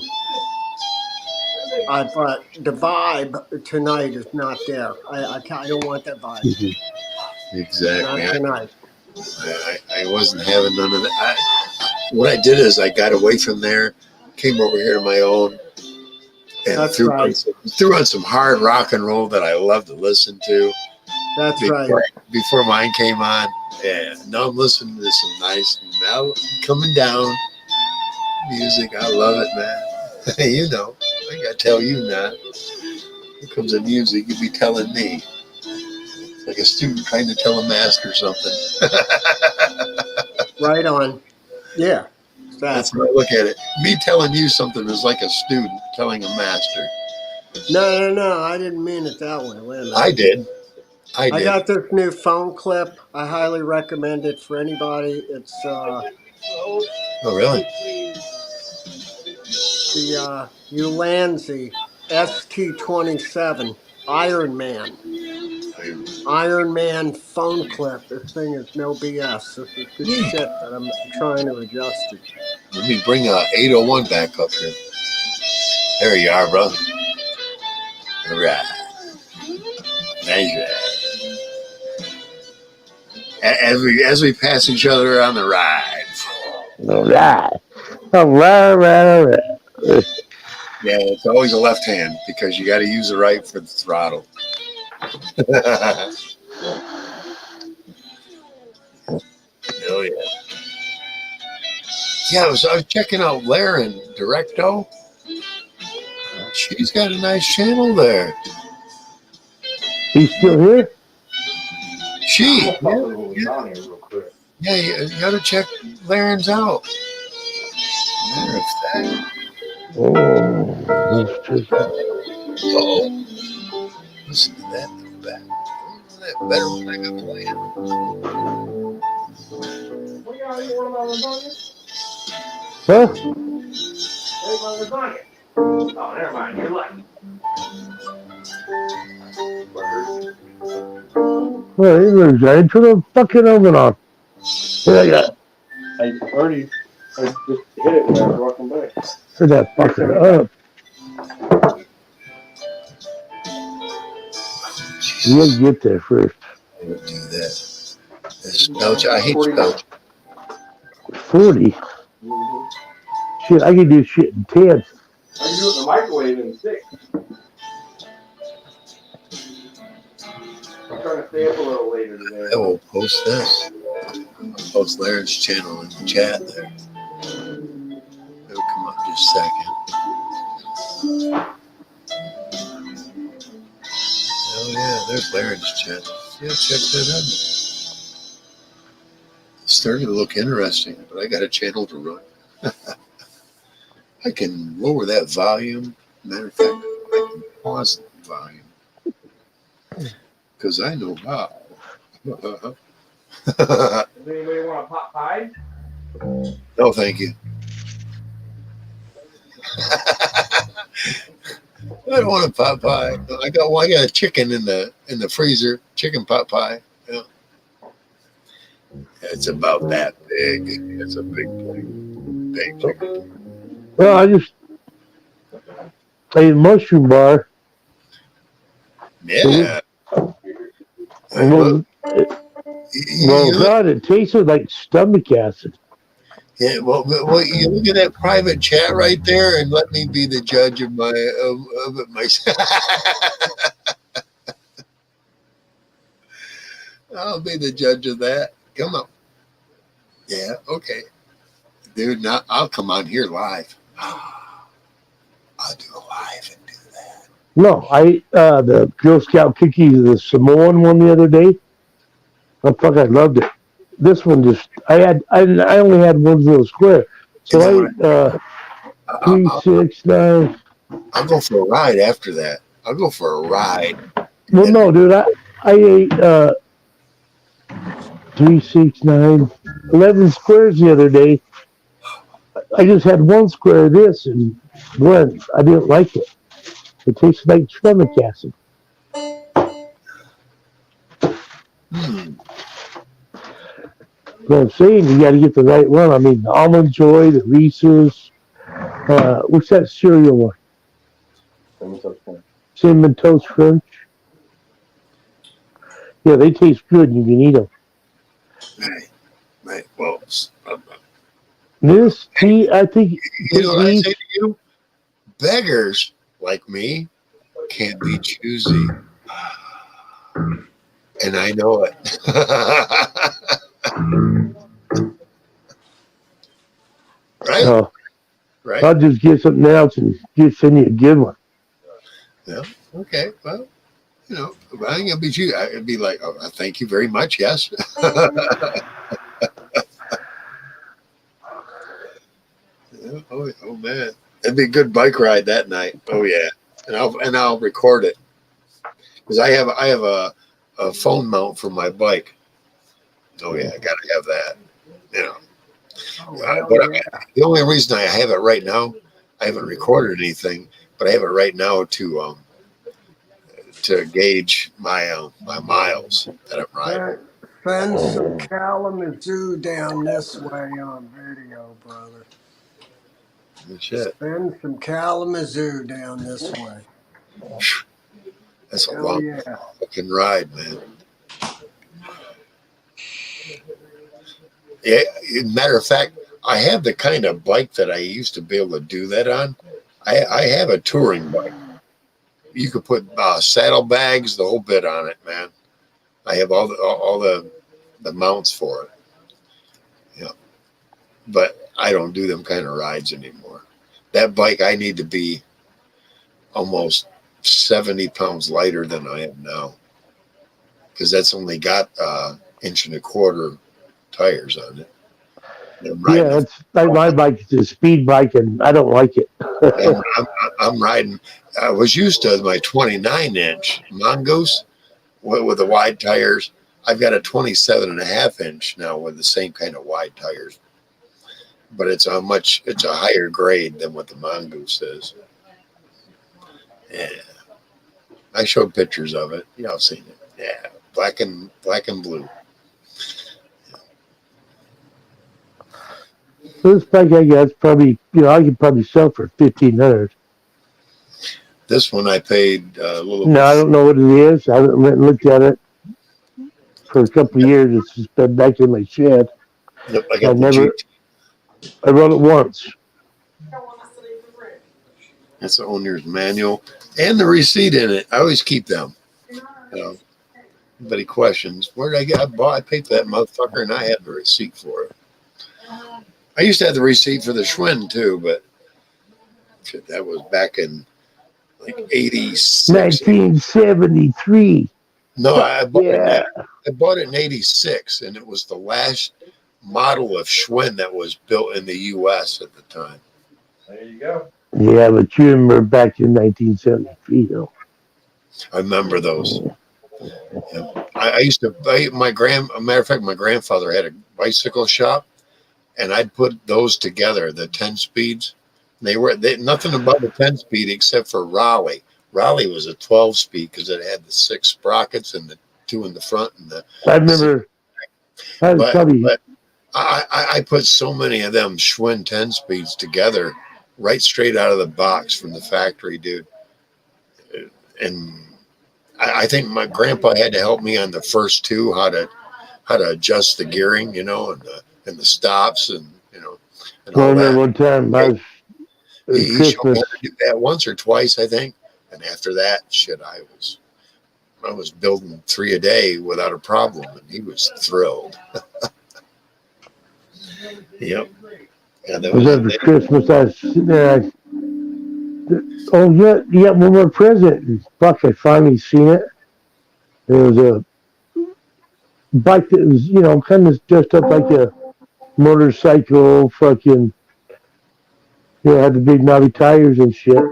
I thought the vibe tonight is not there. I don't want that vibe. Exactly. Not tonight. I wasn't having none of that. What I did is I got away from there, came over here to my own, and threw on some hard rock and roll that I love to listen to. That's Before mine came on. Yeah. Now I'm listening to some nice coming down music. I love it, man. You know, I gotta tell you now. Here comes the music, you be telling me. It's like a student trying to tell a master something. Right on. Yeah. Exactly. That's how I look at it. Me telling you something is like a student telling a master. No. I didn't mean it that way. Wait a minute. I did. I got this new phone clip. I highly recommend it for anybody. It's oh, really? The Ulanzi ST27 Iron Man phone clip. This thing is no BS. This is good shit that I'm trying to adjust it. Let me bring 801 back up here. There you are, bro. All right. Nice. As we pass each other on the ride. All right. Yeah, it's always a left hand because you got to use the right for the throttle. Oh yeah. Yeah, I was checking out Laren Directo. She's got a nice channel there. He's still here? Yeah, you got to check Laren's out. Oh, listen to that in the back. Isn't that better when I got playing? What y'all eat? One of my lasagna? Huh? Ate my lasagna. Oh, never mind. You're lucky. Well, I turn the fucking oven on. Yeah, I already. I just hit it when I was walking by. turn that fucking up. You gotta get there first. I would do that. Spell check. I hate spell check. 40. Mm-hmm. Shit, I can do shit in 10. I can do it in the microwave in 6. I'm trying to stay up a little later today. I will post this. I'll post Larry's channel in the chat there. It'll come up in just a second. Oh yeah, there's Larry's channel. Yeah, check that out. It's starting to look interesting, but I got a channel to run. I can lower that volume. Matter of fact, I can pause the volume because I know how. Does anybody want a pot pie? No, thank you. I don't want a pot pie. I got a chicken in the freezer. Chicken pot pie. Yeah. It's about that big. It's a big plate. Big chicken. Well, I just ate a mushroom bar. Yeah. Well, God, it tasted like stomach acid. Yeah, well, you look at that private chat right there, and let me be the judge of it myself. I'll be the judge of that. Come on. Yeah, okay, dude. Now I'll come on here live. I'll do a live and do that. No, I ate the Girl Scout cookies, the Samoan one the other day. Oh fuck, I loved it. This one just I only had one little square, so I ate 3, 6, 9. I'll go for a ride after that. I'll go for a ride. Well, no, dude, I ate 3, 6, 9, 11 squares the other day. I just had one square of this, and one I didn't like it. It tasted like stomach acid. But I'm saying you got to get the right one. I mean, the Almond Joy, the Reese's. What's that cereal one? Cinnamon Toast Crunch. Yeah, they taste good. And you can eat them. Right. Well, This tea, I think. You know what I say to you? Beggars like me can't be choosy. And I know it. Right? Oh, right? I'll just get something else and just send you a good one. Yeah. Okay. Well, you know, if I ain't gonna be choosy. I'd be like, oh, thank you very much. Yes. Oh man, it'd be a good bike ride that night. Oh yeah, and I'll record it because I have a phone mount for my bike. Oh yeah, I gotta have that. You know, the only reason I have it right now, I haven't recorded anything, but I have it right now to gauge my my miles that I'm riding. Send some Kalamazoo down this way on video, brother. Shit. Send some Kalamazoo down this way. That's a long fucking ride, man. Yeah, matter of fact, I have the kind of bike that I used to be able to do that on. I have a touring bike. You could put saddlebags, the whole bit on it, man. I have all the mounts for it. Yeah, but I don't do them kind of rides anymore. That bike, I need to be almost 70 pounds lighter than I am now, because that's only got 1.25 inch tires on it. Yeah, it's like my bike. It's a speed bike, and I don't like it. I'm riding. I was used to my 29-inch Mongoose with the wide tires. I've got a 27.5 inch now with the same kind of wide tires, but it's a higher grade than what the Mongoose is. Yeah, I showed pictures of it. Y'all seen it? Yeah, black and blue. This bike I got is probably, I could probably sell for 1,500. This one I paid a little No, I bit. don't know what it is. I haven't went and looked at it for a couple of years. It's just been back in my shed. Yep, I I got the GT. rode it once. That's the owner's manual and the receipt in it. I always keep them. Everybody questions, where did I get? I paid for that motherfucker, and I had the receipt for it. I used to have the receipt for the Schwinn too, but shit, that was back in like 86. 1973. No, I bought Yeah. it in 86, and it was the last model of Schwinn that was built in the U.S. at the time. There you go. Yeah, but you remember back in 1973, though. I remember those. Yeah. I used to. A matter of fact, my grandfather had a bicycle shop, and I'd put those together, the 10 speeds. They nothing about the 10 speed except for Raleigh. Raleigh was a 12 speed because it had the 6 sprockets and the 2 in the front and the. I remember. But I put so many of them Schwinn 10 speeds together, right straight out of the box from the factory, dude. And I think my grandpa had to help me on the first 2, how to adjust the gearing, and the stops, and and all I remember that. one time He showed me Christmas. how to do that once or twice, I think. And after that, shit, I was building 3 a day without a problem, and he was thrilled. Yep. Yeah, that It was after Christmas. I was sitting there. Oh, yeah, you got one more present. And fuck, I finally seen it. It was a bike that was, kind of dressed up like a motorcycle, fucking, had the big knobby tires and shit.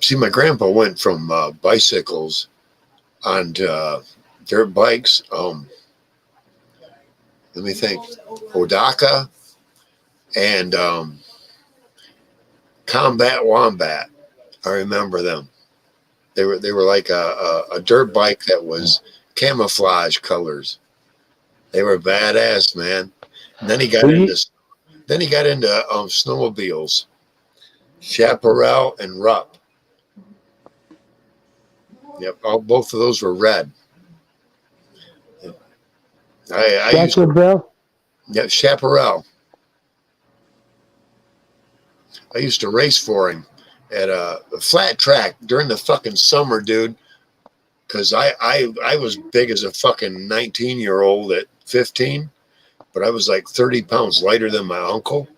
See, my grandpa went from bicycles onto dirt bikes. Let me think. Odaka and Combat Wombat. I remember them. They were like a dirt bike that was camouflage colors. They were badass, man. And then he got into snowmobiles, Chaparral and Rupp. Yep, both of those were red. I used to, Bell? yeah, Chaparral. I used to race for him at a flat track during the fucking summer, dude. Because I was big as a fucking 19-year-old at 15, but I was like 30 pounds lighter than my uncle.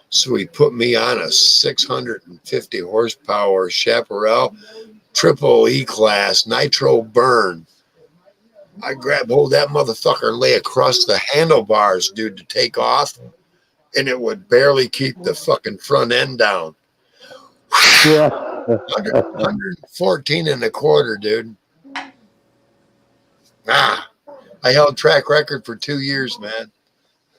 So he put me on a 650 horsepower Chaparral triple E class nitro burn. I grabbed hold of that motherfucker and lay across the handlebars, dude, to take off, and it would barely keep the fucking front end down. Yeah. 114 and a quarter, dude. I held track record for 2 years, man.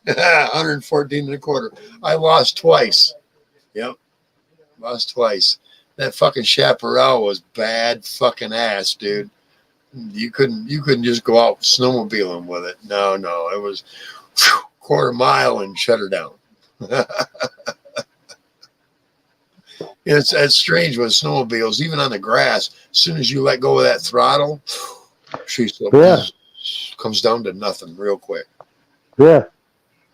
114 and a quarter. I lost twice. Yep. Lost twice. That fucking Chaparral was bad fucking ass, dude. You couldn't just go out snowmobiling with it. No, it was quarter mile and shut her down. It's strange with snowmobiles, even on the grass. As soon as you let go of that throttle, she comes down to nothing real quick. Yeah.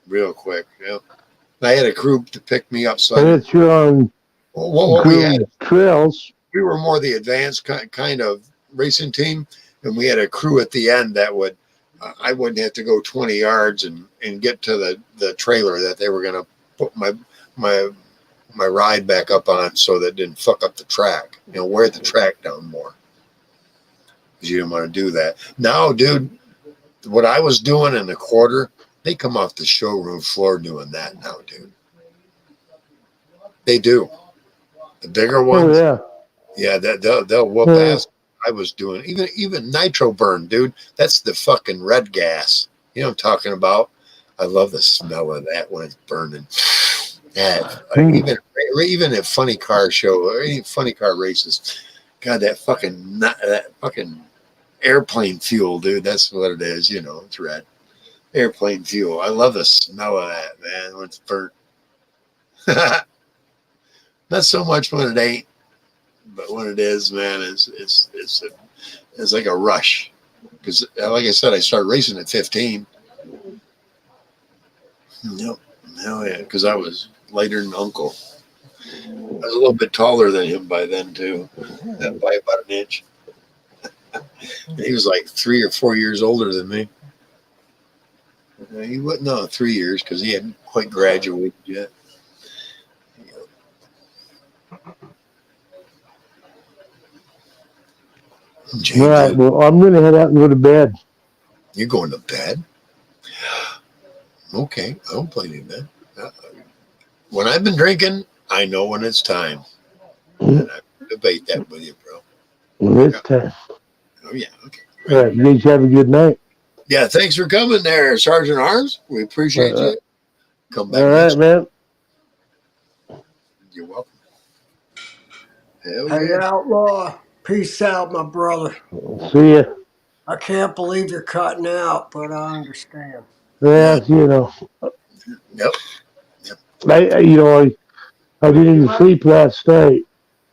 Real quick. Yep. I had a crew to pick me up. So it's on what we had trails. We were more the advanced kind of racing team, and we had a crew at the end that would I wouldn't have to go 20 yards and get to the trailer that they were going to put my ride back up on, so that it didn't fuck up the track. Wear the track down more, because you didn't want to do that. Now, dude, what I was doing in the quarter, they come off the showroom floor doing that now, dude. They do. The bigger ones, Oh, yeah. Yeah, they'll whoop ass. I was doing. Even nitro burn, dude. That's the fucking red gas. You know what I'm talking about? I love the smell of that when it's burning. That even at funny car show or any funny car races, God, that fucking airplane fuel, dude. That's what it is. You know, it's red airplane fuel. I love the smell of that, man. When it's burnt. Not so much when it ain't, but when it is, man, it's like a rush. Because, like I said, I started racing at 15. Yep. Hell yeah, because I was lighter than Uncle. I was a little bit taller than him by then, too, by about an inch. He was like 3 or 4 years older than me. He wasn't, no, 3 years, because he hadn't quite graduated yet. All right, well, I'm going to head out and go to bed. You're going to bed? Okay, I don't blame you, man. When I've been drinking, I know when it's time. And I debate that with you, bro. When it's time. Oh, yeah, okay. All right, you guys have a good night. Yeah, thanks for coming there, Sergeant Arms. We appreciate you. Come back. All right, man. You're welcome. Hell Hey, yeah. Outlaw. Peace out, my brother. See ya. I can't believe you're cutting out, but I understand. Yeah, you know. Yep. I didn't even sleep last night.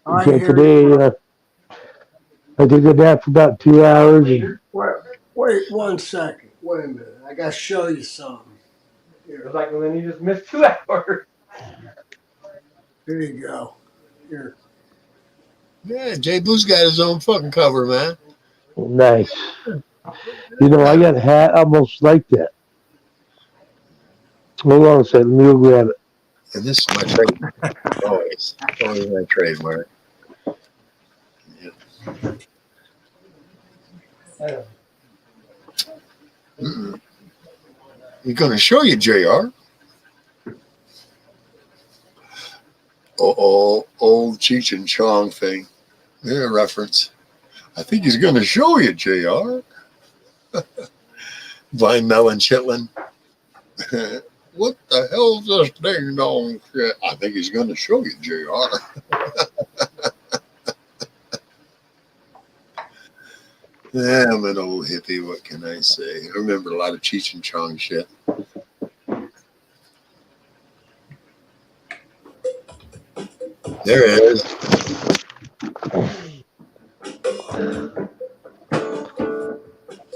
I Until hear today, you. I took a nap for about 2 hours. And Wait 1 second. Wait a minute. I got to show you something. It was like, well, then you just missed 2 hours. Here you go. Here. Yeah, Jay Blue's got his own fucking cover, man. nice. I got a hat almost like that. Hold on a second. Let me go grab it. And this is my trademark. Always my trademark. Yeah. We're going to show you, JR. Old Cheech and Chong thing. Yeah, reference. I think he's going to show you, JR. Blind Melon Chitlin. What the hell is this ding dong shit? I think he's going to show you, JR. Yeah, I'm an old hippie. What can I say? I remember a lot of Cheech and Chong shit. There it is.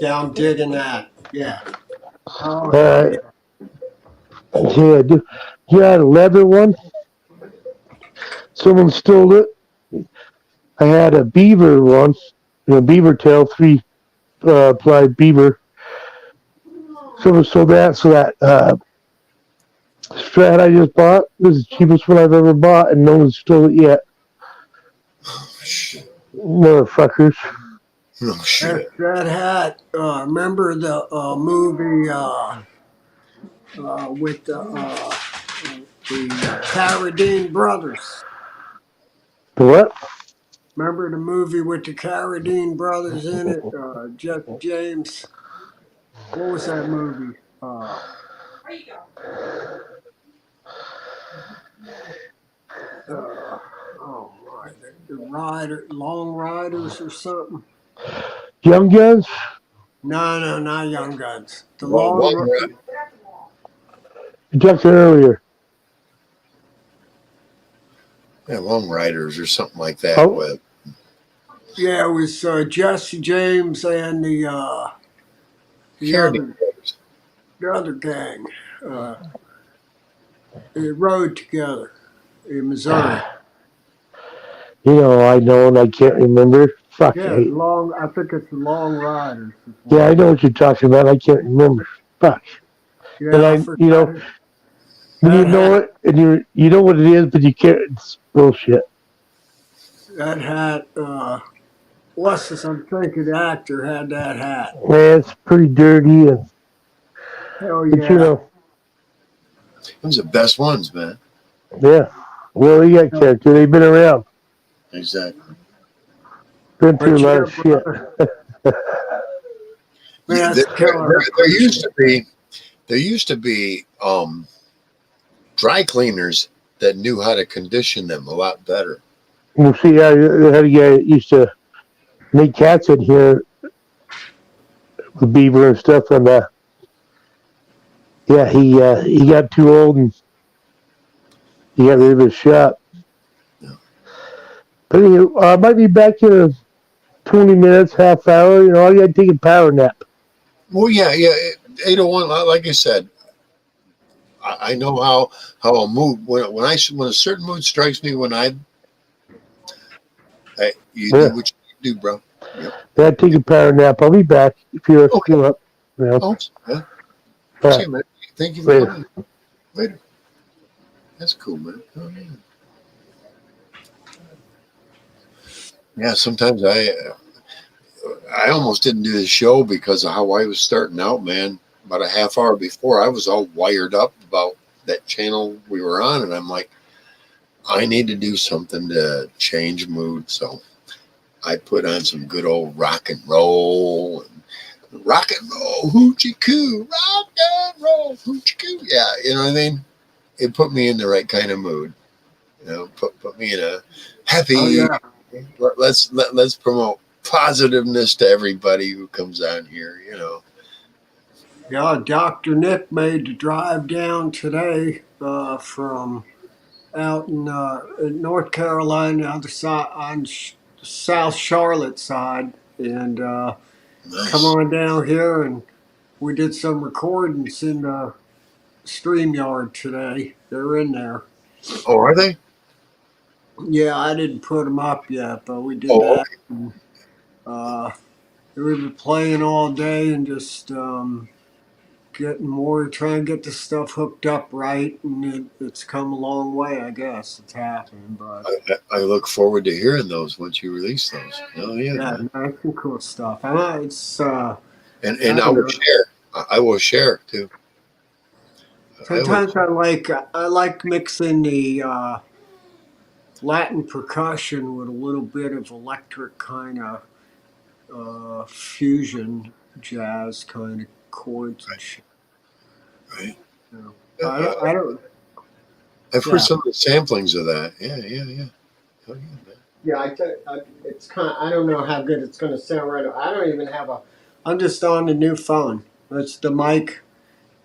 Yeah, I'm digging that. Yeah. All right. Yeah, you had a leather one. Someone stole it. I had a beaver one, beaver tail, 3-ply beaver. Someone stole that. So that Strat I just bought was the cheapest one I've ever bought, and no one stole it yet. Oh, shit. Motherfuckers. Oh, shit. That hat. Remember the movie with the Carradine brothers? What? Remember the movie with the Carradine brothers in it? Jeff James. What was that movie? Oh my, the Long Riders or something. Young Guns? No, not Young Guns. The Just earlier. Yeah, Long Riders or something like that. Oh. Yeah, it was Jesse James and the other gang. They rode together in Missouri. I know and I can't remember. Fuck. Yeah, I think it's the Long Riders. Yeah, I know what you're talking about. I can't remember. Fuck. Yeah, and when you know it, and you know what it is, but you can't. It's bullshit. That hat. I'm thinking the actor had that hat. Yeah, it's pretty dirty and. Hell yeah. But, Those are the best ones, man. Yeah. Well, you got character. They've been around. Exactly. Been But through a lot yeah, of shit. brother, Yeah, man, it's killer. there used to be dry cleaners that knew how to condition them a lot better. Well, see, I had a guy that used to make cats in here with beaver and stuff, and yeah, he got too old and he got rid of his shop. Yeah. But anyway, I might be back in 20 minutes, half hour. You know, I got to take a power nap. Well, yeah, 801. Like I said, I know how a mood when a certain mood strikes me you Yeah, do what you do, bro. Yep. I got to take a power nap. I'll be back if you're Okay. still up. You know. Oh, yeah. All See right, you, man. Thank you for later. coming. Later. That's cool, man. Oh, yeah. Yeah. Sometimes I almost didn't do the show because of how I was starting out, man. About a half hour before, I was all wired up about that channel we were on, and I'm like, I need to do something to change mood. So I put on some good old rock and roll, hoochie coo, rock and roll, hoochie coo. Yeah, you know what I mean? It put me in the right kind of mood. You know, put me in a Oh happy. yeah, Let's promote positiveness to everybody who comes on here. You know. yeah. Dr. Nick made the drive down today from out in North Carolina, on the side on South Charlotte side, and come Nice. on down here, and we did some recordings in the StreamYard today. They're in there. Oh, are they? Yeah, I didn't put them up yet, but we did Oh, that. okay. And, we've been playing all day and just getting more, trying to get the stuff hooked up right, and it's come a long way. I guess it's happening, but I look forward to hearing those once you release those. Oh yeah, yeah, man. no, it's some cool stuff. I know it's I And I don't will know. share. I will share too. I will. Sometimes I like mixing the Latin percussion with a little bit of electric kind of fusion jazz kind of chords and shit. Right. You know. Uh, I don't. I've heard Yeah, some of the samplings of that. Yeah. Oh yeah, man. yeah. It's kind. I don't know how good it's going to sound right. I don't even have a. I'm just on the new phone. It's the mic.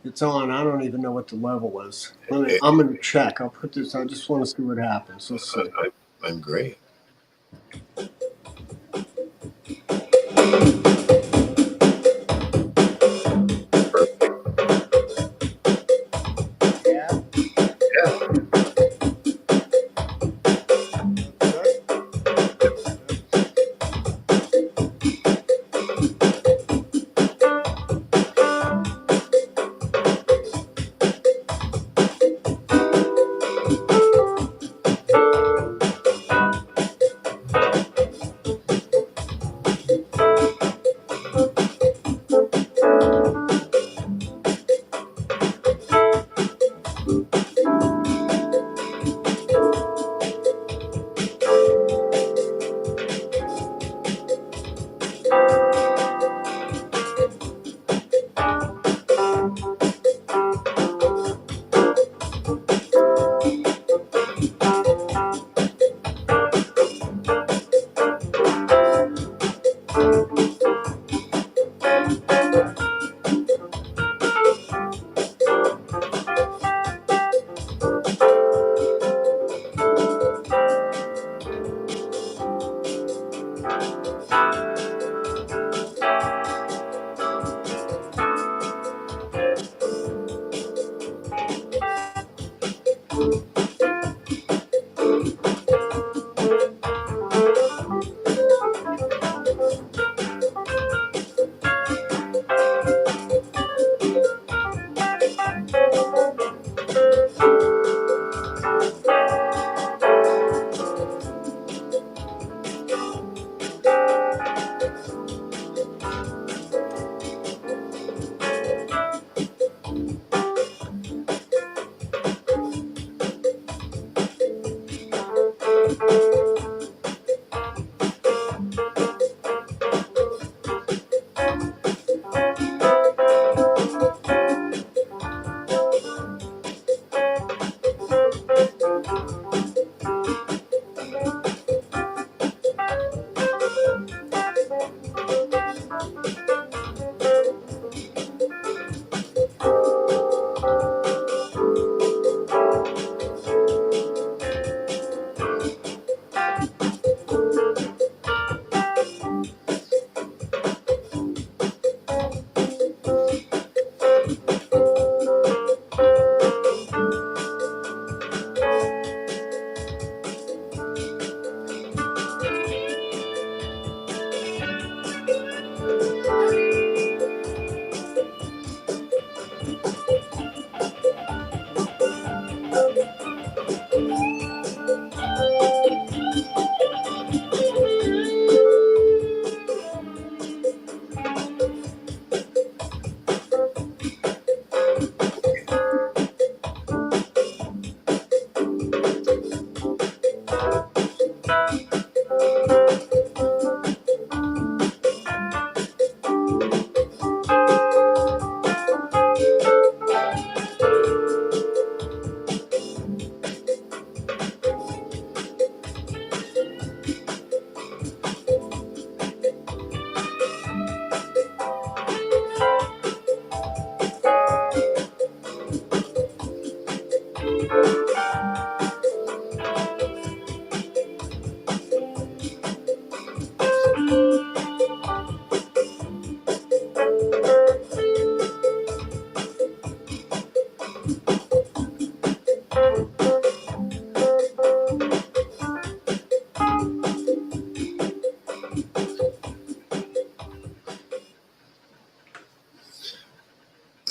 It's on. I don't even know what the level is. Eh, I'm going to check. I'll put this. I just want to see what happens. Let's see. I'm great. Yeah. Yeah.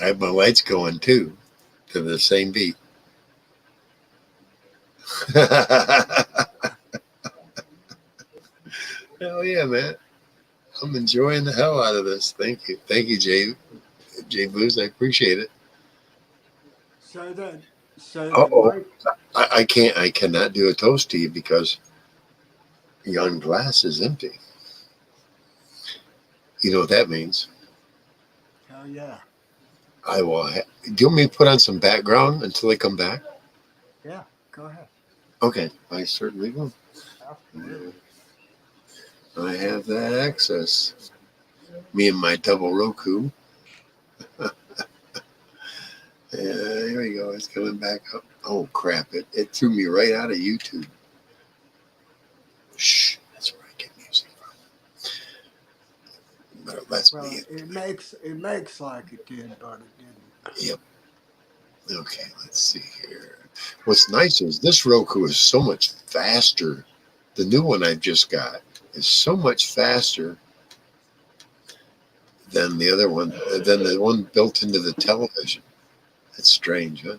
I have my lights going too, to the same beat. Hell yeah, man. I'm enjoying the hell out of this. Thank you. Thank you, Jay Blues. I appreciate it. Say that Uh-oh. Mike. I cannot do a toast to you because your glass is empty. You know what that means? Hell yeah. I will. Do you want me to put on some background until they come back? Yeah, go ahead. Okay, I certainly will. Absolutely. I have that access. Me and my double Roku. Here we go. It's coming back up. Oh crap! It threw me right out of YouTube. Shh. That's where I get music from. But it lets Well, me. it makes like it did, but it didn't. Yep. Okay. Let's see here. What's nice is this Roku is so much faster. The new one I just got is so much faster than the other one, than the one built into the television. That's strange, huh?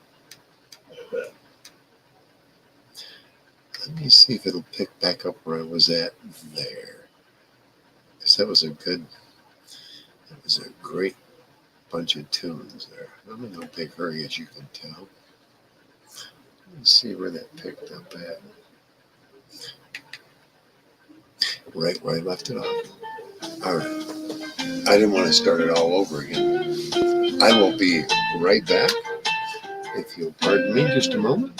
Let me see if it'll pick back up where I was at there. Because that was a great bunch of tunes there. I'm in no big hurry, as you can tell. Let's see where that picked up at. Right where I left it off. All right. I didn't want to start it all over again. I will be right back. If you'll pardon me just a moment.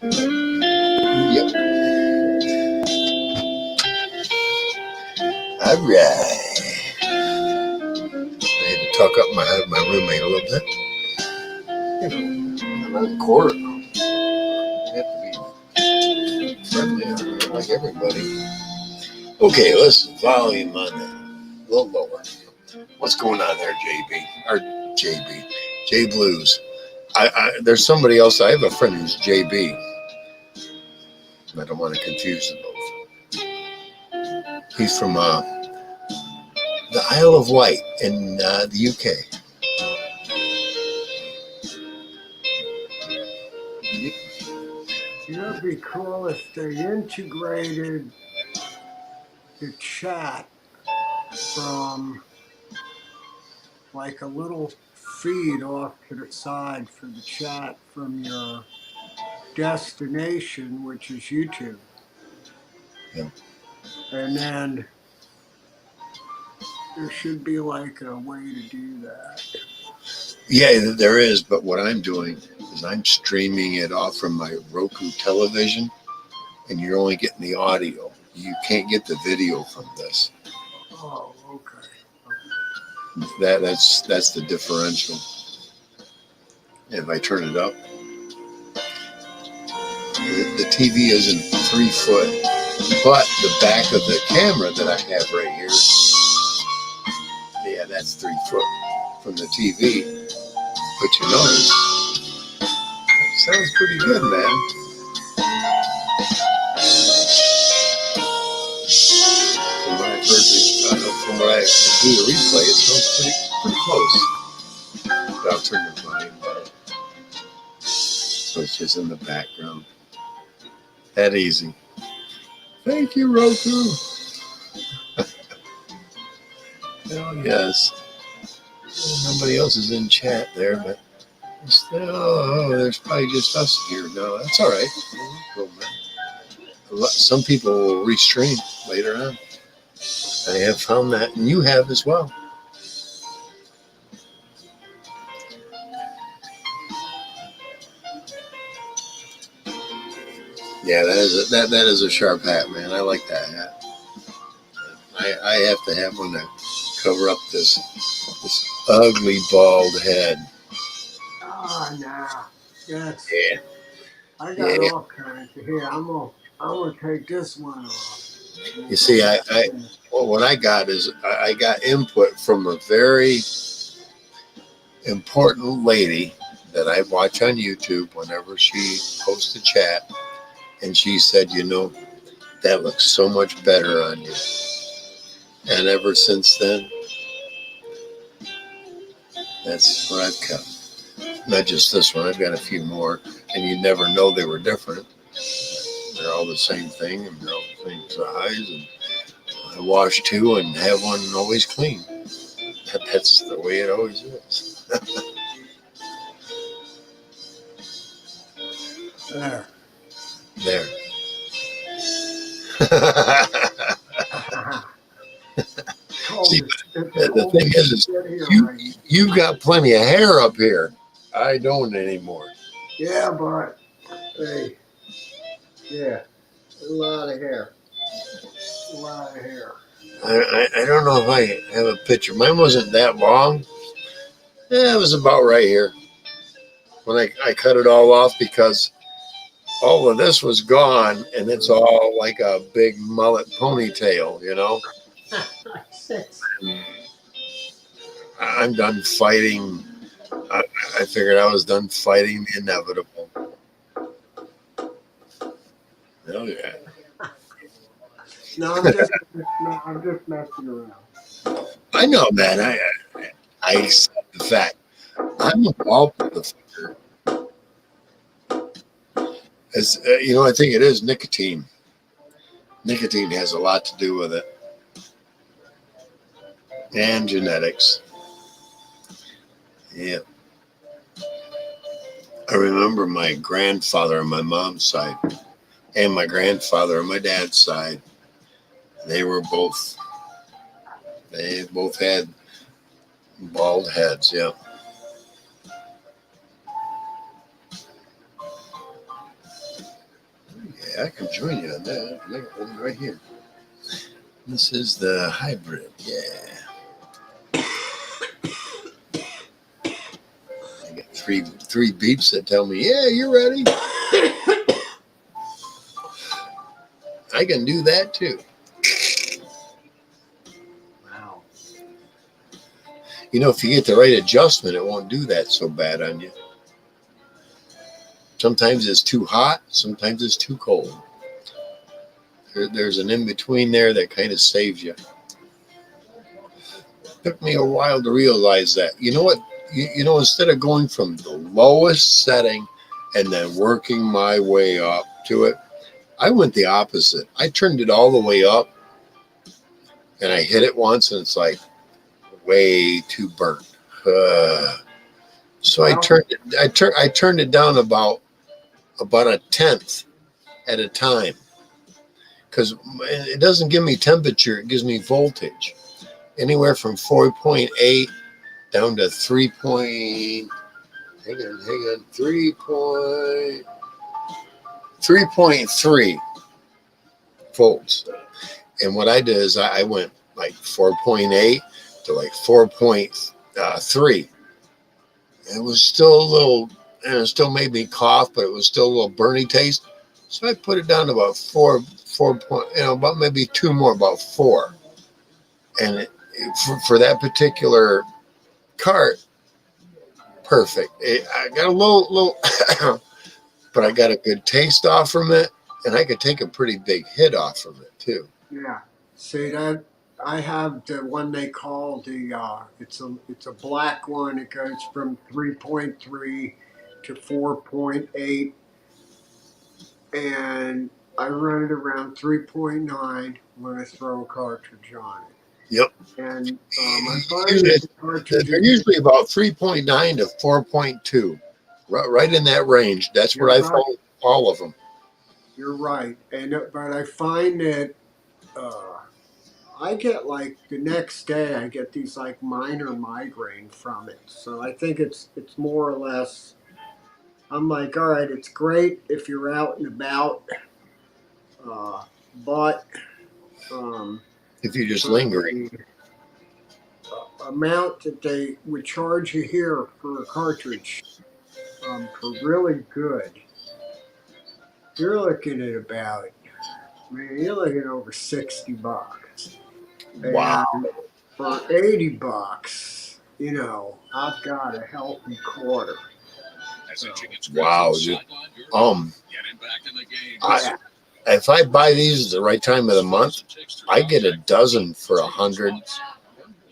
Yep. All right. I had to talk up my roommate a little bit. You know, I'm not in court. You have to be friendly, like everybody. Okay, listen, volume on that. A little lower. What's going on there, JB? Or JB? J Blues. There's somebody else. I have a friend who's JB. I don't want to confuse them both. He's from the Isle of Wight in the UK. You know, it'd be cool if they integrated the chat from like a little feed off to the side for the chat from your destination, which is YouTube. Yeah. And then there should be like a way to do that. Yeah, there is, but what I'm doing is I'm streaming it off from my Roku television, and you're only getting the audio. You can't get the video from this. Oh, okay. That's the differential. If I turn it up, the TV isn't 3 foot, but the back of the camera that I have right here, yeah, that's 3 foot from the TV. But you notice, it sounds pretty good, man. From what I've heard, from what I do the replay, it sounds pretty close. But I'll turn the volume down, so it's just in the background. That easy. Thank you, Roku. Hell yes. Nobody else is in chat there, but still, there's probably just us here. No, that's all right. Cool, man. Some people will restream later on. I have found that, and you have as well. Yeah, that is a sharp hat, man. I like that hat. I have to have one to cover up this ugly bald head. Ah, nah. Yes. Yeah. I got all kinds of hair. I'm gonna take this one off. You see, what I got is I got input from a very important lady that I watch on YouTube whenever she posts a chat, and she said, you know, that looks so much better on you. And ever since then, that's what I've kept. Not just this one, I've got a few more, and you never know they were different. They're all the same thing, and they're all the same size, and I wash two and have one always clean. That's the way it always is. There. There. See, the thing is you've got plenty of hair up here. I don't anymore. Yeah, but hey, yeah, a lot of hair. A lot of hair. I don't know if I have a picture. Mine wasn't that long. It was about right here. When I cut it all off because all of this was gone, and it's all like a big mullet ponytail, you know? I'm done fighting. I figured I was done fighting the inevitable. Oh, yeah. No, I'm just messing around. I know, man. I accept the fact. I'm a ball motherfucker. It's, you know, I think it is nicotine. Nicotine has a lot to do with it. And genetics. Yeah. I remember my grandfather on my mom's side and my grandfather on my dad's side. They both had bald heads, yeah. I can join you on that. Right here. This is the hybrid. Yeah. I got three beeps that tell me, yeah, you're ready. I can do that too. Wow. You know, if you get the right adjustment, it won't do that so bad on you. Sometimes it's too hot, sometimes it's too cold. There's an in-between there that kind of saves you. Took me a while to realize that. You know what? You know, instead of going from the lowest setting and then working my way up to it, I went the opposite. I turned it all the way up and I hit it once and it's like way too burnt. So I turned it down about a tenth at a time, because it doesn't give me temperature, it gives me voltage. Anywhere from 4.8 down to 3.3 volts. And what I did is I went like 4.8 to like 4.3. It was still a little, and it still made me cough, but it was still a little burny taste. So I put it down to about 4 point, about maybe two more, about 4. And for that particular cart, perfect. I got a little, but I got a good taste off from it, and I could take a pretty big hit off from it too. Yeah. See that? I have the one they call the it's a black one. It goes from 3.3 to 4.8, and I run it around 3.9 when I throw a cartridge on it. Yep. And I find that the cartridge they're usually about 3.9 to 4.2, right in that range. That's what I found all of them. You're right, and but I find that I get like the next day I get these like minor migraine from it. So I think it's more or less. I'm like, all right, it's great if you're out and about, but if you're just lingering. The amount that they would charge you here for a cartridge for really good, you're looking at about, man, you're looking at over $60. Wow. And for $80, I've got a healthy quarter. Wow, dude. If I buy these at the right time of the month, I get a dozen for $100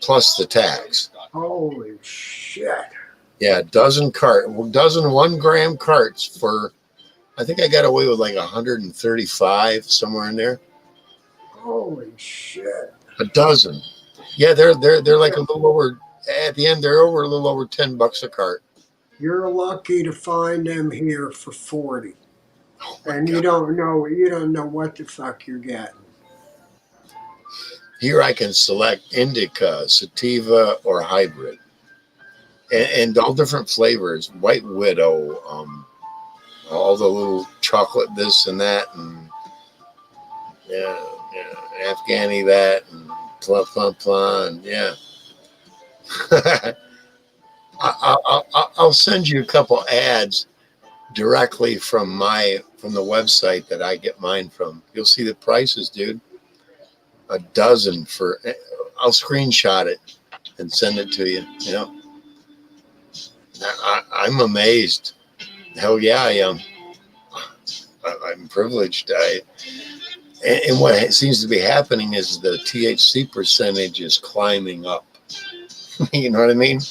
plus the tax. Holy shit! Yeah, dozen 1 gram carts for, I think I got away with like 135 somewhere in there. Holy shit! A dozen. Yeah, they're like a little over. At the end, they're over a little over $10 a cart. You're lucky to find them here for 40, and you don't know what the fuck you're getting. Here I can select indica, sativa, or hybrid, and all different flavors. White Widow, all the little chocolate this and that, and Afghani that, and blah, and yeah. I'll send you a couple ads directly from the website that I get mine from. You'll see the prices, dude. A dozen for. I'll screenshot it and send it to you. I'm amazed. Hell yeah, I am. I'm privileged. And what seems to be happening is the THC percentage is climbing up. You know what I mean?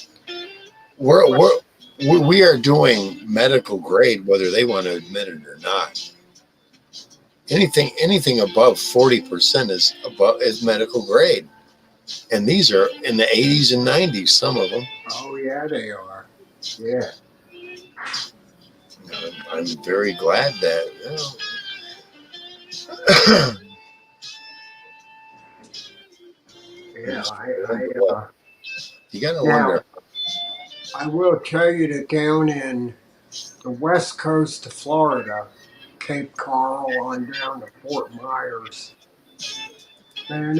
We are doing medical grade, whether they want to admit it or not. Anything above 40% is medical grade, and these are in the 80s and 90s. Some of them. Oh yeah, they are. Yeah. I'm very glad that. Yeah, you gotta wonder. I will tell you that down in the west coast of Florida, Cape Coral on down to Fort Myers. Man,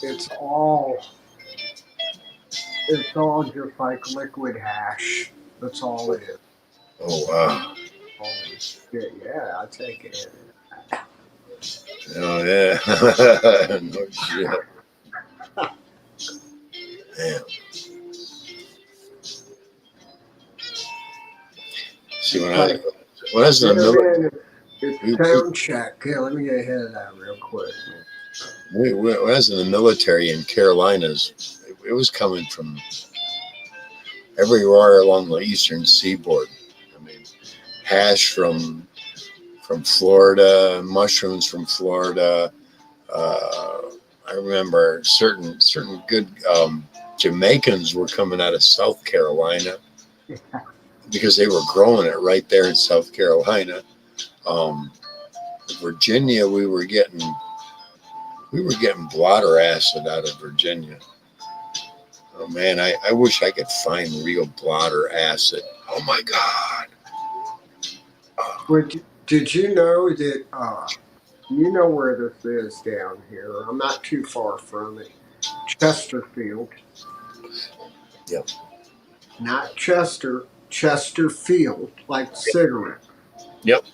it's all just like liquid hash. That's all it is. Oh wow. Holy shit! Yeah, I'll take it. Oh yeah. No shit. Damn. See when I was in the military, It's sound check. Here, let me get ahead of that real quick. when I was in the military in Carolinas, it was coming from everywhere along the eastern seaboard. I mean, hash from Florida, mushrooms from Florida. I remember certain good Jamaicans were coming out of South Carolina because they were growing it right there in South Carolina. Virginia, we were getting blotter acid out of Virginia. Oh man, I wish I could find real blotter acid. Oh my God. Did you know that, you know where this is down here? I'm not too far from it. Chesterfield. Yep. Not Chester, Chesterfield, like cigarette. Yep.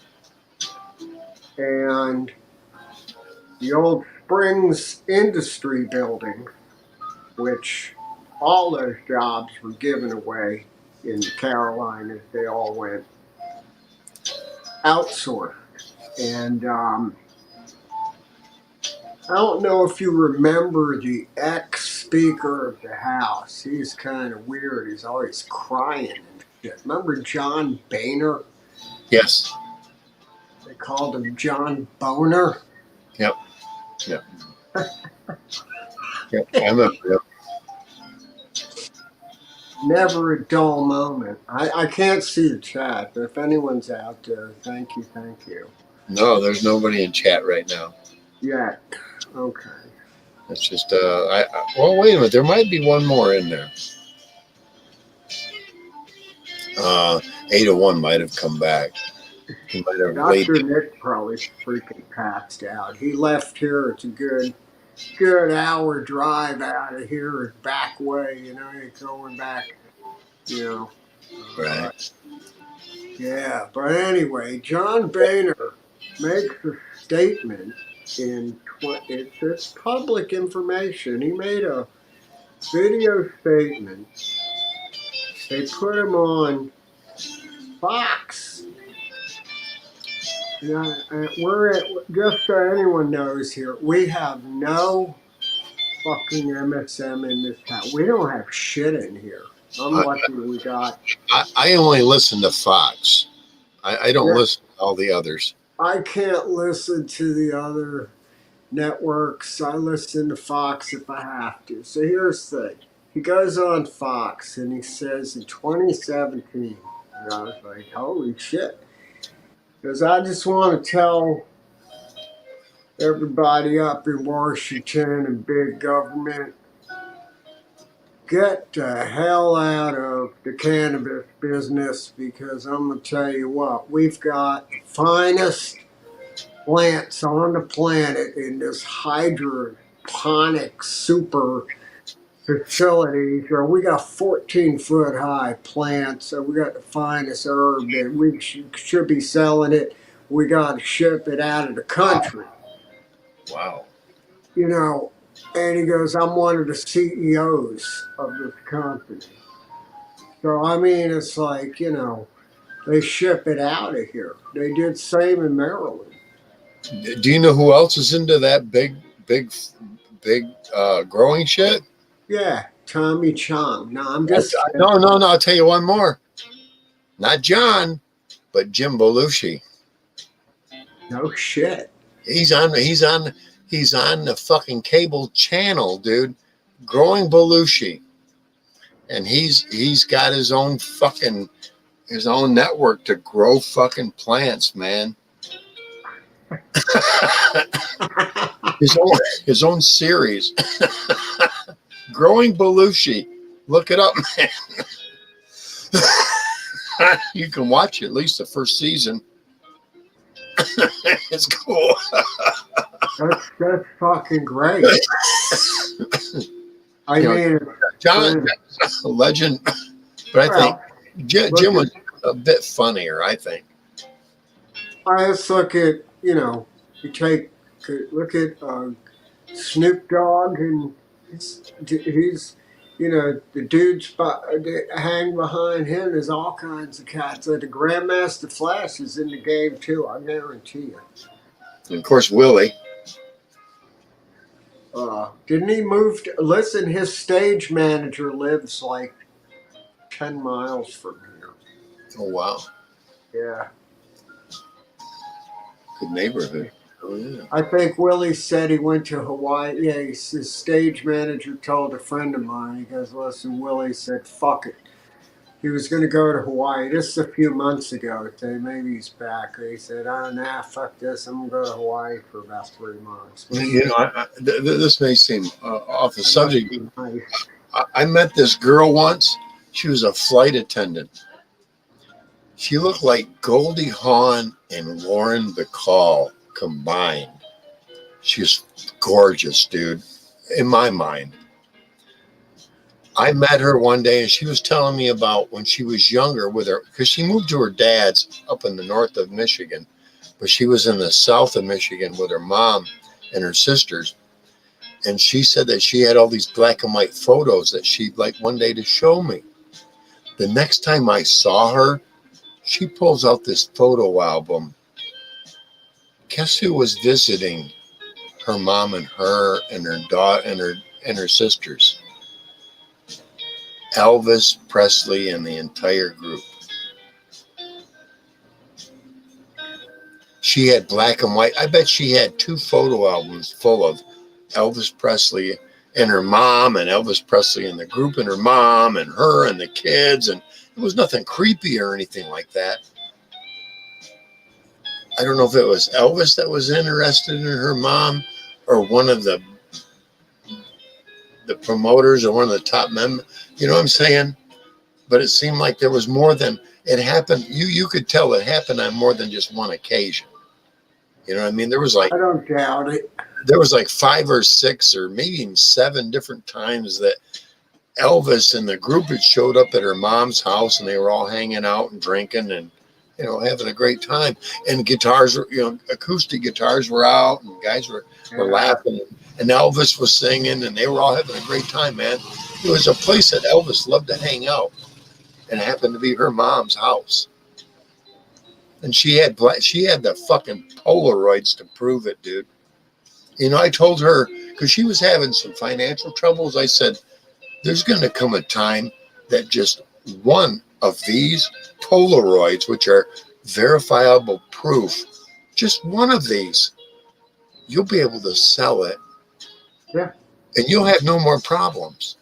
And the old Springs Industry Building, which all those jobs were given away in the Carolinas. They all went outsourced. And I don't know if you remember the ex-Speaker of the House. He's kind of weird. He's always crying and shit. Remember John Boehner? Yes. They called him John Boner. Yep. Yep. Yep. I remember. Yep. Never a dull moment. I can't see the chat, but if anyone's out there, thank you, thank you. No, there's nobody in chat right now. Yeah. Okay. It's just well, wait a minute. There might be one more in there. 801 might have come back. He might have laid. Dr. Nick probably freaking passed out. He left here. It's a good hour drive out of here, back way. You know, you're going back. You know. Right. Yeah, but anyway, John Boehner makes a statement it's just public information. He made a video statement. They put him on Fox. We're at, just so anyone knows here, we have no fucking MSM in this town. We don't have shit in here. I'm lucky we got. I only listen to Fox. I don't listen to all the others. I can't listen to the other networks. I listen to Fox if I have to. So here's the thing. He goes on Fox and he says in 2017, and I was like, holy shit. Because I just want to tell everybody up in Washington and big government, get the hell out of the cannabis business, because I'm going to tell you what, we've got the finest plants on the planet in this hydroponic super facilities. We got 14-foot high plants, and we got the finest herb, and we should be selling it. We got to ship it out of the country. Wow. You know, and he goes, I'm one of the CEOs of this company. So, I mean, it's like, you know, they ship it out of here. They did same in Maryland. Do you know who else is into that big growing shit? Yeah, Tommy Chong. No, I'm just no. I'll tell you one more. Not John, but Jim Belushi. No shit. He's on the fucking cable channel, dude. Growing Belushi, and he's got his own network to grow fucking plants, man. his own series. Growing Belushi. Look it up, man. You can watch at least the first season. It's cool. That's fucking great. I You know, mean, John, a legend, but I think well, Jim was a bit funnier. I think. I just look at, you look at Snoop Dogg, and he's, the dudes that hang behind him. There's all kinds of cats. The Grandmaster Flash is in the game too. I guarantee you. And of course, Willie. Didn't he move to, listen, his stage manager lives like 10 miles from here. Oh wow, Yeah. good neighborhood. Oh yeah. I think Willie said he went to Hawaii. Yeah, his stage manager told a friend of mine, he goes, listen, Willie said, fuck it. He was going to go to Hawaii. This is a few months ago. Maybe he's back. He said, oh, nah, fuck this. I'm going to go to Hawaii for about 3 months. You know, this may seem off the subject. Nice. I met this girl once. She was a flight attendant. She looked like Goldie Hawn and Lauren Bacall combined. She was gorgeous, dude, in my mind. I met her one day and she was telling me about when she was younger with her, because she moved to her dad's up in the north of Michigan, but she was in the south of Michigan with her mom and her sisters. And she said that she had all these black and white photos that she'd like one day to show me. The next time I saw her, she pulls out this photo album. Guess who was visiting her mom and her daughter and her sisters? Elvis Presley and the entire group. She had black and white. I bet she had 2 photo albums full of Elvis Presley and her mom, and Elvis Presley and the group, and her mom and her and the kids. And it was nothing creepy or anything like that. I don't know if it was Elvis that was interested in her mom, or one of the promoters, or one of the top members. You know what I'm saying? But it seemed like there was more than it happened. You could tell it happened on more than just one occasion. You know what I mean? There was like, I don't doubt it. There was like 5 or 6 or maybe even 7 different times that Elvis and the group had showed up at her mom's house, and they were all hanging out and drinking and, having a great time. And guitars were, acoustic guitars were out, and guys were laughing, and Elvis was singing, and they were all having a great time, man. It was a place that Elvis loved to hang out, and it happened to be her mom's house. And she had the fucking Polaroids to prove it, dude. I told her, because she was having some financial troubles, I said, there's going to come a time that just one of these Polaroids, which are verifiable proof, just one of these, you'll be able to sell it. Yeah. And you'll have no more problems.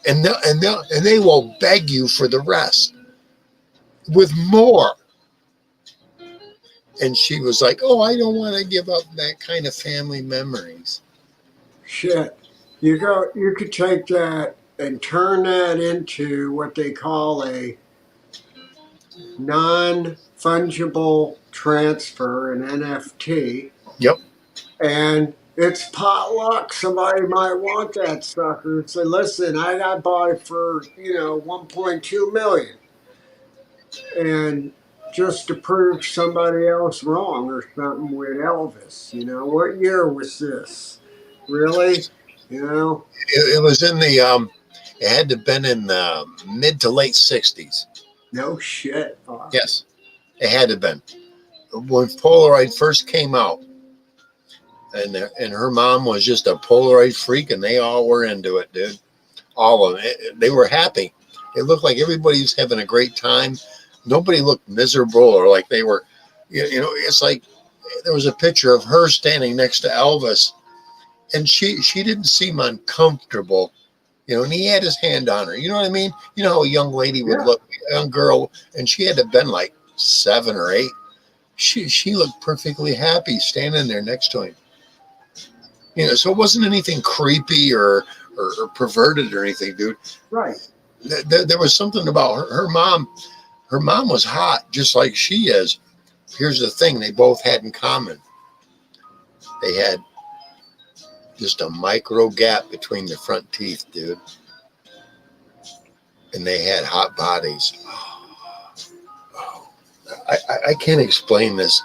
And they will beg you for the rest with more. And she was like, oh, I don't want to give up that kind of family memories. Shit. You could take that and turn that into what they call a non-fungible transfer, an NFT. Yep. And it's potluck. Somebody might want that sucker. Say, listen, I bought it for, 1.2 million. And just to prove somebody else wrong or something with Elvis. What year was this? Really? It was in the it had to have been in the mid to late 60s. No shit. Yes, it had to have been when Polaroid first came out, and her mom was just a Polaroid freak, and they all were into it, dude. All of them. They were happy. It looked like everybody was having a great time. Nobody looked miserable or like they were, it's like there was a picture of her standing next to Elvis, and she didn't seem uncomfortable, and he had his hand on her. You know what I mean? You know how a young lady would look, a young girl, and she had to have been like 7 or 8. She looked perfectly happy standing there next to him. So it wasn't anything creepy or perverted or anything, dude. Right. There was something about her mom. Her mom was hot, just like she is, here's the thing they both had in common. They had just a micro gap between the front teeth, dude. And they had hot bodies. I can't explain this.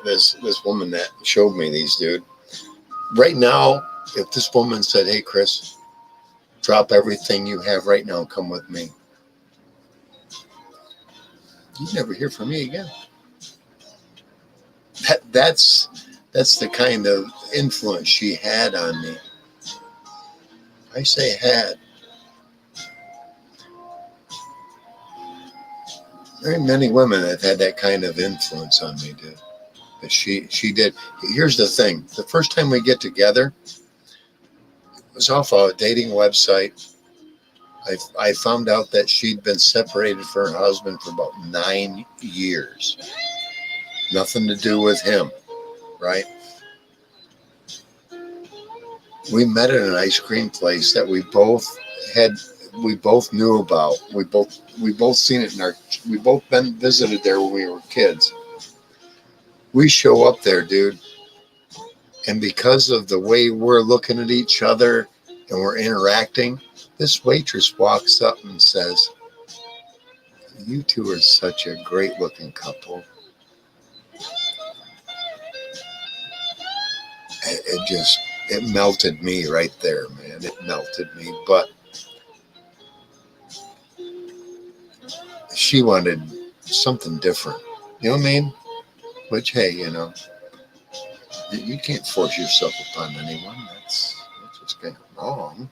This woman that showed me these, dude. Right now, if this woman said, "Hey, Chris, drop everything you have right now and come with me," you'd never hear from me again. That's the kind of influence she had on me. I say had. Very many women have had that kind of influence on me, dude. But she did. Here's the thing. The first time we get together, it was off a dating website. I found out that she'd been separated from her husband for about 9 years. Nothing to do with him, right? We met at an ice cream place that we both knew about. We both seen it we both been visited there when we were kids. We show up there, dude. And because of the way we're looking at each other and we're interacting, this waitress walks up and says, "You two are such a great looking couple." It melted me right there, man. It melted me. But she wanted something different. You know what I mean? Which, hey, you can't force yourself upon anyone. That's just kind of wrong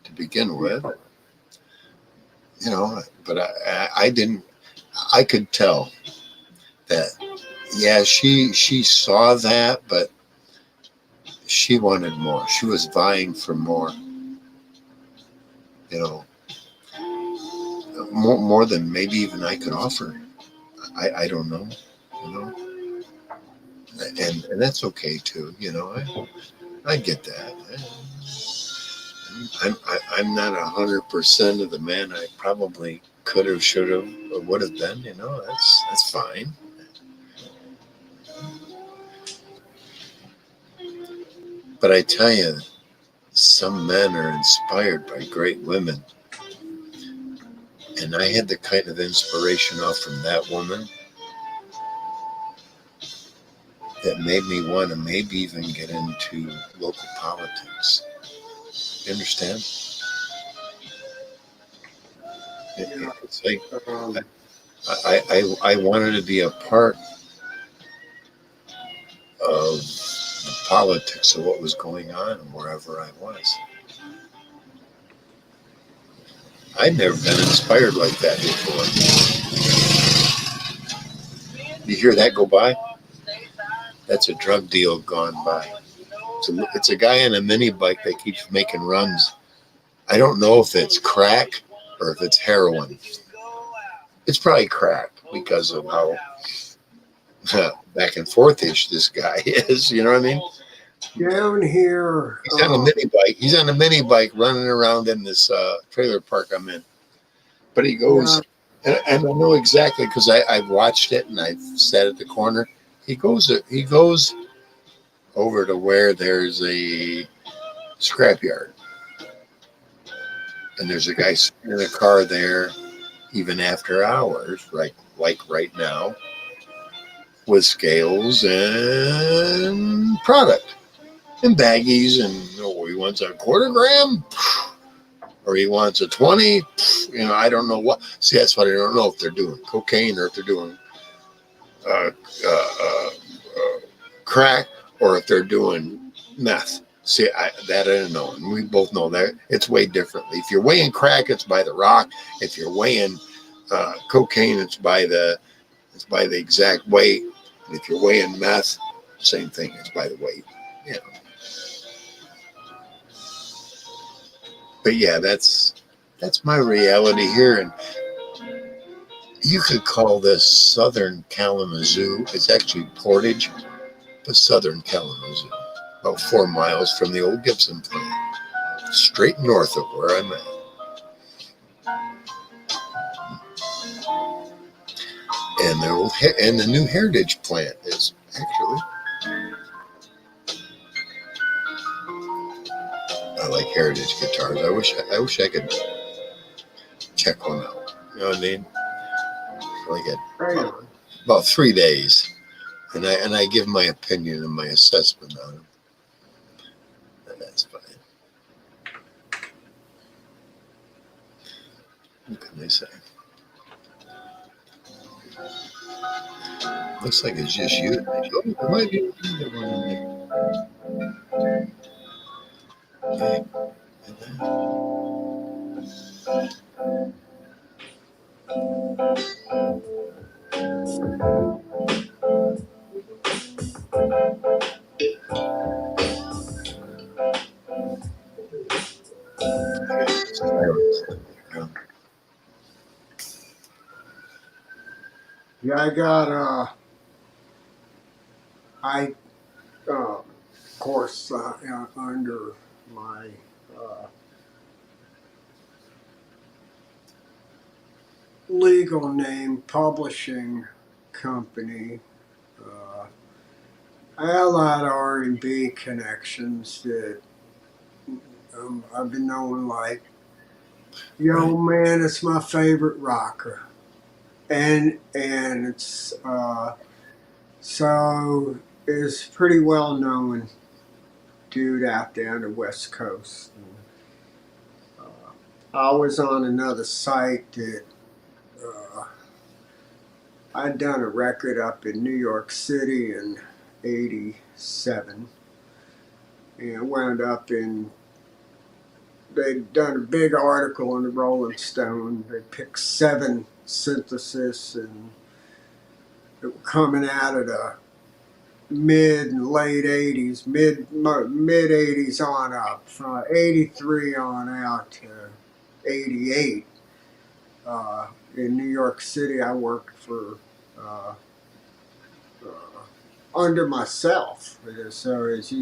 to begin with. But I didn't. I could tell that, yeah, she saw that, but she wanted more. She was vying for more. More than maybe even I could offer. I don't know. And that's okay too. I get that. I'm not 100% of the man I probably could have, should have, or would have been. That's fine. But I tell you, some men are inspired by great women. And I had the kind of inspiration off from that woman that made me want to maybe even get into local politics. You understand? It's like I wanted to be a part of the politics of what was going on wherever I was. I'd never been inspired like that before. You hear that go by? That's a drug deal gone by. It's a guy on a mini bike that keeps making runs. I don't know if it's crack or if it's heroin. It's probably crack because of how back and forth-ish this guy is. You know what I mean? Down here. He's on a mini bike. He's on a mini bike running around in this trailer park I'm in. But he goes, and I know exactly because I've watched it and I've sat at the corner. He goes over to where there's a scrapyard. And there's a guy sitting in a car there, even after hours, like right now, with scales and product and baggies. And he wants a quarter gram or he wants a 20. I don't know what. See, that's what I don't know, if they're doing cocaine or if they're doing crack or if they're doing meth. See, that I don't know. And we both know that it's weighed differently. If you're weighing crack, it's by the rock. If you're weighing cocaine, it's by the exact weight. And if you're weighing meth, same thing. It's by the weight. But yeah, that's my reality here. And you could call this Southern Kalamazoo. It's actually Portage, but Southern Kalamazoo. About 4 miles from the old Gibson plant, straight north of where I'm at. and their old and the new Heritage plant is actually. I like Heritage guitars. I wish I could check one out. You know what I mean? Like about 3 days, and I give my opinion and my assessment on them. And that's fine. What can I say? Looks like it's just you. There might be another one in there. Okay. Yeah, I got of course, under my legal name publishing company, I had a lot of R&B connections that I've been known like, yo man, it's my favorite rocker, and it's so it's pretty well known dude out there on the West Coast. And, I was on another site that I'd done a record up in New York City in '87, and wound up in. They'd done a big article in the Rolling Stone. They picked 7 synthesis, and it were coming out of the mid and late '80s, mid '80s on up, from '83 on out to '88. In New York City, I worked for under myself, so it's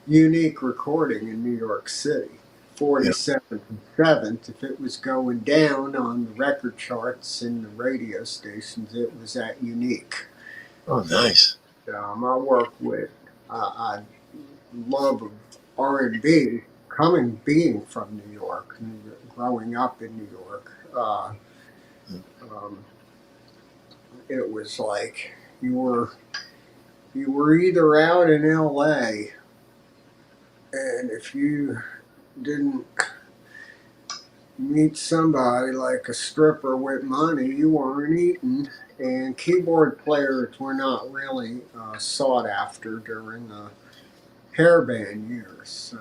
unique recording in New York City. 47th and 7th. If it was going down on the record charts and the radio stations, it was at Unique. Oh, nice. I work with, I love of R&B, being from New York, growing up in New York. It was like you were either out in LA, and if you didn't meet somebody like a stripper with money, you weren't eating. And keyboard players were not really sought after during the hair band years. So,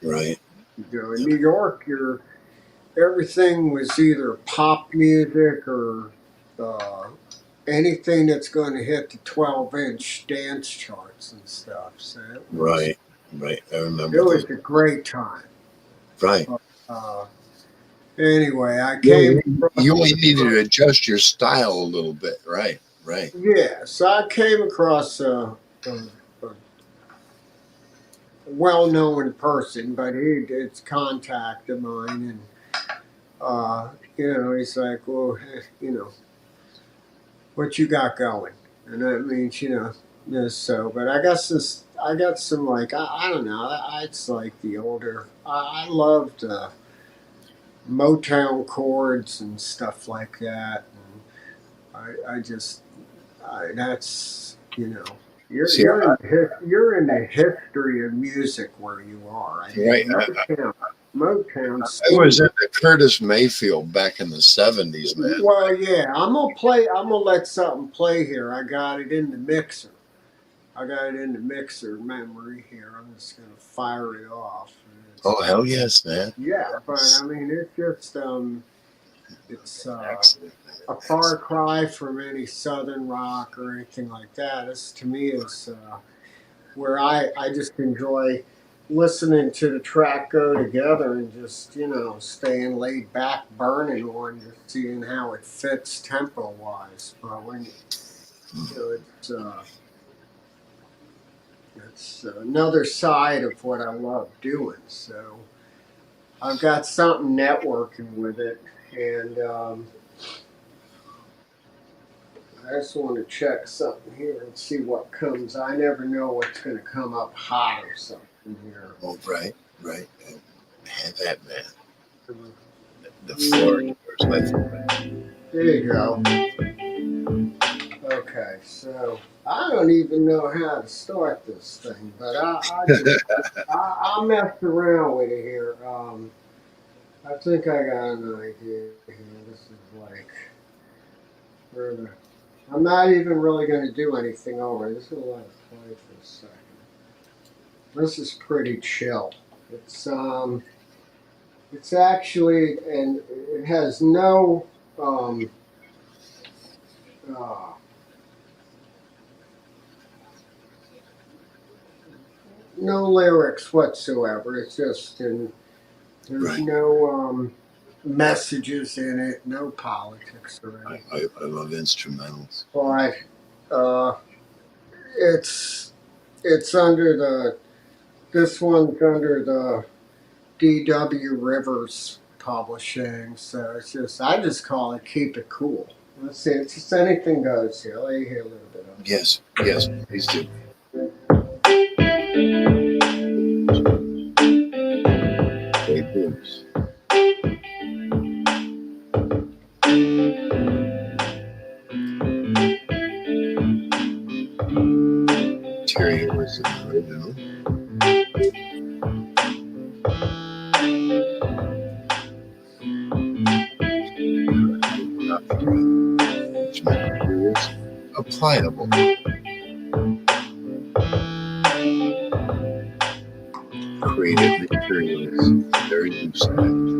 right. In New York, everything was either pop music or anything that's going to hit the 12-inch dance charts and stuff. So right. I remember. It was a great time. Right. Anyway, I came. You only needed to adjust your style a little bit, right? Yeah, so I came across a well-known person, but it's contact of mine, and he's like, well, what you got going? And that means, so. But I got some like I don't know. It's like the older. I loved Motown chords and stuff like that. And that's you're in the history of music where you are. Right. Motown. I was at the Curtis Mayfield back in the '70s, man. Well, yeah, I'm gonna let something play here. I got it in the mixer. Memory here. I'm just gonna fire it off. Oh, hell yes, man. Yeah, but I mean, it's just it's a far cry from any southern rock or anything like that. This to me is where I just enjoy listening to the track go together and just staying laid back, burning on, just seeing how it fits tempo wise. But when it's another side of what I love doing. So I've got something networking with it, and I just want to check something here and see what comes. I never know what's going to come up hot or something here. Oh, right. Have that, man. The floor is yours, my friend. There you go. Okay, so I don't even know how to start this thing, but I'll mess around with it here. I think I got an idea here. This is like for the. I'm not even really going to do anything over it. Just gonna let it play for a second. This is pretty chill. It's actually, and it has no uh, no lyrics whatsoever. It's just there's Right. no messages in it, no politics or anything. I love instrumentals. But it's under this one's under the D.W. Rivers Publishing, so I just call it Keep It Cool. Let's see, it's just anything goes here. Let you hear a little bit of it. Yes, please do. Play blues. Material was the original. Which materials applicable. Creative materials, very useful.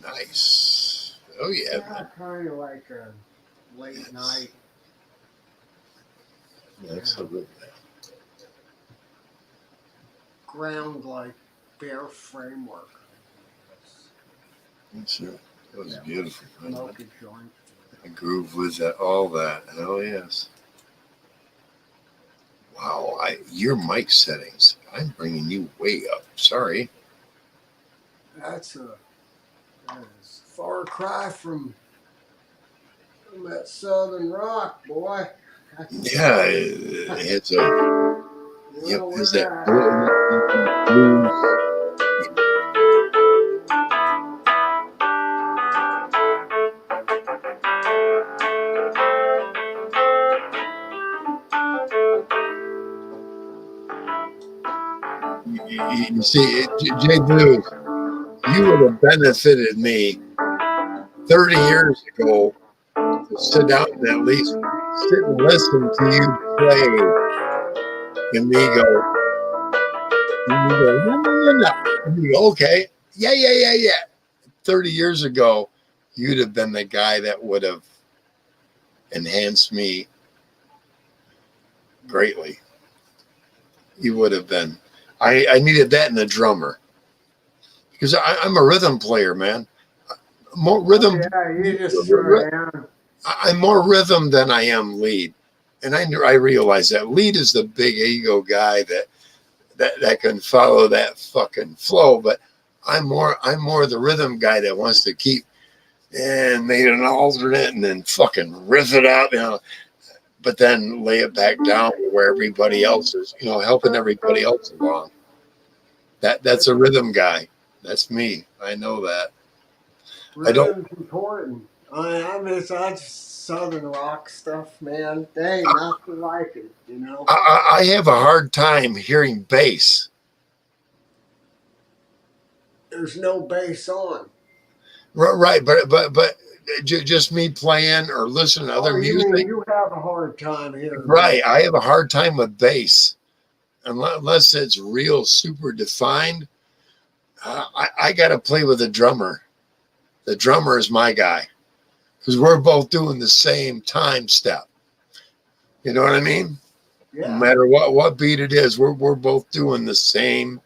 Nice. Oh yeah, man. Kind of like a late night. Absolutely. Ground like bare framework. That's it. That was beautiful. Smoky joint. A groove with that, all that. Hell yes. Wow, your mic settings. I'm bringing you way up. Sorry. That is far cry from that southern rock, boy. Yeah, it's a. Yep, is that blues? You see, Jay Blues, you would have benefited me 30 years ago to sit down and at least sit and listen to you play. And me go, no, no, no, no. And you go, okay, yeah. 30 years ago, you'd have been the guy that would have enhanced me greatly. You would have been. I needed that in the drummer because I'm a rhythm player, man. More rhythm. Yeah, you just throw it down. I'm more rhythm than I am lead, and I realize that lead is the big ego guy that can follow that fucking flow, but I'm more the rhythm guy that wants to keep and made an alternate and then fucking riff it up, but then lay it back down where everybody else is, helping everybody else along. That's a rhythm guy. That's me. I know that. Rhythm's important. That's Southern rock stuff, man. They ain't nothing like it, I have a hard time hearing bass. There's no bass on. Right, but just me playing or listening to other music. You have a hard time hearing. Right, I have a hard time with bass unless it's real super defined. I got to play with a drummer. The drummer is my guy because we're both doing the same time step. You know what I mean? Yeah. No matter what beat it is, we're both doing the same.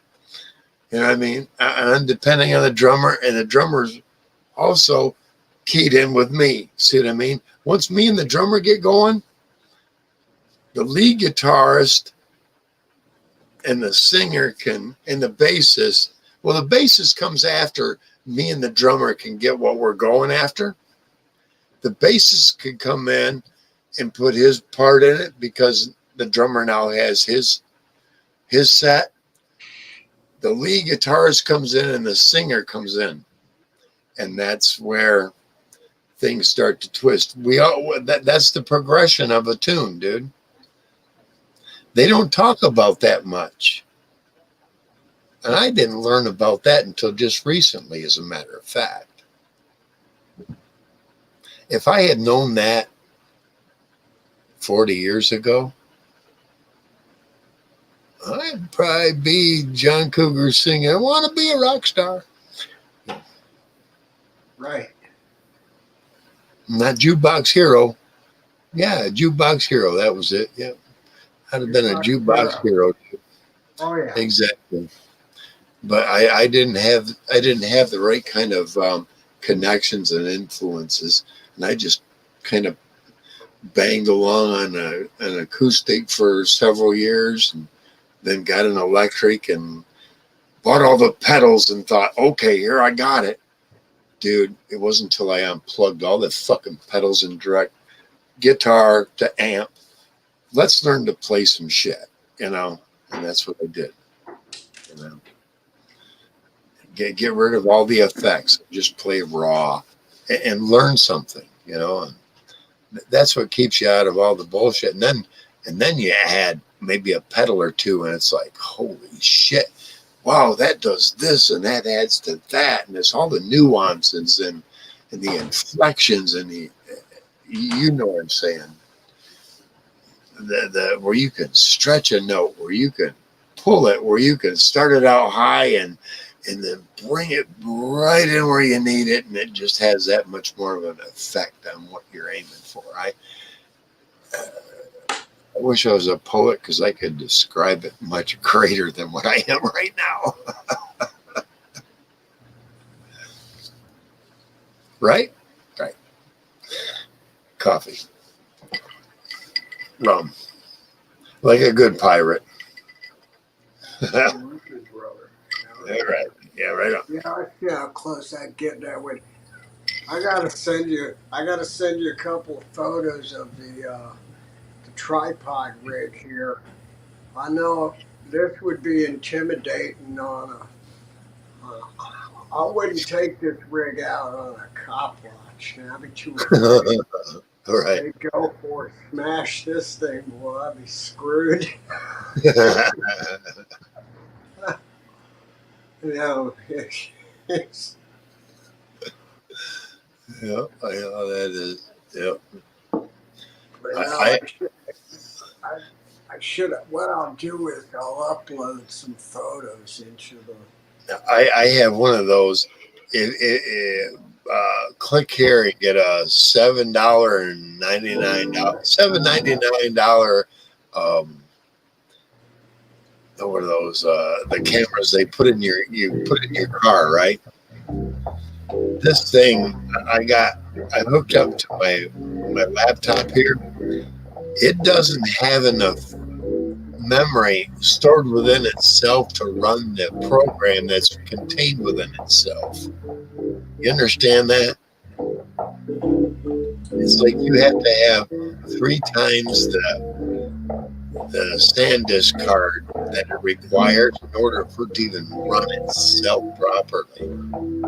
You know what I mean? And depending on the drummer, and the drummer's also keyed in with me. See what I mean? Once me and the drummer get going, the lead guitarist and the singer and the bassist. Well, the bassist comes after me and the drummer can get what we're going after. The bassist can come in and put his part in it because the drummer now has his set. The lead guitarist comes in and the singer comes in. And that's where things start to twist. That's the progression of a tune, dude. They don't talk about that much. And I didn't learn about that until just recently, as a matter of fact. If I had known that 40 years ago, I'd probably be John Cougar singing, I want to be a rock star. Right. Not Jukebox Hero. Yeah, Jukebox Hero. That was it. Yeah. I'd have been a Jukebox Hero. Oh, yeah. Exactly. But I didn't have the right kind of connections and influences, and I just kind of banged along on an acoustic for several years, and then got an electric and bought all the pedals and thought, okay, here I got it, dude. It wasn't until I unplugged all the fucking pedals and direct guitar to amp. Let's learn to play some shit, and that's what I did, Get rid of all the effects. Just play raw and learn something, And that's what keeps you out of all the bullshit. And then you add maybe a pedal or two, and it's like, holy shit! Wow, that does this, and that adds to that, and there's all the nuances and the inflections and you know what I'm saying. The where you can stretch a note, where you can pull it, where you can start it out high and then bring it right in where you need it, and it just has that much more of an effect on what you're aiming for. I wish I was a poet because I could describe it much greater than what I am right now. Right? Right. Coffee. Rum. Like a good pirate. Yeah, right. Yeah, right on. Yeah, I see how close I get that way. I gotta send you a couple of photos of the tripod rig here. I know this would be intimidating on I wouldn't take this rig out on a cop watch. I'd be too afraid. All right. They go for it, smash this thing, boy, I'd be screwed. You know, it's, Yeah, I know that is. Yep. but no, I I, I should. What I'll do is I'll upload some photos into the. I have one of those. Click here and get a $7.99 what are those the cameras they put in your car, right? This thing I hooked up to my laptop here. It doesn't have enough memory stored within itself to run the program that's contained within itself. You understand that? It's like you have to have 3 times the SanDisk card that it requires in order for it to even run itself properly.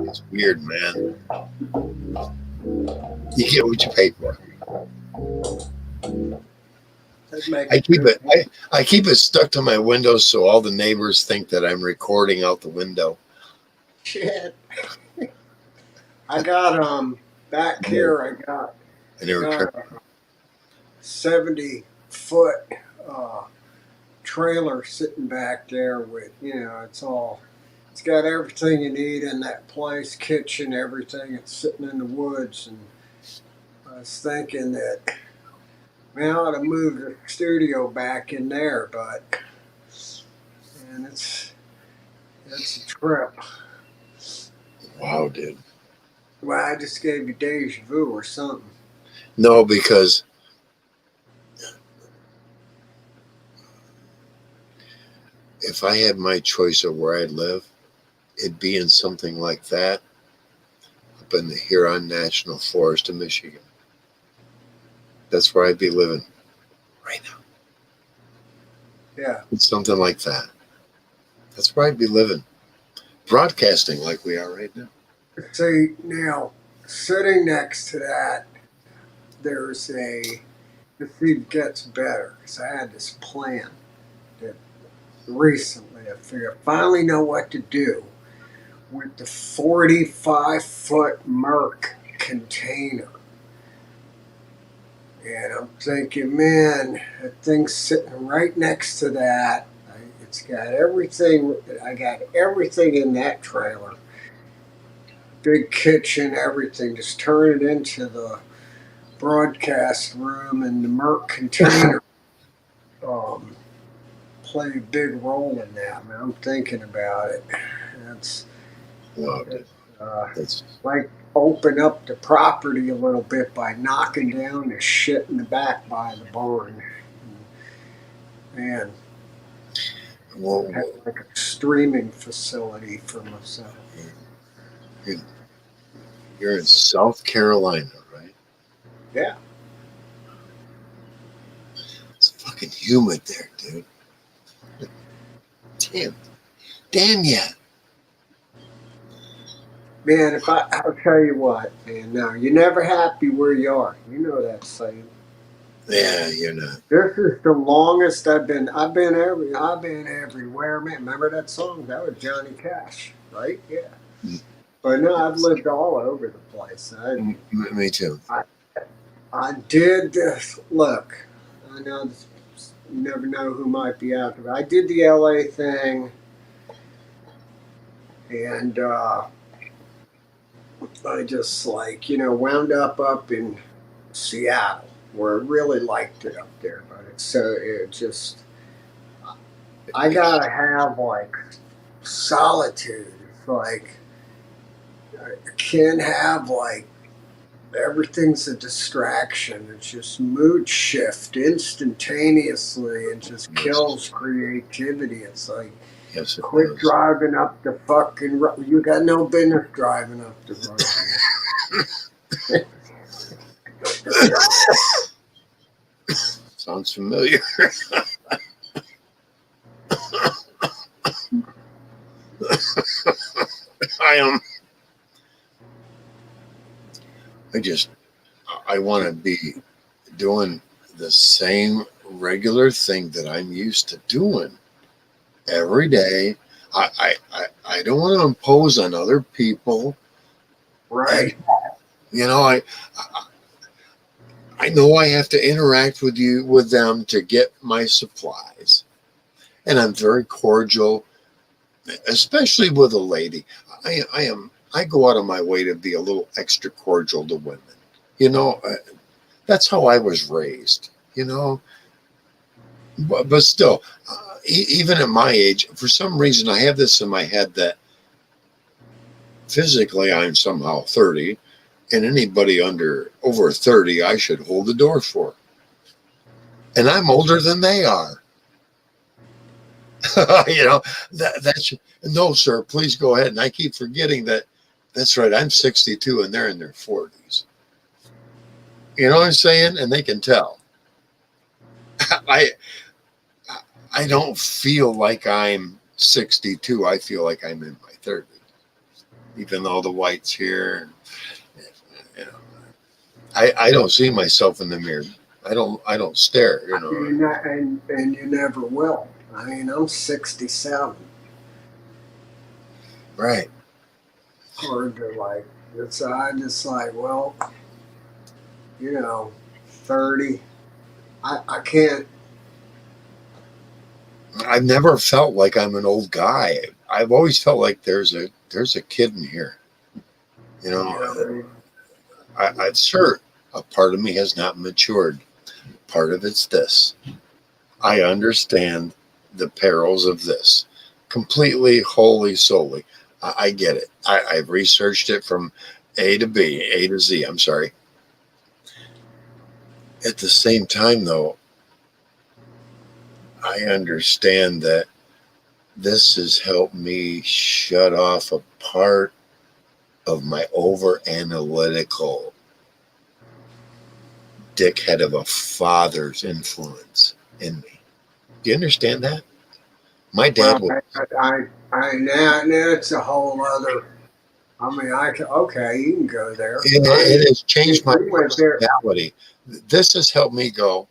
It's weird, man. You get what you pay for. I keep it stuck to my window so all the neighbors think that I'm recording out the window. Shit. I got back here. I got I never got tried. a 70-foot trailer sitting back there with it's got everything you need in that place, kitchen, everything. It's sitting in the woods, and I was thinking that man, I ought to move the studio back in there, but and it's a trip. Wow, dude. Well, I just gave you deja vu or something. No, because if I had my choice of where I'd live, it'd be in something like that up in the Huron National Forest of Michigan. That's where I'd be living right now. Yeah. It's something like that. That's where I'd be living. Broadcasting like we are right now. See, now, sitting next to that, there's the thing gets better, because I had this plan that recently I figured I finally know what to do with the 45-foot Merc container. And I'm thinking, man, that thing's sitting right next to that. It's got everything. I got everything in that trailer. Big kitchen, everything. Just turn it into the broadcast room, and the Merc container play a big role in that. Man, I'm thinking about it. It's like open up the property a little bit by knocking down the shit in the back by the barn. Man, Well, have like a streaming facility for myself. you're in South Carolina, right? Yeah. It's fucking humid there, dude. Damn yeah. Man, I'll tell you what, man, now, you're never happy where you are. You know that saying. Yeah, you're not. This is the longest I've been everywhere, man. Remember that song? That was Johnny Cash, right? Yeah. But no, I've lived all over the place. Me too. I did this. Look, I know you never know who might be out there. I did the LA thing, and I just wound up in Seattle, where I really liked it up there. But I gotta have like solitude. It's like I can't have like everything's a distraction. It's just mood shift instantaneously and just kills creativity. It's like quit driving up the fucking road. You got no business driving up the road. Sounds familiar. I want to be doing the same regular thing that I'm used to doing every day. I don't want to impose on other people. Right. You know, I know I have to interact with them to get my supplies, and I'm very cordial, especially with a lady. I go out of my way to be a little extra cordial to women. You know, that's how I was raised. You know, but still, even at my age, for some reason, I have this in my head that physically I'm somehow 30, and anybody over 30, I should hold the door for. And I'm older than they are. You know, that's no, sir. Please go ahead. And I keep forgetting that. That's right. I'm 62, and they're in their 40s. You know what I'm saying? And they can tell. I I don't feel like I'm 62. I feel like I'm in my 30s, even though the white's here. You know, I don't see myself in the mirror. I don't stare. You know. And you never will. I mean, I'm 67. Right. Hard to like. It's I just like, well, 30. I can't. I've never felt like I'm an old guy. I've always felt like there's a kid in here. You know, I sure a part of me has not matured. Part of it's this. I understand the perils of this completely, wholly, solely. I get it. I've researched it from A to Z. I'm sorry. At the same time, though, I understand that this has helped me shut off a part of my over analytical dickhead of a father's influence in me. Do you understand that? My dad Well, was. now it's a whole other. I mean, okay, you can go there. It has changed my We went there. personality. This has helped me go,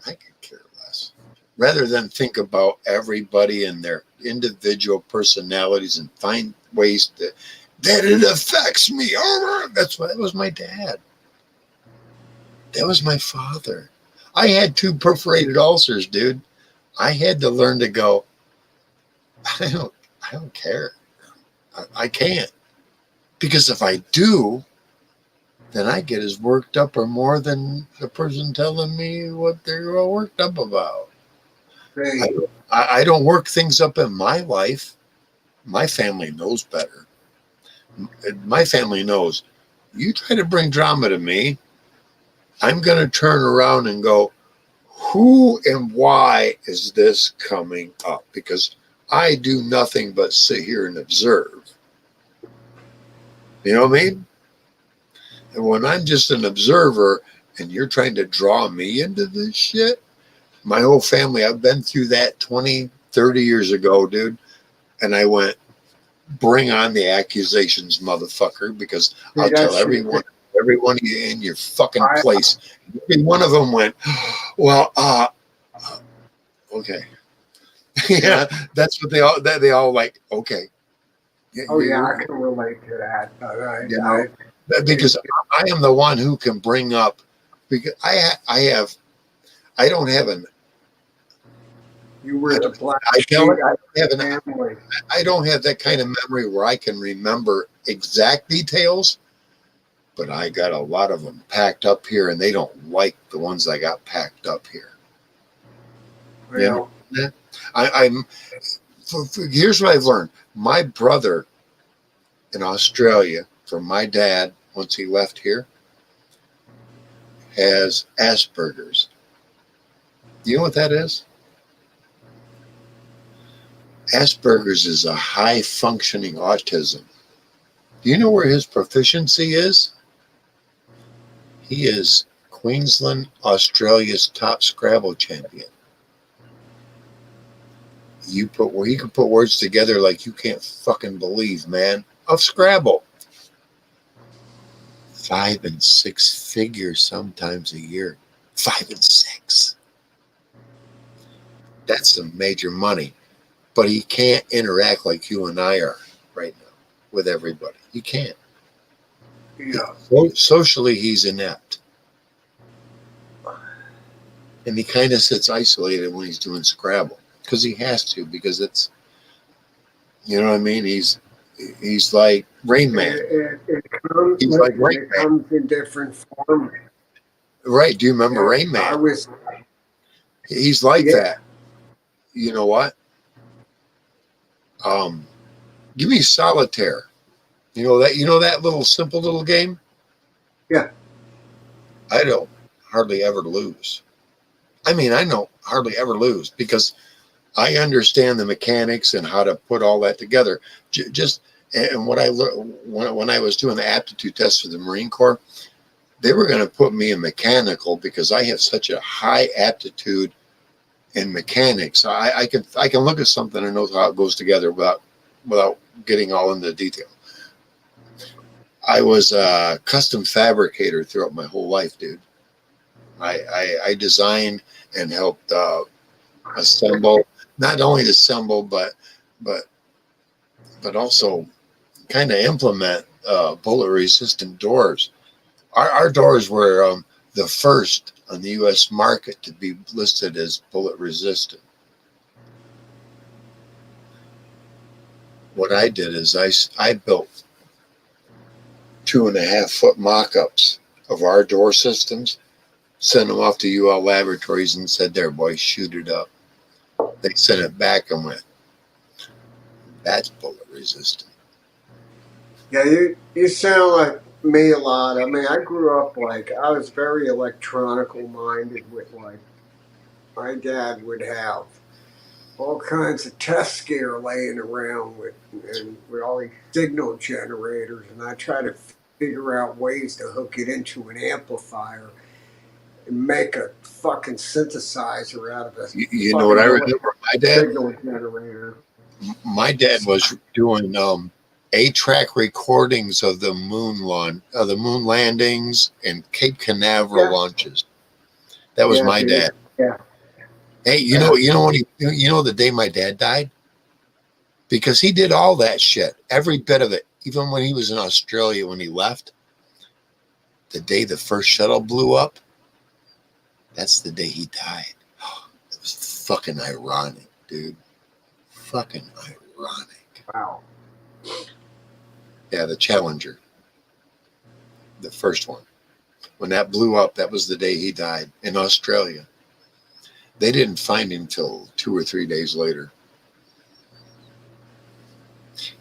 I could care less. Rather than think about everybody and their individual personalities and find ways that it affects me. That was my dad. That was my father. I had 2 perforated ulcers, dude. I had to learn to go, I don't care. I can't. Because if I do, then I get as worked up or more than the person telling me what they're all worked up about. Hey, I don't work things up in my life. My family knows better. My family knows, you try to bring drama to me, I'm going to turn around and go, who and why is this coming up? Because I do nothing but sit here and observe. You know what I mean? And when I'm just an observer and you're trying to draw me into this shit, my whole family, I've been through that 20, 30 years ago, dude. And I went, bring on the accusations, motherfucker, because I'll tell everyone in your fucking place. Every one of them went, well, okay. Yeah, that's what they all like, okay. yeah, I can relate to that. You know, because I am the one who can bring up, because I don't have an. You were the black sheep. family. I don't have that kind of memory where I can remember exact details, but I got a lot of them packed up here, and they don't like the ones I got packed up here. Well, you know? I'm. Here's what I've learned. My brother in Australia, from my dad, once he left here, has Asperger's. Do you know what that is? Asperger's is a high functioning autism. Do you know where his proficiency is? He is Queensland, Australia's top Scrabble champion. He can put words together like you can't fucking believe, man. Of Scrabble. 5 and 6 figures sometimes a year. 5 and 6. That's some major money. but he can't interact like you and I are right now with everybody. He can't. Yeah. Socially, he's inept. And he kind of sits isolated when he's doing Scrabble because he has to, because it's, you know what I mean? He's like Rain Man. He's like Rain It Man. comes in different forms. Right. Do you remember Rain I Man? was, He's like yeah, that. You know what? Give me solitaire. You know that little simple little game? yeah. I don't hardly ever lose. I mean, I don't hardly ever lose because I understand the mechanics and how to put all that together. Just and what I learned when I was doing the aptitude test for the Marine Corps, they were going to put me in mechanical because I have such a high aptitude in mechanics. I can look at something and know how it goes together without getting all into detail. I was a custom fabricator throughout my whole life, dude. I designed and helped assemble, not only assemble, but also kind of implement bullet resistant doors. Our doors were the first on the U.S. market to be listed as bullet resistant. What I did is I built 2.5-foot mock-ups of our door systems, sent them off to UL Laboratories and said, there, boys, shoot it up. They sent it back and went, that's bullet resistant. Yeah, you sound like me a lot. I mean, I grew up I was very electronical minded with my dad would have all kinds of test gear laying around with all these signal generators, and I try to figure out ways to hook it into an amplifier and make a fucking synthesizer out of a You know what I remember my dad? signal generator. My dad was doing 8-track recordings of the moon landings and Cape Canaveral launches. That was my dad. Yeah. Hey, you know the day my dad died? Because he did all that shit, every bit of it, even when he was in Australia when he left. The day the first shuttle blew up, that's the day he died. It was fucking ironic, dude. Fucking ironic. Wow. Yeah, the Challenger. The first one. When that blew up, that was the day he died in Australia. They didn't find him till 2 or 3 days later.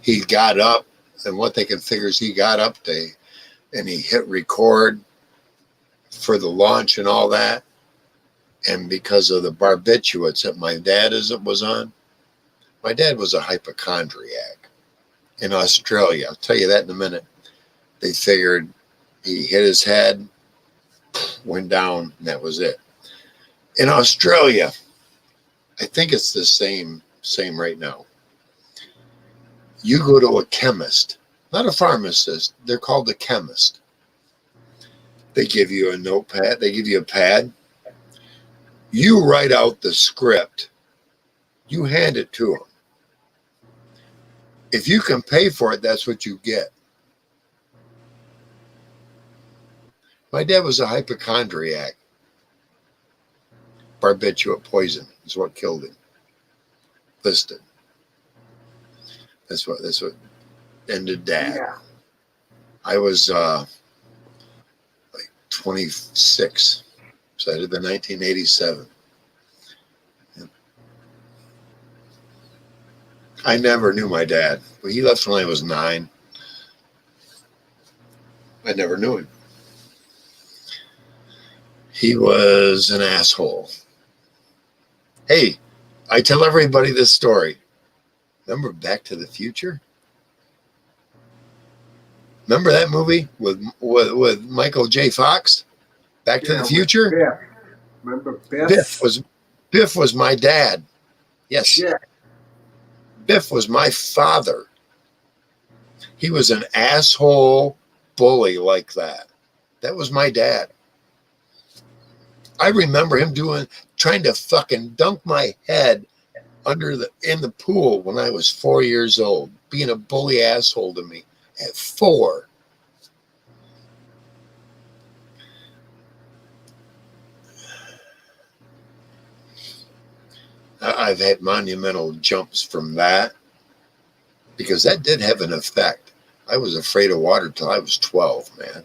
He got up, and what they can figure is he got up and he hit record for the launch and all that. And because of the barbiturates that my dad was on, my dad was a hypochondriac in Australia. I'll tell you that in a minute. They figured he hit his head, went down, and that was it. In Australia, I think it's the same right now. You go to a chemist, not a pharmacist. They're called a chemist. They give you a notepad. They give you a pad. You write out the script. You hand it to them. If you can pay for it, that's what you get. My dad was a hypochondriac. Barbiturate poison is what killed him. Listed. That's what ended Dad. Yeah. I was like 26. So I did the 1987. Yeah. I never knew my dad. He left when I was 9. I never knew him. He was an asshole. Hey, I tell everybody this story. Remember Back to the Future? Remember that movie with Michael J. Fox? Back to the Future? Yeah. Remember Biff? Biff was my dad. Yes. Yeah. Biff was my father. He was an asshole bully like that. That was my dad. I remember him trying to fucking dunk my head in the pool when I was 4 years old, being a bully asshole to me at 4. I've had monumental jumps from that because that did have an effect. I was afraid of water till I was 12, man.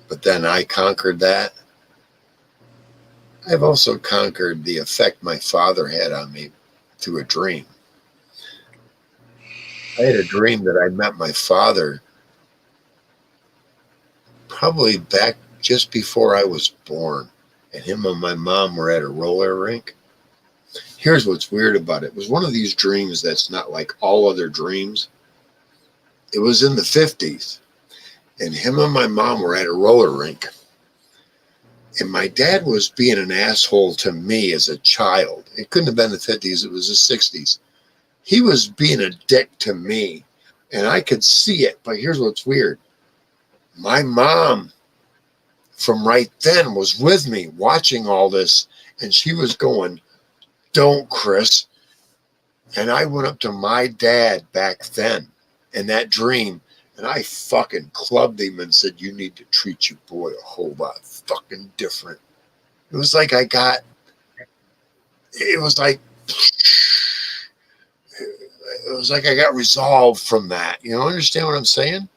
But then I conquered that. I've also conquered the effect my father had on me through a dream. I had a dream that I met my father probably back just before I was born, and him and my mom were at a roller rink. Here's what's weird about it. It was one of these dreams that's not like all other dreams. It was in the 50s, and him and my mom were at a roller rink. And my dad was being an asshole to me as a child. It couldn't have been the 50s, it was the 60s. He was being a dick to me, and I could see it. But here's what's weird. My mom from right then was with me watching all this, and she was going, "Don't, Chris." And I went up to my dad back then in that dream, and I fucking clubbed him and said, "You need to treat your boy a whole lot fucking different." It was like it was like I got resolved from that. You know, understand what I'm saying?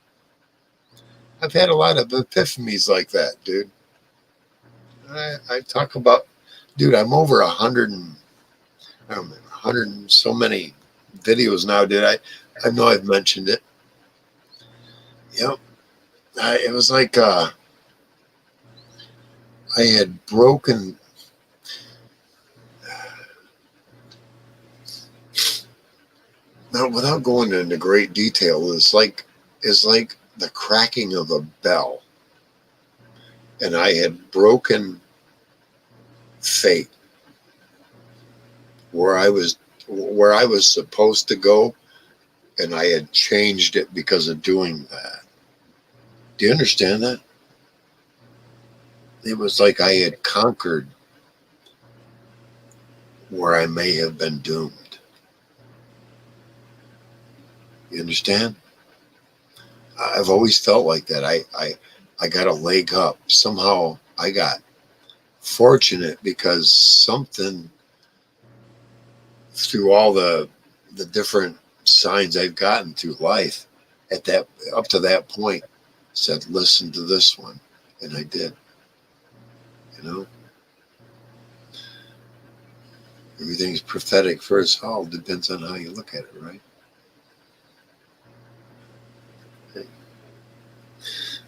I've had a lot of epiphanies like that, dude. I talk about, dude, I'm over 100 and, I don't know, 100 and so many videos now, dude. I know I've mentioned it. Yep. It was like I had broken. Now, without going into great detail, it's like the cracking of a bell, and I had broken fate where I was supposed to go, and I had changed it because of doing that. Do you understand that? It was like I had conquered where I may have been doomed. You understand? I've always felt like that. I got a leg up. Somehow I got fortunate because something through all the different signs I've gotten through life up to that point said, listen to this one. And I did. You know? Everything's prophetic for us all. Depends on how you look at it, right?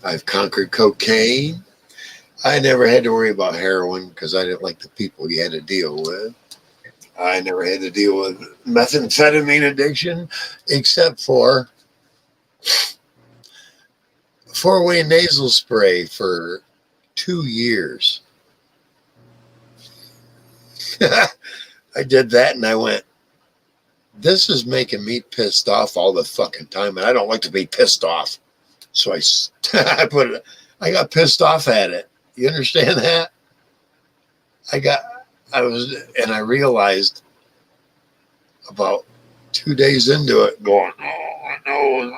I've conquered cocaine. I never had to worry about heroin because I didn't like the people you had to deal with. I never had to deal with methamphetamine addiction except for 4-way nasal spray for 2 years. I did that and I went, this is making me pissed off all the fucking time. And I don't like to be pissed off. So I got pissed off at it. You understand that? I realized about 2 days into it going, oh, I know.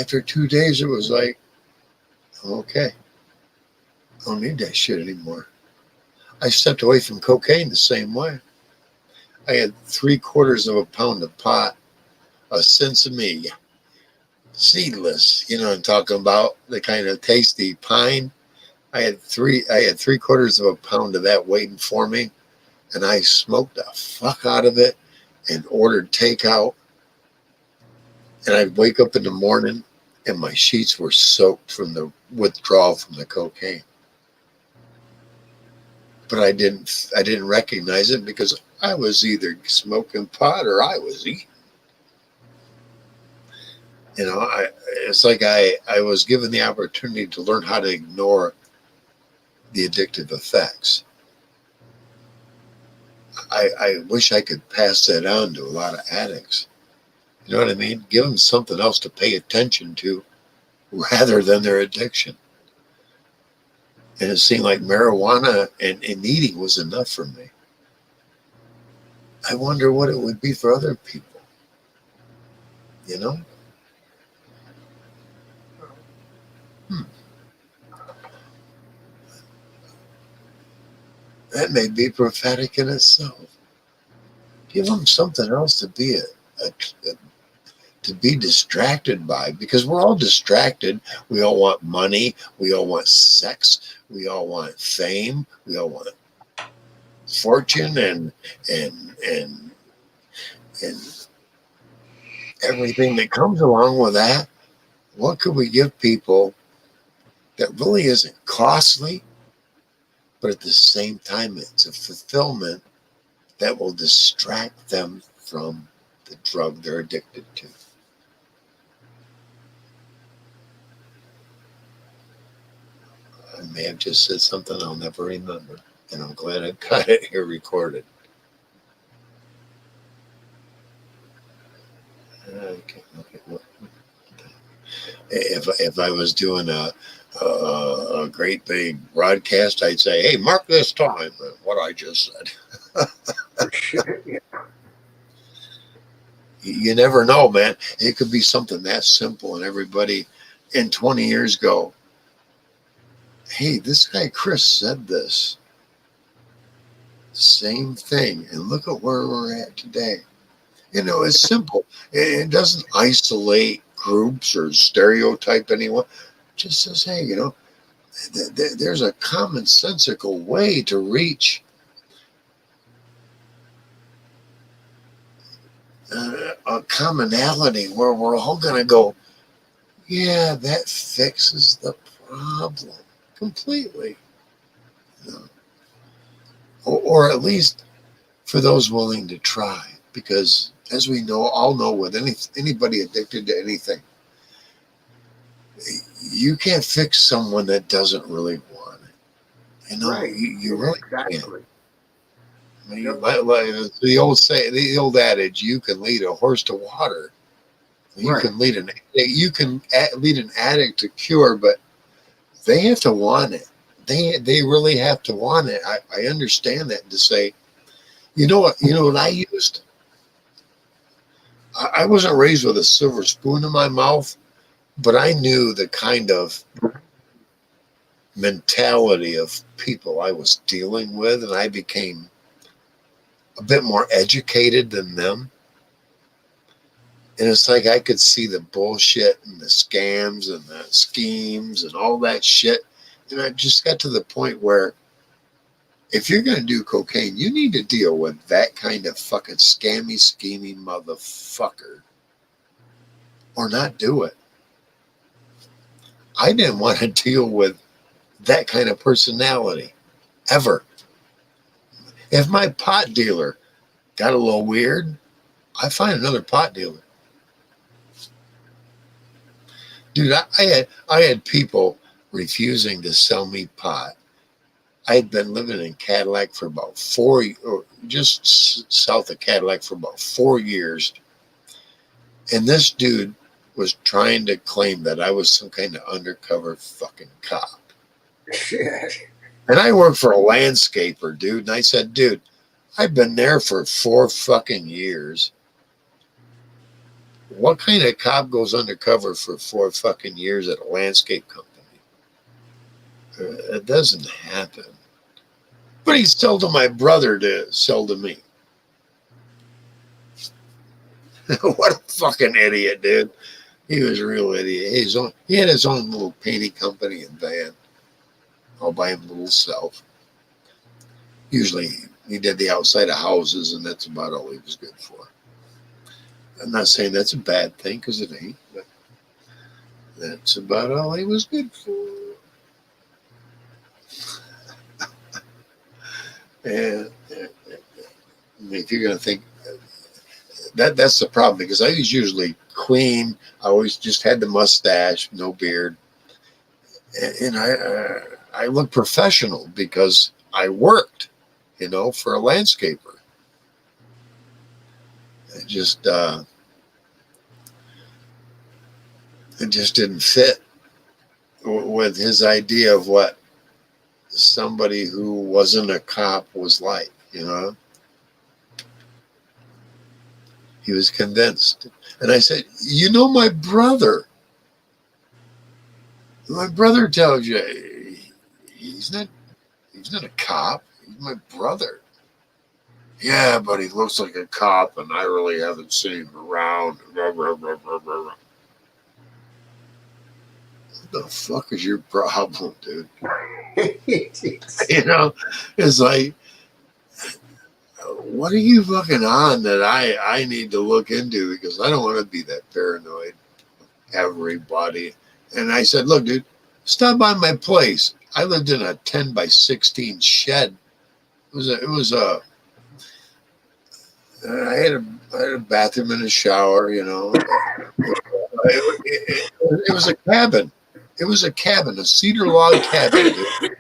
After 2 days, it was like, okay, I don't need that shit anymore. I stepped away from cocaine the same way. I had 3/4 of a pound of pot, a sesame, seedless, you know what I'm talking about, the kind of tasty pine. I had 3/4 of a pound of that waiting for me, and I smoked the fuck out of it and ordered takeout. And I'd wake up in the morning and my sheets were soaked from the withdrawal from the cocaine. But I didn't recognize it because I was either smoking pot or I was eating. You know, it's like I was given the opportunity to learn how to ignore the addictive effects. I wish I could pass that on to a lot of addicts. You know what I mean? Give them something else to pay attention to rather than their addiction. And it seemed like marijuana and eating was enough for me. I wonder what it would be for other people, you know? That may be prophetic in itself. Give them something else to be to be distracted by, because we're all distracted. We all want money. We all want sex. We all want fame. We all want fortune and and everything that comes along with that. What could we give people that really isn't costly, but at the same time it's a fulfillment that will distract them from the drug they're addicted to? I may have just said something I'll never remember, and I'm glad I got it here recorded. Okay. If I was doing a great big broadcast, I'd say, "Hey, mark this time," what I just said. You never know, man. It could be something that simple, and everybody in 20 years go, "Hey, this guy Chris said this same thing, and look at where we're at today." You know, it's simple. It doesn't isolate groups or stereotype anyone. It just says, hey, you know, there's a commonsensical way to reach a commonality where we're all going to go, yeah, that fixes the problem completely. You know? Or at least for those willing to try. Because as we know, all know, with anybody addicted to anything, you can't fix someone that doesn't really want it. You know, Right. you really Exactly. can't. I mean, like the old adage, you can lead a horse to water. You Right. can lead an addict to cure, but they have to want it. They really have to want it. I understand that, to say, you know what I used. I wasn't raised with a silver spoon in my mouth, but I knew the kind of mentality of people I was dealing with, and I became a bit more educated than them. And it's like I could see the bullshit and the scams and the schemes and all that shit. And I just got to the point where if you're going to do cocaine, you need to deal with that kind of fucking scammy, scheming motherfucker, or not do it. I didn't want to deal with that kind of personality ever. If my pot dealer got a little weird, I find another pot dealer. Dude, I had people refusing to sell me pot. I had been living in Cadillac for about just south of Cadillac for about 4 years. And this dude was trying to claim that I was some kind of undercover fucking cop. Shit. And I worked for a landscaper, dude. And I said, dude, I've been there for 4 fucking years. What kind of cop goes undercover for 4 fucking years at a landscape company? It doesn't happen. But he sold to my brother to sell to me. What a fucking idiot, dude. He was a real idiot. He had his own little painting company and van all by his little self. Usually he did the outside of houses, and that's about all he was good for. I'm not saying that's a bad thing, because it ain't, but that's about all he was good for. And if you're going to think that's the problem, because I was usually clean. I always just had the mustache, no beard, and I looked professional because I worked, for a landscaper. It just didn't fit with his idea of what somebody who wasn't a cop was like, He was convinced. And I said, my brother. My brother tells you he's not a cop. He's my brother. Yeah, but he looks like a cop, and I really haven't seen him around. What the fuck is your problem, dude? It's like, what are you fucking on that I need to look into, because I don't want to be that paranoid. Everybody. And I said, look, dude, stop by my place. I lived in a 10 by 16 shed. I had a bathroom and a shower, It was a cabin. It was a cabin, a cedar log cabin, dude.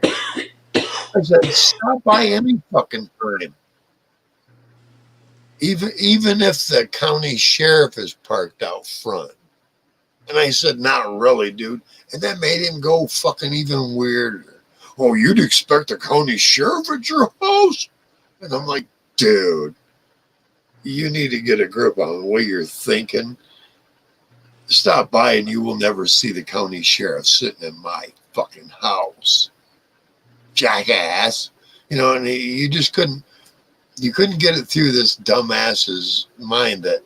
I said, stop by any fucking time. Even if the county sheriff is parked out front. And I said, not really, dude. And that made him go fucking even weirder. Oh, you'd expect the county sheriff at your house? And I'm like, dude, you need to get a grip on the way you're thinking. Stop by and you will never see the county sheriff sitting in my fucking house. Jackass. And you just couldn't get it through this dumbass's mind that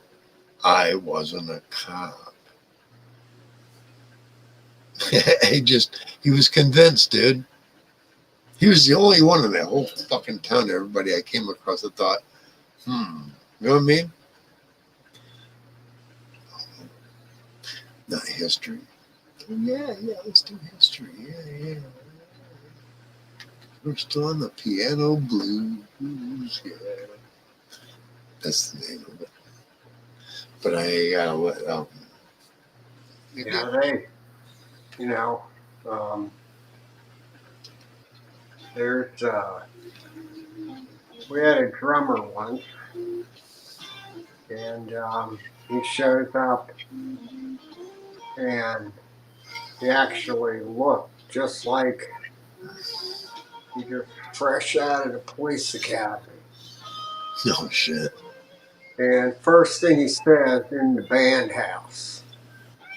I wasn't a cop. He was convinced, dude. He was the only one in that whole fucking town. Everybody I came across that thought, you know what I mean? Not history. Yeah, let's do history. Yeah. We're still on the piano blues. Yeah. That's the name of it. But we had a drummer once, and he shows up, and he actually looked just like he just fresh out of the police academy. No shit. And first thing he says in the band house,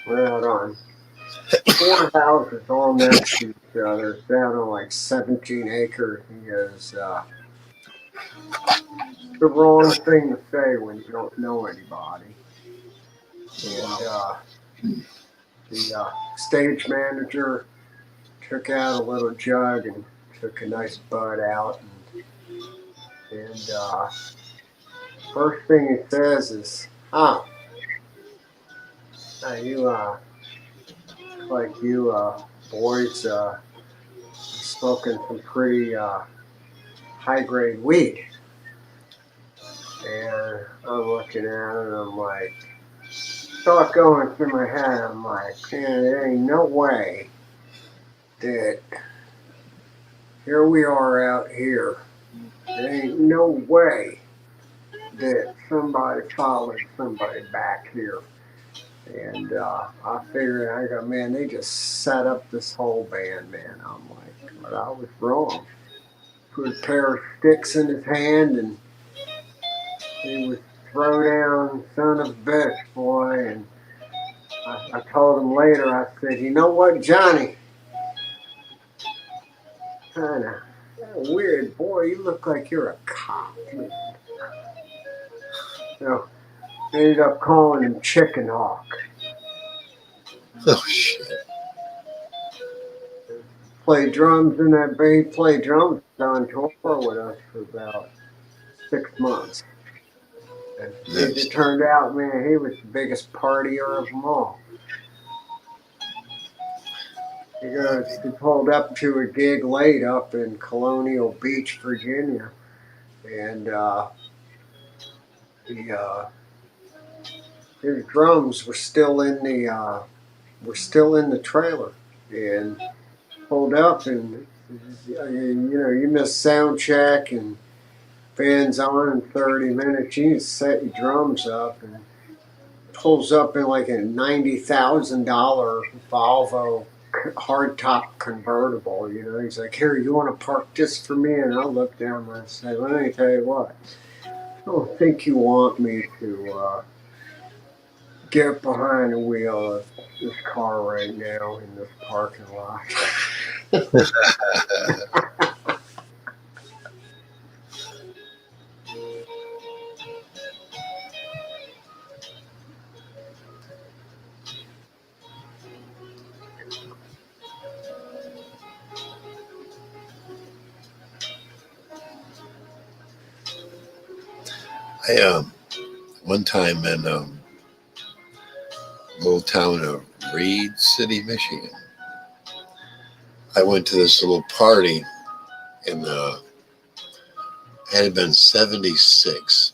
we're out on 4 houses all next to each other, down on like 17 acres. He goes, the wrong thing to say when you don't know anybody. And the stage manager took out a little jug and took a nice bud out. And first thing he says is, you boys smoking some pretty high-grade weed. And I'm looking at it and I'm like, thought going through my head, I'm like, man, there ain't no way that here we are out here. There ain't no way that somebody followed somebody back here. And I figured, I go, man, they just set up this whole band, man. I'm like, but I was wrong. Put a pair of sticks in his hand and he was throw down, son of a bitch, boy. And I told him later, I said, you know what, Johnny? Kind of weird, boy. You look like you're a cop. So I ended up calling him Chicken Hawk. Oh shit. Played drums in that band. Played drums on tour with us for about 6 months. And it turned out, man, he was the biggest partier of them all. He pulled up to a gig late up in Colonial Beach, Virginia, and his drums were still in the trailer, and pulled up, and you miss sound check and fans on in 30 minutes. You need to set your drums up, and pulls up in like a $90,000 Volvo hardtop convertible. You know, he's like, "Here, you want to park this for me?" And I'll look down and I say, "Well, let me tell you what. I don't think you want me to get behind the wheel of this car right now in this parking lot." I one time in little town of Reed City, Michigan, I went to this little party in had been 76,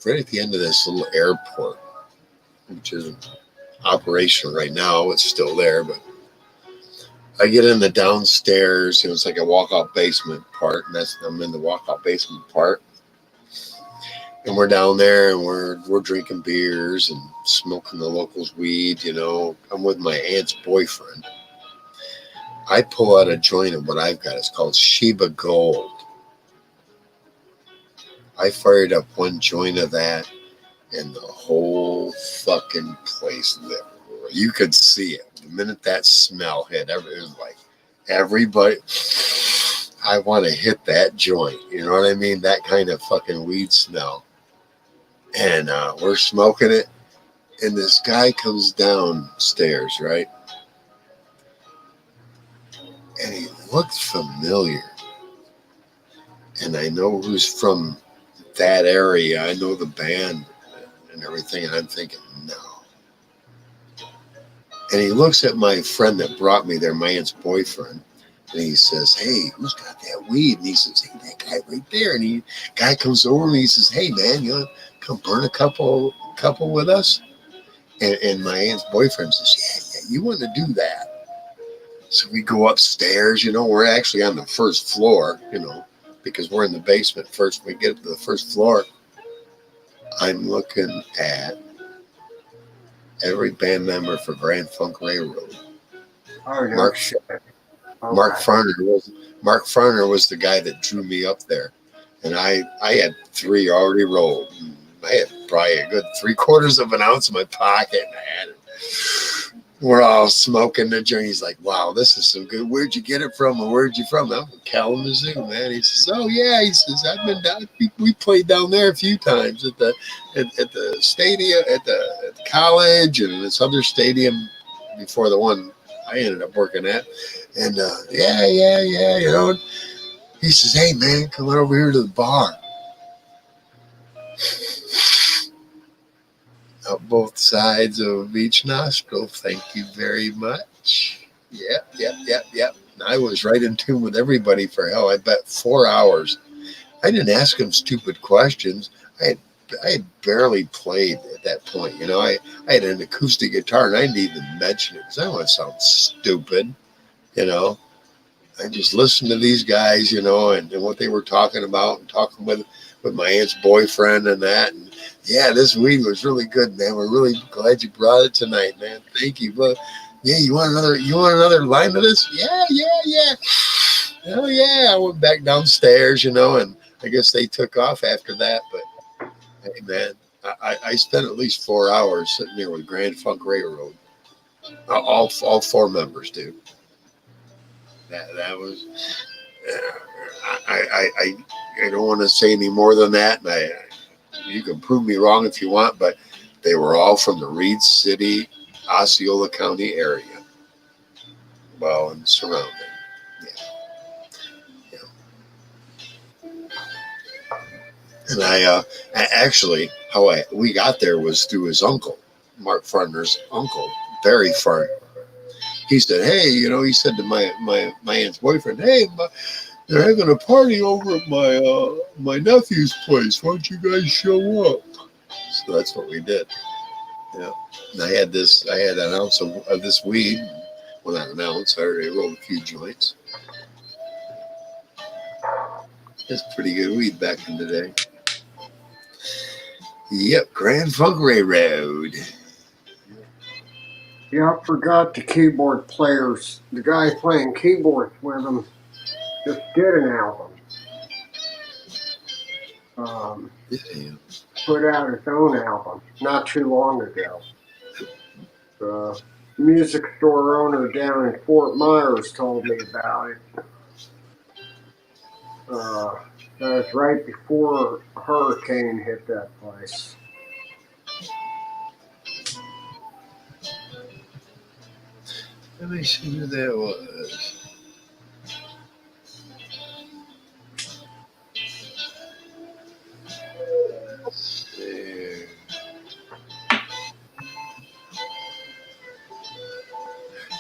right at the end of this little airport, which isn't operational right now. It's still there, but I get in the downstairs. It's like a walkout basement part, and I'm in the walkout basement part. And we're down there, and we're drinking beers and smoking the locals' weed. You know, I'm with my aunt's boyfriend. I pull out a joint of what I've got. It's called Sheba Gold. I fired up one joint of that, and the whole fucking place lit. You could see it the minute that smell hit. It was like everybody. I want to hit that joint. You know what I mean? That kind of fucking weed smell. And we're smoking it, and this guy comes downstairs, right? And he looked familiar. And I know who's from that area. I know the band and everything. And I'm thinking, no. And he looks at my friend that brought me there, my aunt's boyfriend. And he says, "Hey, who's got that weed?" And he says, "Hey, that guy right there." And the guy comes over and he says, "Hey, man, you want to come burn a couple with us?" And my aunt's boyfriend says, "Yeah, you want to do that?" So we go upstairs. You know, we're actually on the first floor, you know, because we're in the basement first. We get to the first floor. I'm looking at every band member for Grand Funk Railroad. Oh, no. Mark Farner was the guy that drew me up there, and I had 3 already rolled. I had probably a good 3/4 of an ounce in my pocket, man. We're all smoking the joint. He's like, "Wow, this is some good. Where'd you get it from? Or where'd you from?" I'm from Kalamazoo, man. He says, "Oh yeah," he says, "I've been down. We played down there a few times at the stadium, at the college, and this other stadium before the one I ended up working at." And yeah, you know. He says, "Hey man, come on over here to the bar." Up both sides of each nostril. Thank you very much. Yep. I was right in tune with everybody for hell. I bet 4 hours. I didn't ask him stupid questions. I had barely played at that point. You know, I had an acoustic guitar, and I didn't even mention it because I don't want to sound stupid. You know, I just listened to these guys, you know, and what they were talking about, and talking with my aunt's boyfriend and that. And yeah, this weed was really good, man. We're really glad you brought it tonight, man. Thank you. But yeah, you want another line of this? Yeah. Oh yeah. I went back downstairs, you know, and I guess they took off after that. But hey, man, I spent at least 4 hours sitting there with Grand Funk Railroad. All 4 members, dude. That was. I don't want to say any more than that, and you can prove me wrong if you want, but they were all from the Reed City, Osceola County area. Well, and surrounding. Yeah. And I actually, how we got there was through his uncle, Mark Farner's uncle, Barry Farner. He said, "Hey, you know," he said to my aunt's boyfriend, "Hey, they're having a party over at my nephew's place. Why don't you guys show up?" So that's what we did. Yeah. And I had an ounce of this weed. Well, not an ounce. I already rolled a few joints. It's pretty good weed back in the day. Yep, Grand Funk Railroad. Yeah, I forgot the keyboard players. The guy playing keyboards with him just did an album. Yeah. Put out his own album not too long ago. The music store owner down in Fort Myers told me about it. That was right before a hurricane hit that place. Let me see who that was. There.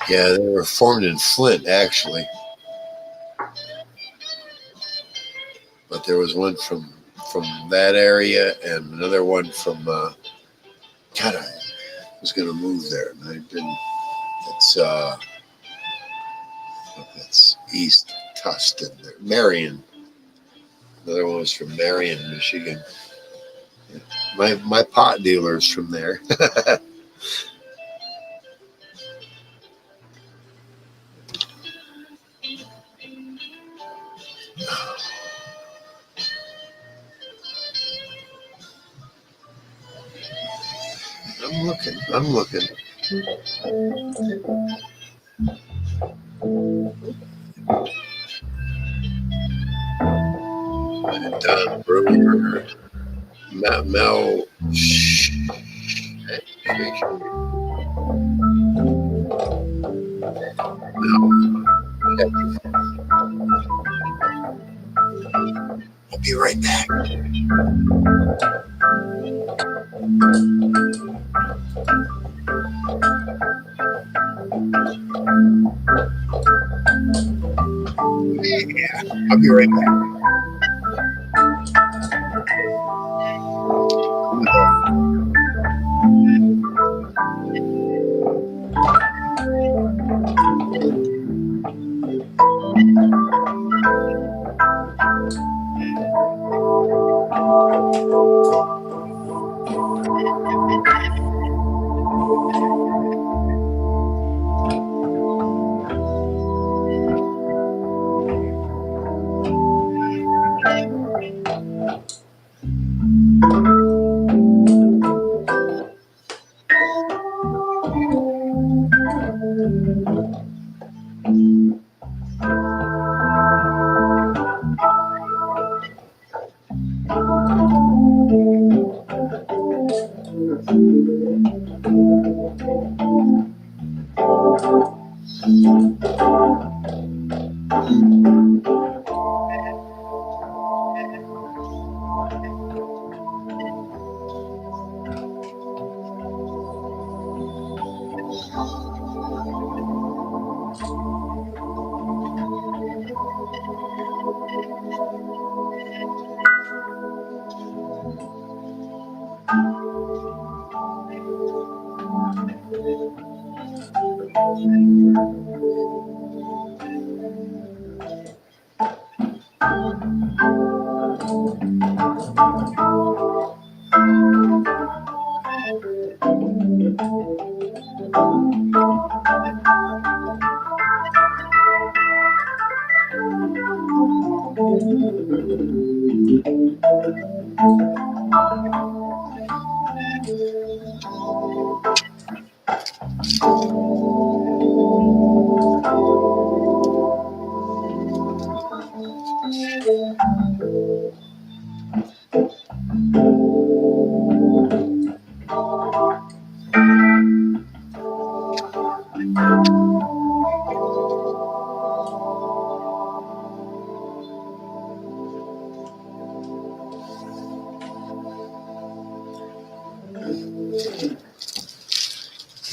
Yeah, they were formed in Flint, actually. But there was one from that area and another one from God, I was gonna move there and I didn't. It's East Tustin there. Marion. Another one was from Marion, Michigan. My pot dealer's from there. I'm looking. Don Brewer, Mel. I'll be right back. Yeah, I'll be right back.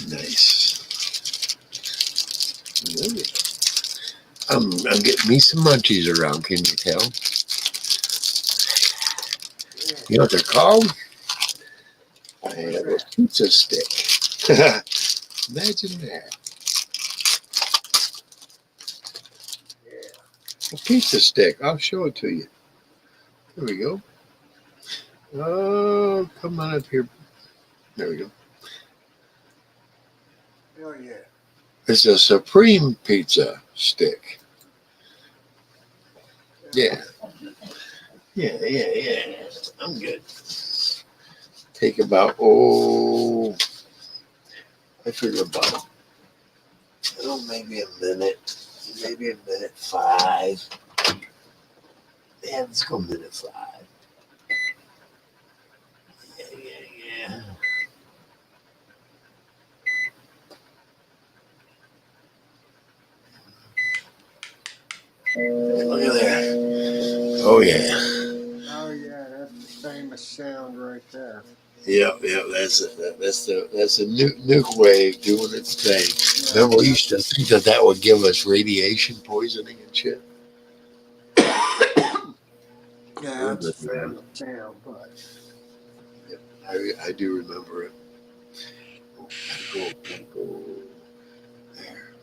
Nice. I'm getting me some munchies around. Can you tell? You know what they're called? I have a pizza stick. Imagine that. A pizza stick. I'll show it to you. There we go. Oh, come on up here. There we go. Oh, yeah. It's a supreme pizza stick. Yeah. Yeah. I'm good. Take about, I figure about, maybe a minute. Maybe a minute 5. Yeah, let's go minute 5. Yeah. Look at there. Oh, yeah. Oh, yeah, that's the famous sound right there. Yep. That's a nuke wave doing its thing. Remember, we used to think that would give us radiation poisoning and shit. Yeah, that's a famous sound, but. Yep, I do remember it. Gotta go there.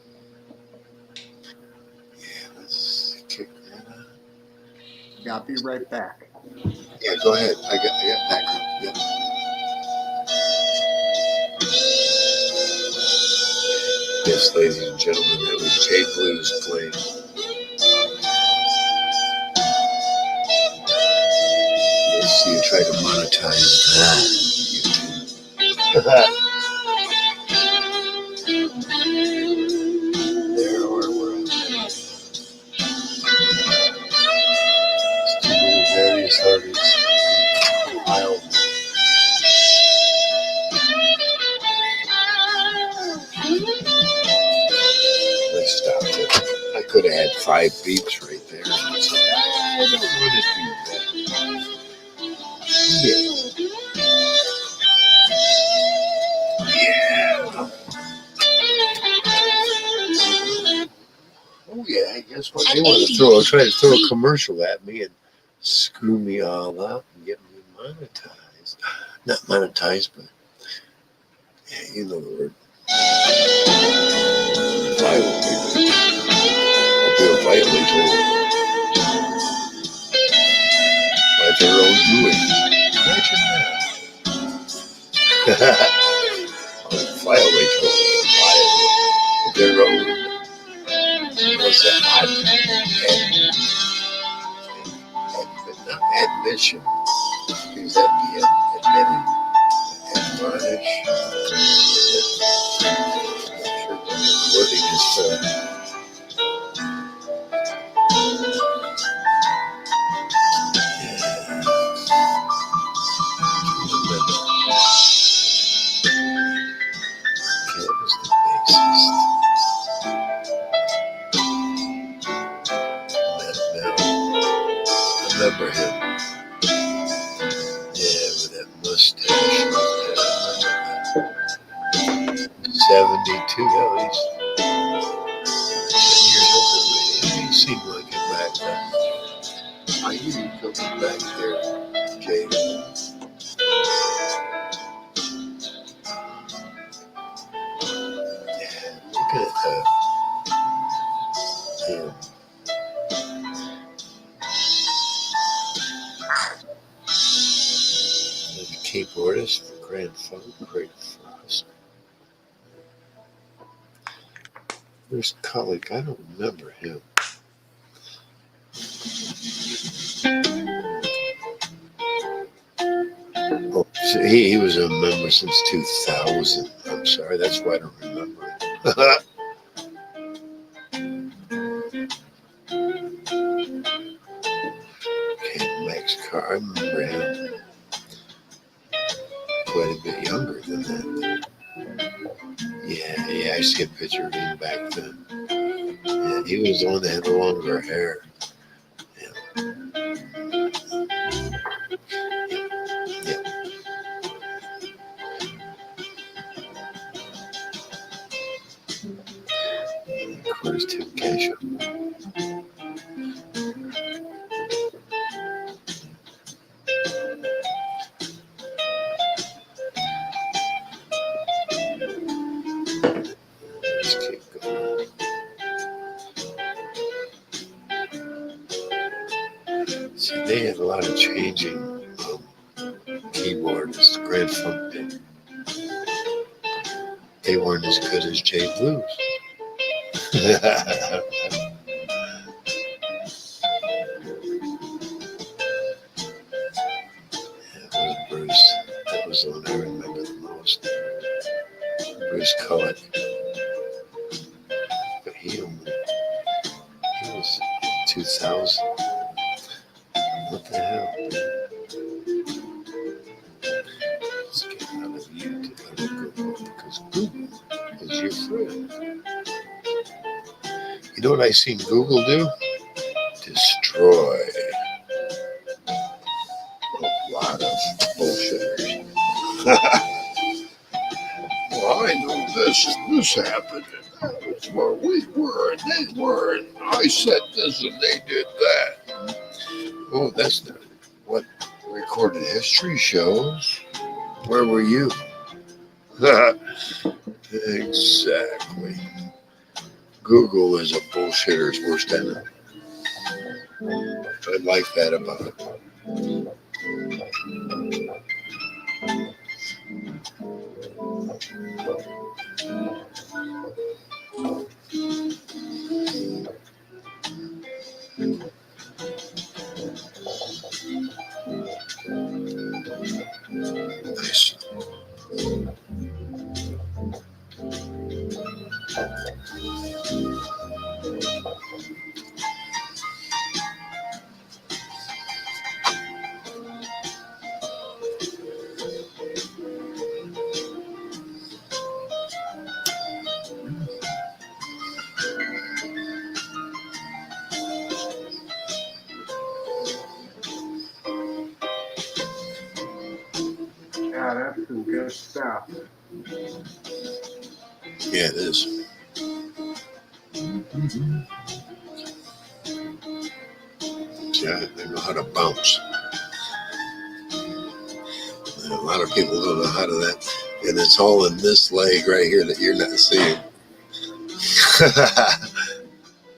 Yeah, let's kick that on. Yeah, I'll be right back. Yeah, go ahead. I got background. Yep. Yes, ladies and gentlemen, that was Jay Blues playing. Let's see you try to monetize that. There or we're various artists compiled. Let's stop it. I could have had 5 beeps right there. I don't want to do that. Yeah. Oh yeah, guess what? They want to try to throw a commercial at me and screw me all up and get me monetized. Not monetized, but yeah, you know the word. Violate. I'll be a violator by their own doing. Imagine that. Violator. Their own. What's that? Not admission. Is that the admitting? Admonish. Wording is remember him. Yeah, with that mustache. 72, at least 10 years older than me. He seemed like it back then. Are you coming back here, Jay? Yeah, look at him. The keyboardist for Grand Funk, Great Frost. There's Cullick. I don't remember him. Oh, so he was a member since 2000. I'm sorry, that's why I don't remember him. Okay, Max Carr, I remember him. Quite a bit younger than that. Yeah, I see a picture of him back then. Yeah, he was the one that had longer hair. Yeah. Of course, Tim Casher. Let's keep going. See, they had a lot of changing keyboardists. Grand Funk did. They weren't as good as Jay Blues. That was Bruce. That was the one I remember the most. Bruce Cohen. But he was 2000. What the hell? Let's get out of YouTube, out of Google, because Google is your friend. You know what I seen Google do? Destroy a lot of bullshitters. Well, I know this and this happened, and that was where we were, and they were, and I said this and they did that. Oh, that's not what recorded history shows. Where were you? Exactly. Google is a bullshitter's worst enemy. I like that about it. Nice. Yeah, that's some good stuff. Yeah, it is. Yeah, they know how to bounce. And a lot of people don't know how to that. And it's all in this leg right here that you're not seeing.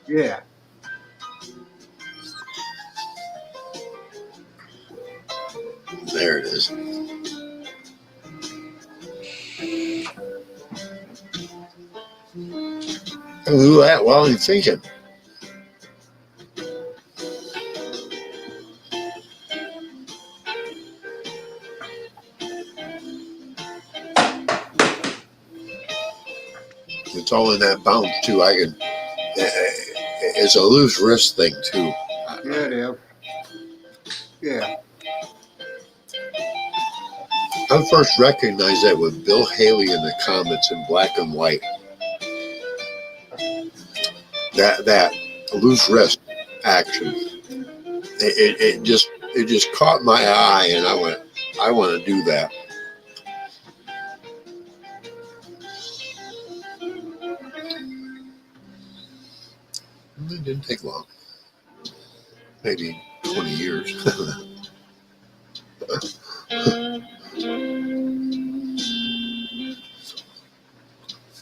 Yeah. There it is. Who that? Well, you're thinking. It's all in that bounce too. I can. It's a loose wrist thing too. Yeah, it is. Yeah. I first recognized that with Bill Haley in the Comets in black and white. That loose wrist action. It just caught my eye, and I went, I want to do that. It didn't take long. Maybe 20 years.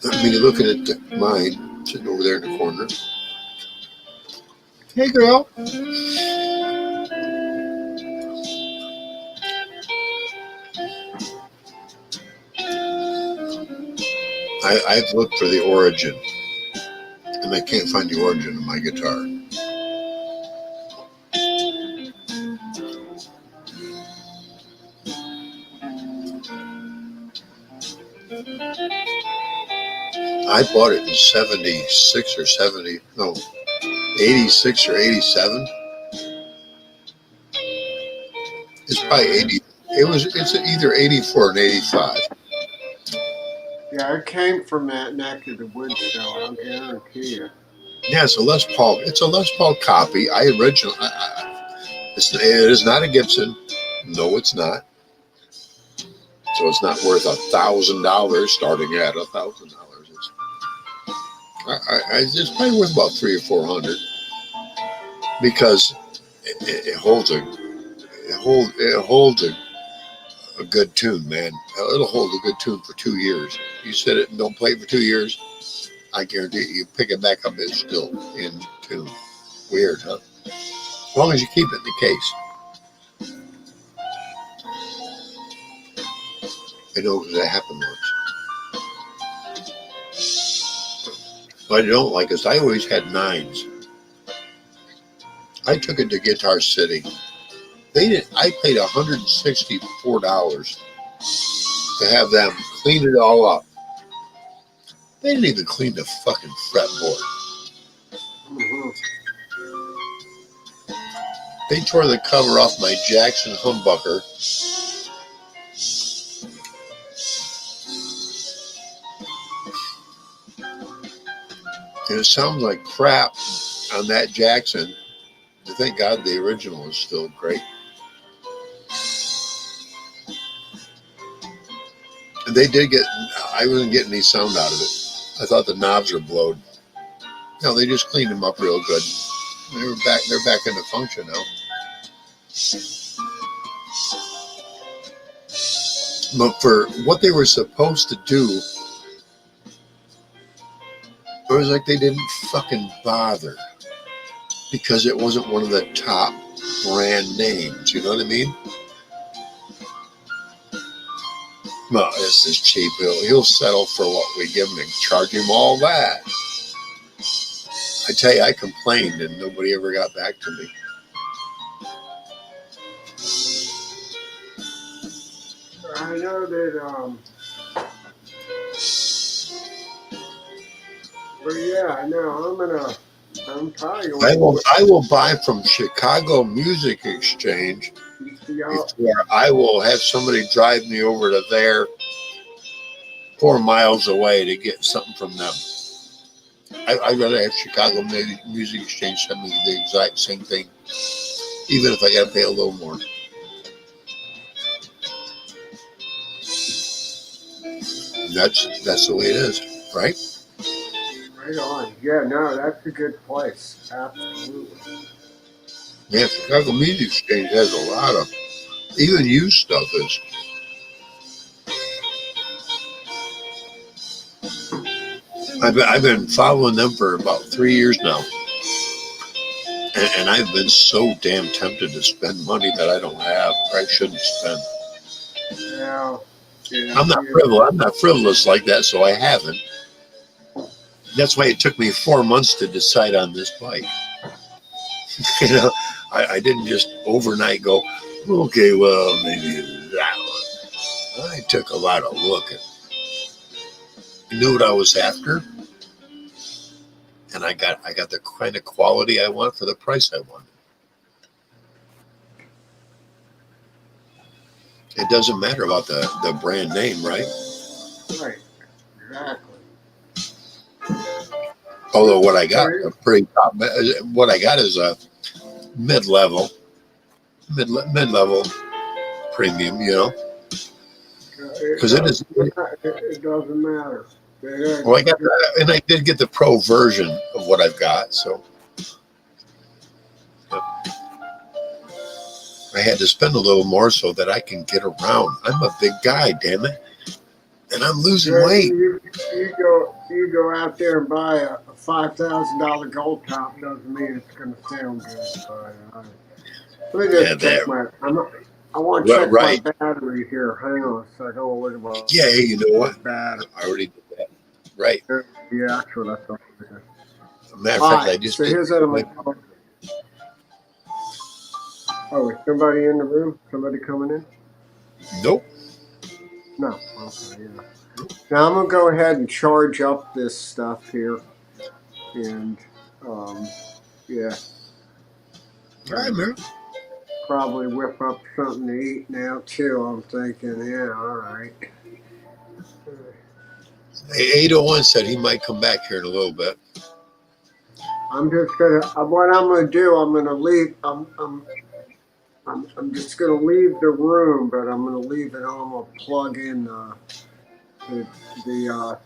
I mean, you're looking at mine sitting over there in the corner. Hey, girl. I've looked for the origin, and I can't find the origin of my guitar. I bought it in 76 or 70, no, 86 or 87. It's probably 80. It's either 84 and 85. Yeah, it came from that neck of the woods, so I'll guarantee you. Yeah, it's a Les Paul. It's a Les Paul copy. It is not a Gibson. No, it's not. So it's not worth $1,000 starting at $1,000. It's probably worth about $300 or $400 because it holds a good tune, man. It'll hold a good tune for 2 years. You sit it and don't play it for 2 years, I guarantee you pick it back up, it's still in tune. Weird, huh? As long as you keep it in the case. I know because that happened once. What I don't like is I always had 9s. I took it to Guitar City. They didn't. I paid $164 to have them clean it all up. They didn't even clean the fucking fretboard. Mm-hmm. They tore the cover off my Jackson humbucker. And it sounds like crap on that Jackson. Thank God the original is still great. And they did get, I wasn't getting any sound out of it. I thought the knobs were blowed. No, they just cleaned them up real good. They're back into function now. But for what they were supposed to do, it was like they didn't fucking bother. Because it wasn't one of the top brand names, you know what I mean? Well, this is cheap. He'll settle for what we give him and charge him all that. I tell you, I complained and nobody ever got back to me. I know that, but yeah, I know, I'm probably going I will buy from Chicago Music Exchange before I will have somebody drive me over to there 4 miles away to get something from them. I'd rather have Chicago Music Exchange send me the exact same thing, even if I got to pay a little more. That's the way it is, right? Right on. Yeah, no, that's a good place. Absolutely. Yeah, Chicago Music Exchange has a lot of, even used stuff is. I've been following them for about 3 years now. And I've been so damn tempted to spend money that I don't have or I shouldn't spend. Yeah. I'm not frivolous like that, so I haven't. That's why it took me 4 months to decide on this bike. You know, I didn't just overnight go, okay, well, maybe that one. I took a lot of looking. I knew what I was after, and I got the kind of quality I want for the price I want. It doesn't matter about the brand name, right? Right. Exactly. Although what I got, a pretty top. What I got is a mid-level premium, you know, because it is. It doesn't matter. Well, I got that, and I did get the pro version of what I've got, so I had to spend a little more so that I can get around. I'm a big guy, damn it, and I'm losing weight. You go out there and buy a $5,000 gold top doesn't mean it's going to sound good. Let me just check I want to check my battery here. Hang on a second. I want to look at my you know what? battery. I already did that. Right. Yeah, actually, that's all. Matter of fact, I just so did. Here's what I'm Oh, is somebody in the room? Somebody coming in? Nope. No. Okay, yeah. Now I'm gonna go ahead and charge up this stuff here, and yeah. All right, man. Probably whip up something to eat now too. I'm thinking, yeah, all right. 801 said he might come back here in a little bit. I'm just gonna. What I'm gonna do? I'm gonna leave. I'm just gonna leave the room, but I'm gonna leave it on. I'm gonna plug in the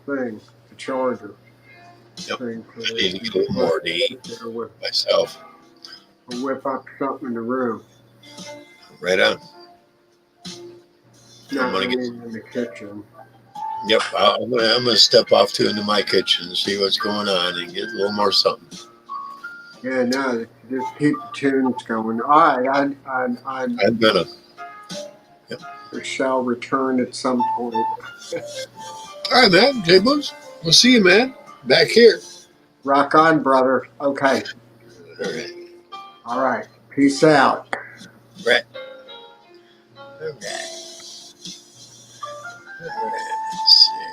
thing, the charger. Yep. Thing I need to get a little more to eat myself. I'll whip up something in the room. Right on. Not in the kitchen. Yep, I'm gonna step off into my kitchen and see what's going on and get a little more something. Yeah, no, just keep the tunes going. All right, I'm gonna. Yep. I shall return at some point. All right, man. J-Bones, we'll see you, man. Back here. Rock on, brother. Okay. All right. All right. Peace out. Right. All right. All right. Let's see.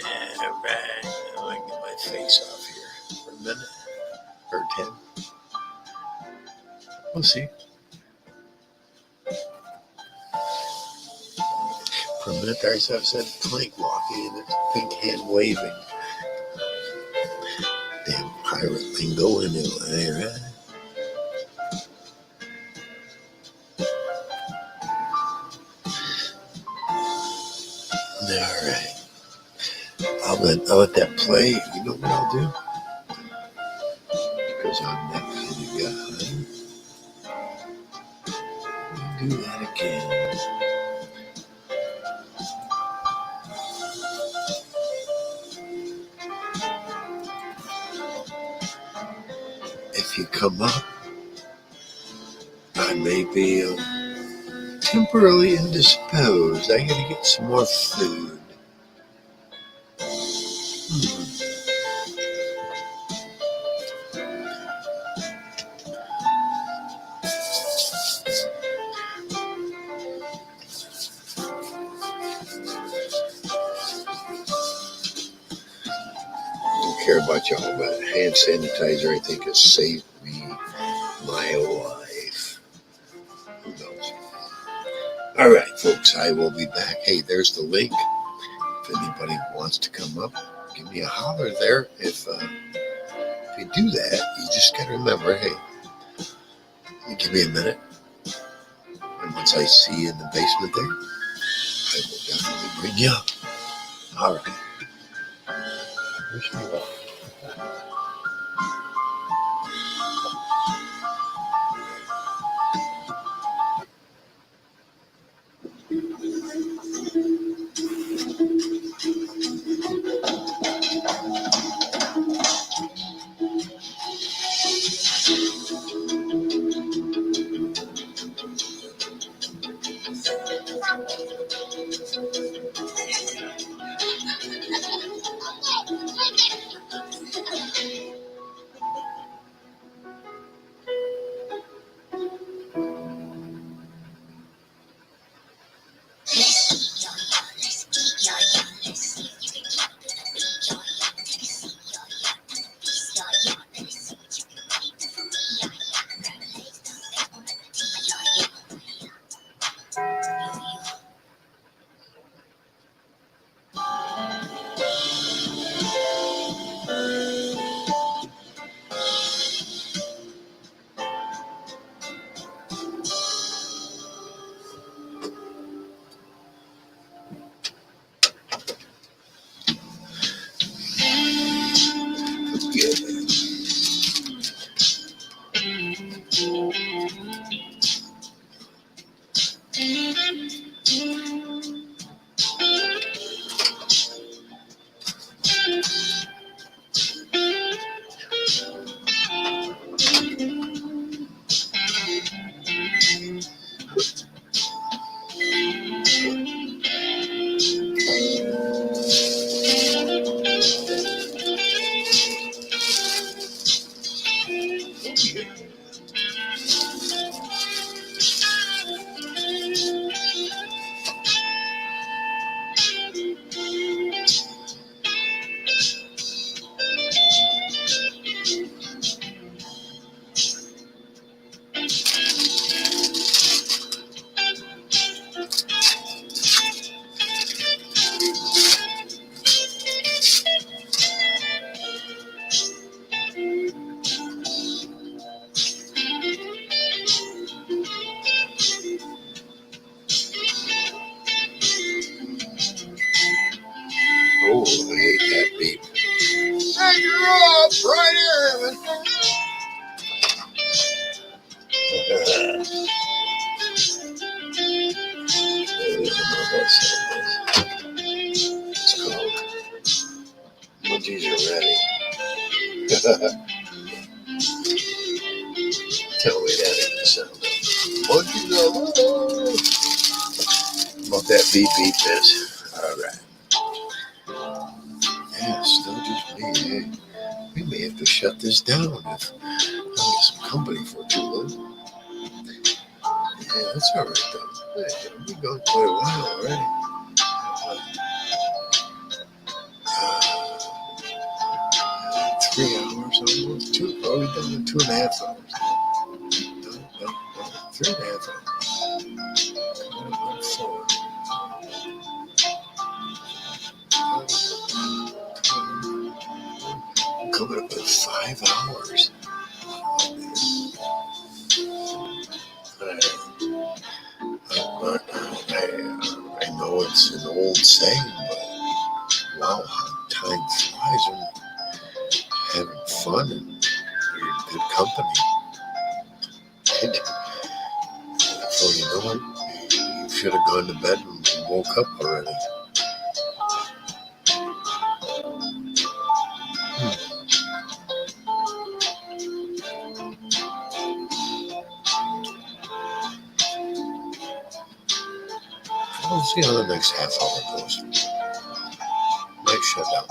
All right. Now I can get my face off here for a minute or 10. We'll see. For a minute there, I said plank walking and it's pink hand waving. Damn pirate thing going anyway, right? All right. I'll let that play. You know what I'll do? Because I'm next to the guy. We'll do that again. If you come up, I may be temporarily indisposed. I gotta get some more food. I don't care about y'all, but hand sanitizer I think has saved me my life. Who knows? All right, folks, I will be back. Hey, there's the link. If anybody wants to come up, give me a holler there. If you do that, you just got to remember, hey, you give me a minute. And once I see you in the basement there, I will definitely bring you up. All right. Wish me luck. Oh, I hate that beep. Hey, you're up right here, Evan. It's called Monkeys Are Ready. Tell me that in the sound. Monkeys Are Ready. What that beep beep is. All right. Yeah, still just hey, we may have to shut this down if I get some company for too long. Yeah, that's all right, though. Hey, we've been going quite a while already. 3 hours almost. Probably done in 2.5 hours. No, 3.5 hours. Coming up on 4. Coming up in 5 hours. I know it's an old saying, but wow, how time flies when having fun and you're in good company. And before you know it, you should have gone to bed and woke up already. We'll see how the next half hour goes. Might shut down.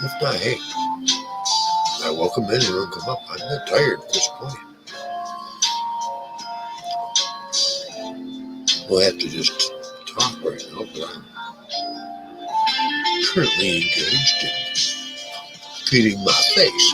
If not, hey, I welcome anyone to come up. I'm not tired at this point. We'll have to just talk right now, but I'm currently engaged in cleaning my face.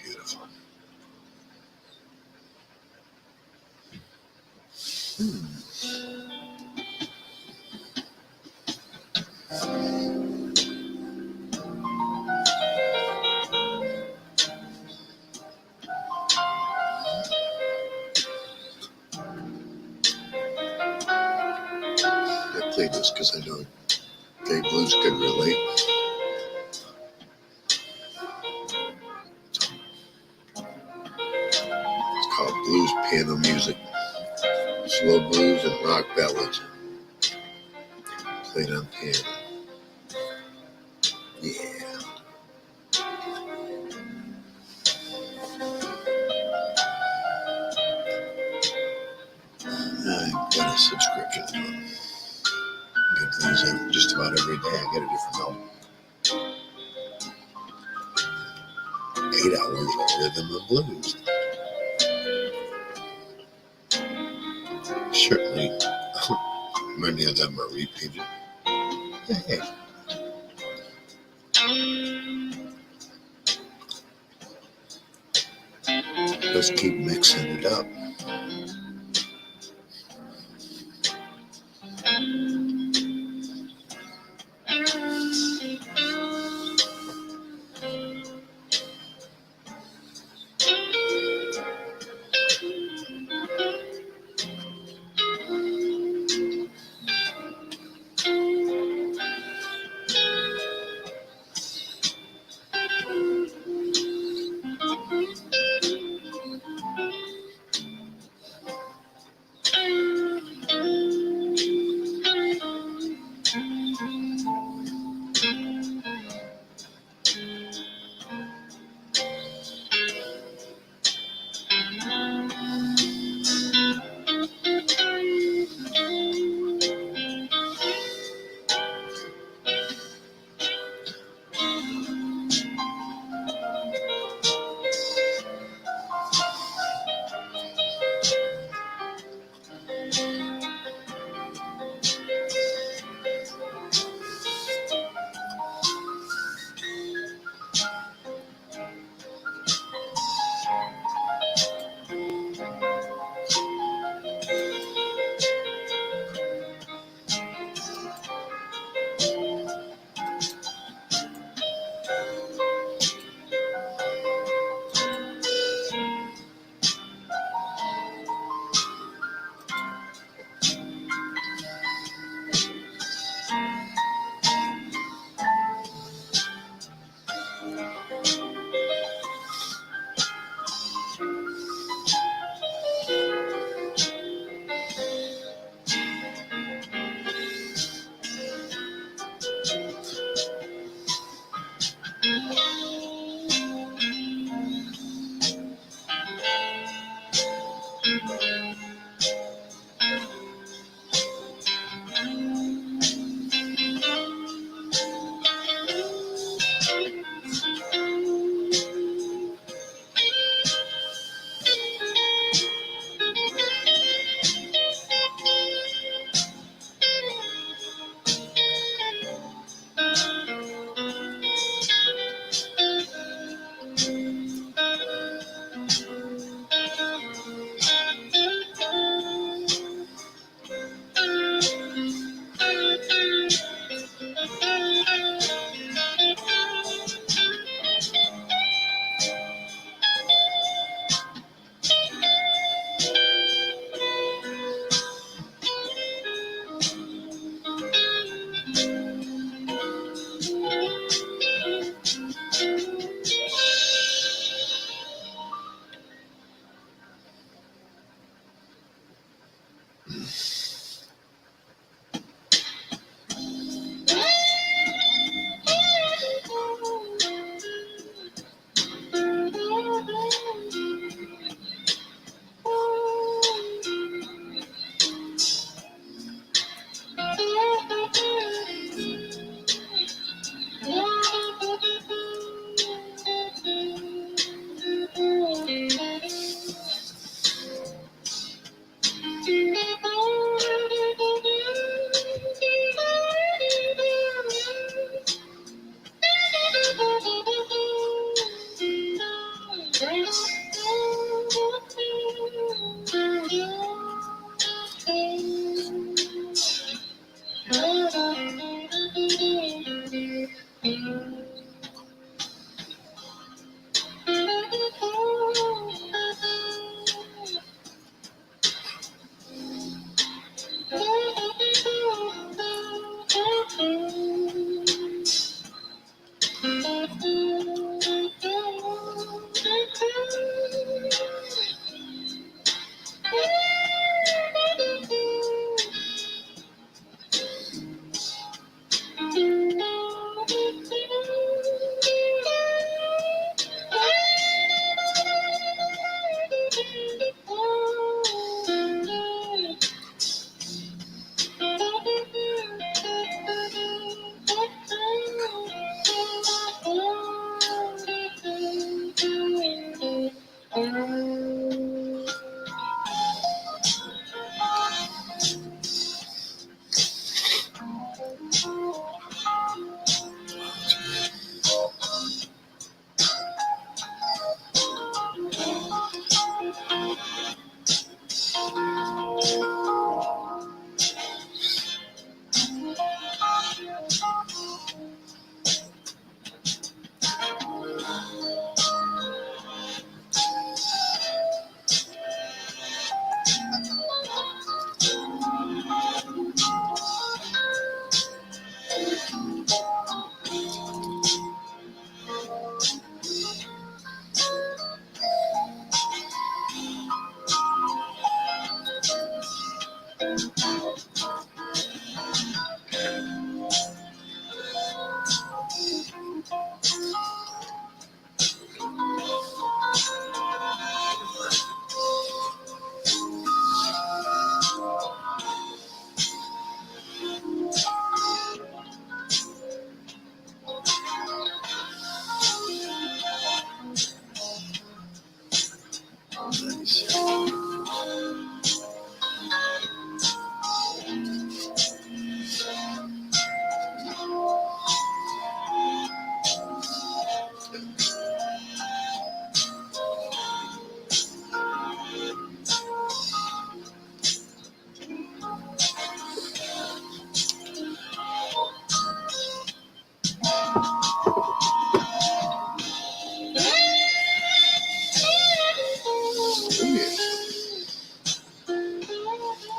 Beautiful. I played this because I know Dave Blues can relate. It's called blues piano music. Slow blues and rock ballads played on piano. Yeah. I've got a subscription to them. Get these in just about every day. I get a different album. 8 hours of rhythm and blues. Certainly, many of them are repeated. Hey, let's keep mixing it up.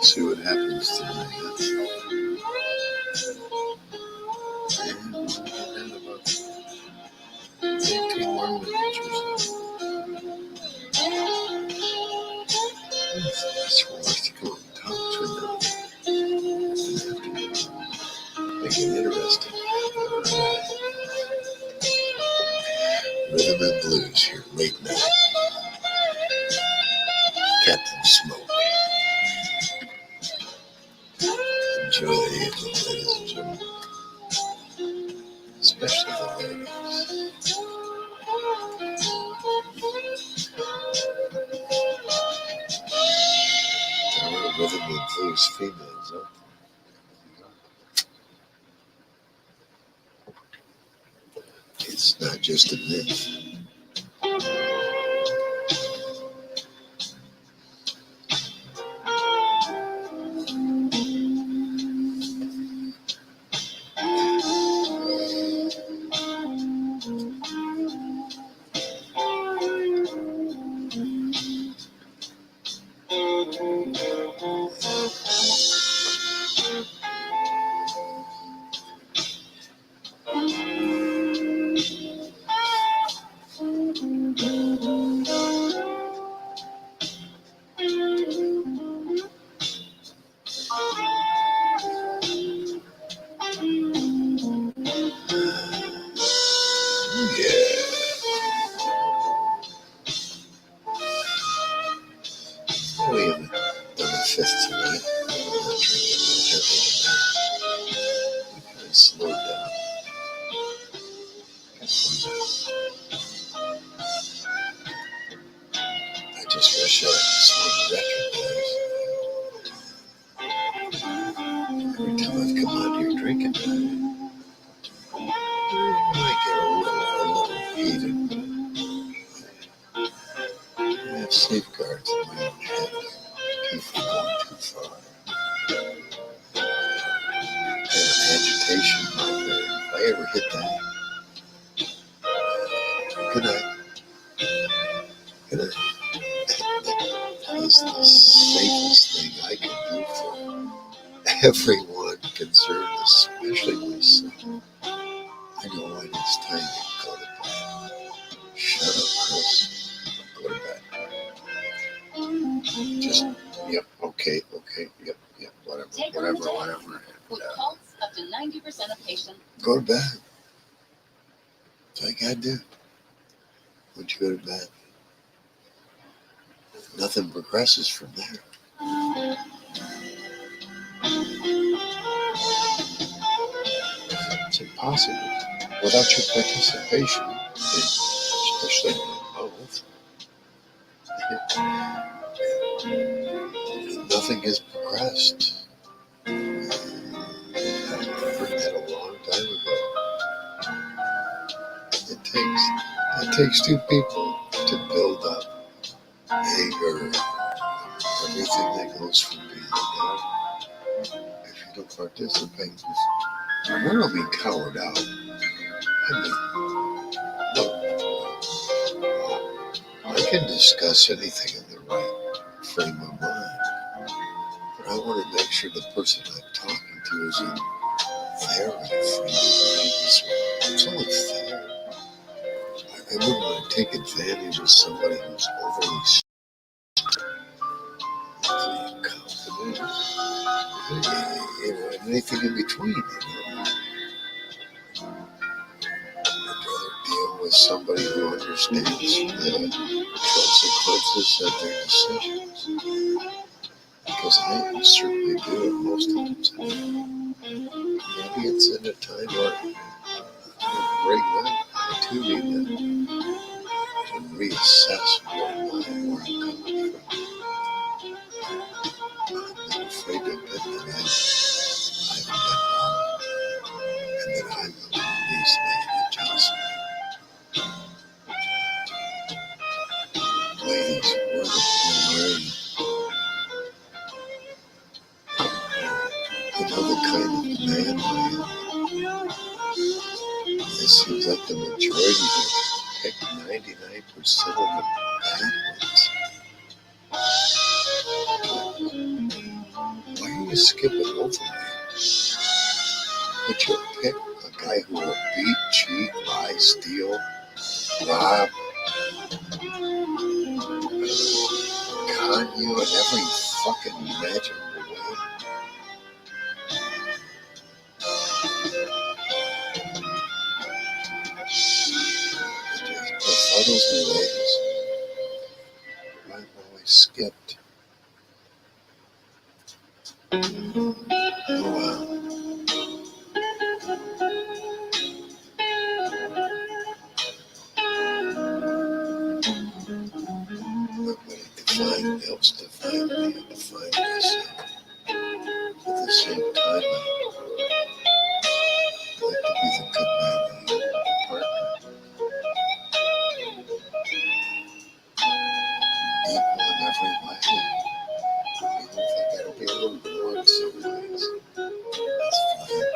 See what happens tonight. And 18 more minutes or so. That's for us to come and talk to them. Make it interesting. Rhythm and blues here, late night. Captain Smoke. Enjoy the evening, ladies and gentlemen. Especially the ladies. There are rhythm and blues females out there. It's not just a myth. We haven't done the fifth tonight. I'm not drinking that heavy tonight. We kind of slowed down. I just wish I saw the record players. Every time I've come out here drinking, I might get a little heated. I have safeguards in my own head. Keep from going too far. And agitation, if I ever hit that. Good night. Good night. That is the safest thing I can do for everyone concerned, especially myself. Go to bed. That's all you gotta do. Once you go to bed, nothing progresses from there. It's impossible. Without your participation, especially in both, nothing has progressed. I heard that a long time ago. It takes two people to build up anger, everything that goes from being down. If you don't participate, we're not being cowered out. I mean, look, I can discuss anything in the right frame of mind, but I want to make sure the person I'm talking to is in their right frame of mind as well. It's only fair. I wouldn't want to take advantage of somebody who's overly confident, and anything in between. I'd rather deal with somebody who understands the consequences of their decisions, because I certainly do it most of the time. Maybe it's in a time where I'm a great night. I too need to reassess where I'm coming from. I'm not afraid to admit that I've been wrong, and that I'm the one who needs to make an adjustment. Ladies, we're the kind of man I am. It seems like the majority have picked 99% of the bad ones. Why are you skipping over me? But you'll pick a guy who will beat, cheat, lie, steal, rob, con you in every fucking imaginable way. Befuddles me, ladies. I've always skipped. Oh well. Nobody else defined me. I defined myself. At the same time, I like to be the good man I am, the partner. Equal in every way. Even if I gotta be a little more in some ways, that's fine.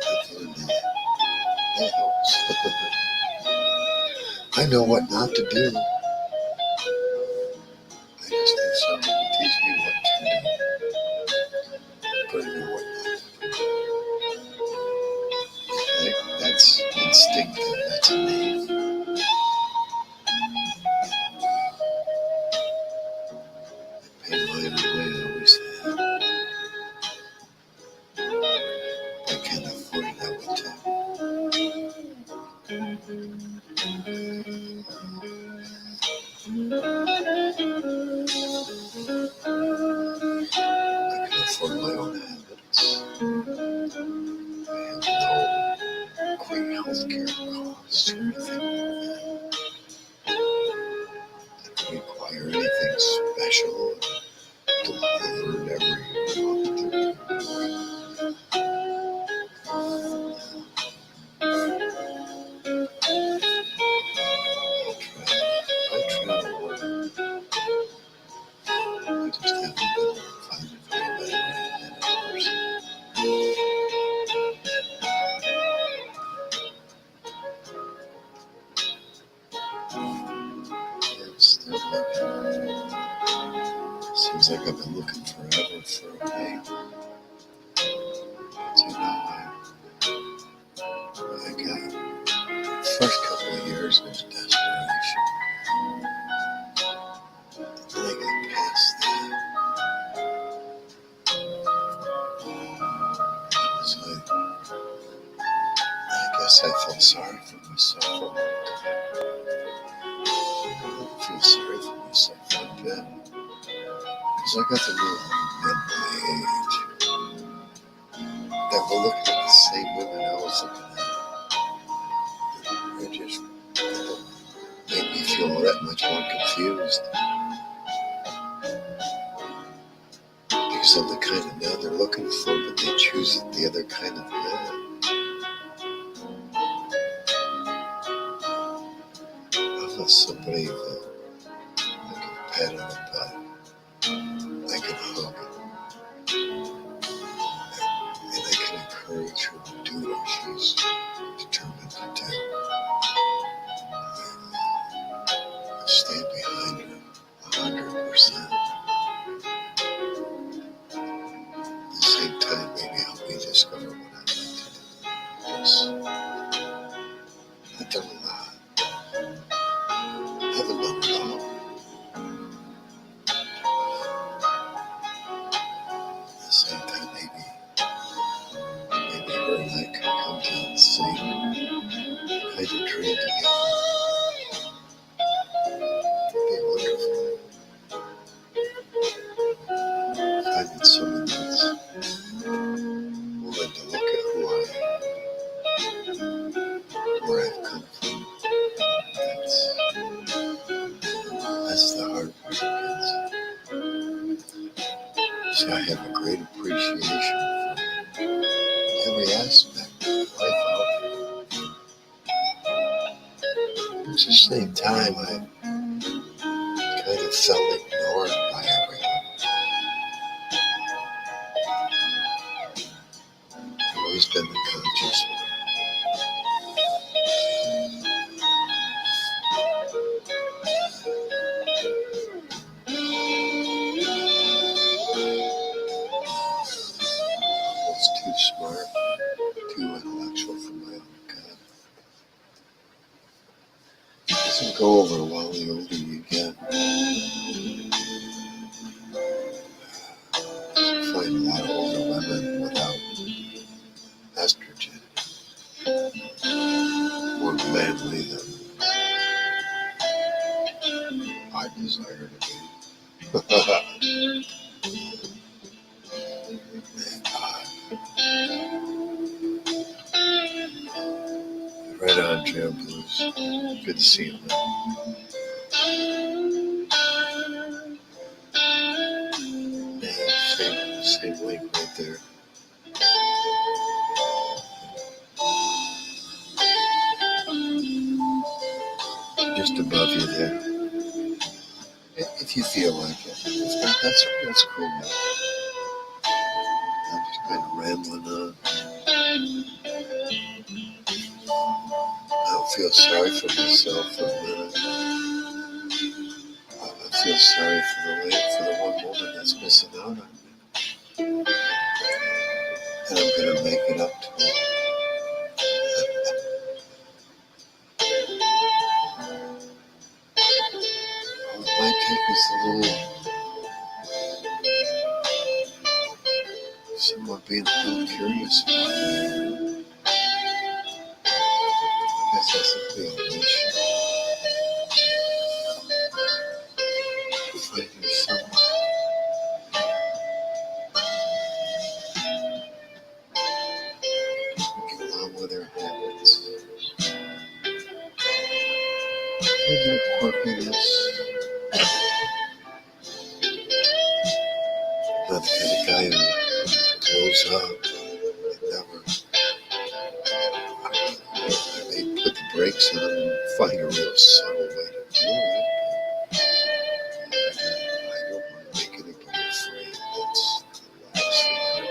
Other than that helps. I know what not to do. I just need someone to teach me what to do. But I know what not to do. That's instinctive. That's innate. Pay mine away, I always have. I can't afford it, I would tell. I can afford my own habits. I have no great healthcare costs or anything like that. I don't require anything special delivered every month or I try to work. I just haven't been finding anybody right that person. It's still looking. Seems like I've been looking forever for a mate. So now I got the first couple of years was desperation. Then I got past that. It's like guess I felt sorry for myself. I don't feel sorry for myself like that. Because I got to know men my age that were looking at the same women I was looking at. It just made me feel that much more confused. Because of the kind of man they're looking for, but they choose the other kind of man. I want somebody that I can pat on the butt, I can hug, and I can encourage her to do what she's determined to do. Stand behind her 100%. At the same time, maybe help me discover what I'd like to do. Because I've done a lot. I haven't done it all. At the same time, maybe her and I could come to the same kind of dream together. It'd be wonderful. Finding someone that's willing to look at who I am, where I've come from. That's the hard part, kids. See, I have a great appreciation for every aspect of life. At the same time, I kind of felt ignored by everyone. I've always been the conscious one. I was too smart, too intellectual for my own good. It doesn't go over well the older you get. I find a lot of older women without estrogen more manly than I desire to be. Right on, Jim Blues. Good to see you, man. Yeah, same link right there. Just above you there. If you feel like it. That's cool, man. I'm just kind of rambling on. I don't feel sorry for myself for a minute. I feel sorry for the one woman that's missing out on me. And I'm gonna make it up to her. All it might take is someone being a little curious about me. I guess that's a big wish. Finding someone get along with their habits and their quirkiness. Not the kind of guy who blows up and never. They put the brakes on and find a real subtle way to do it. I don't want to make anybody afraid. That's the last thing.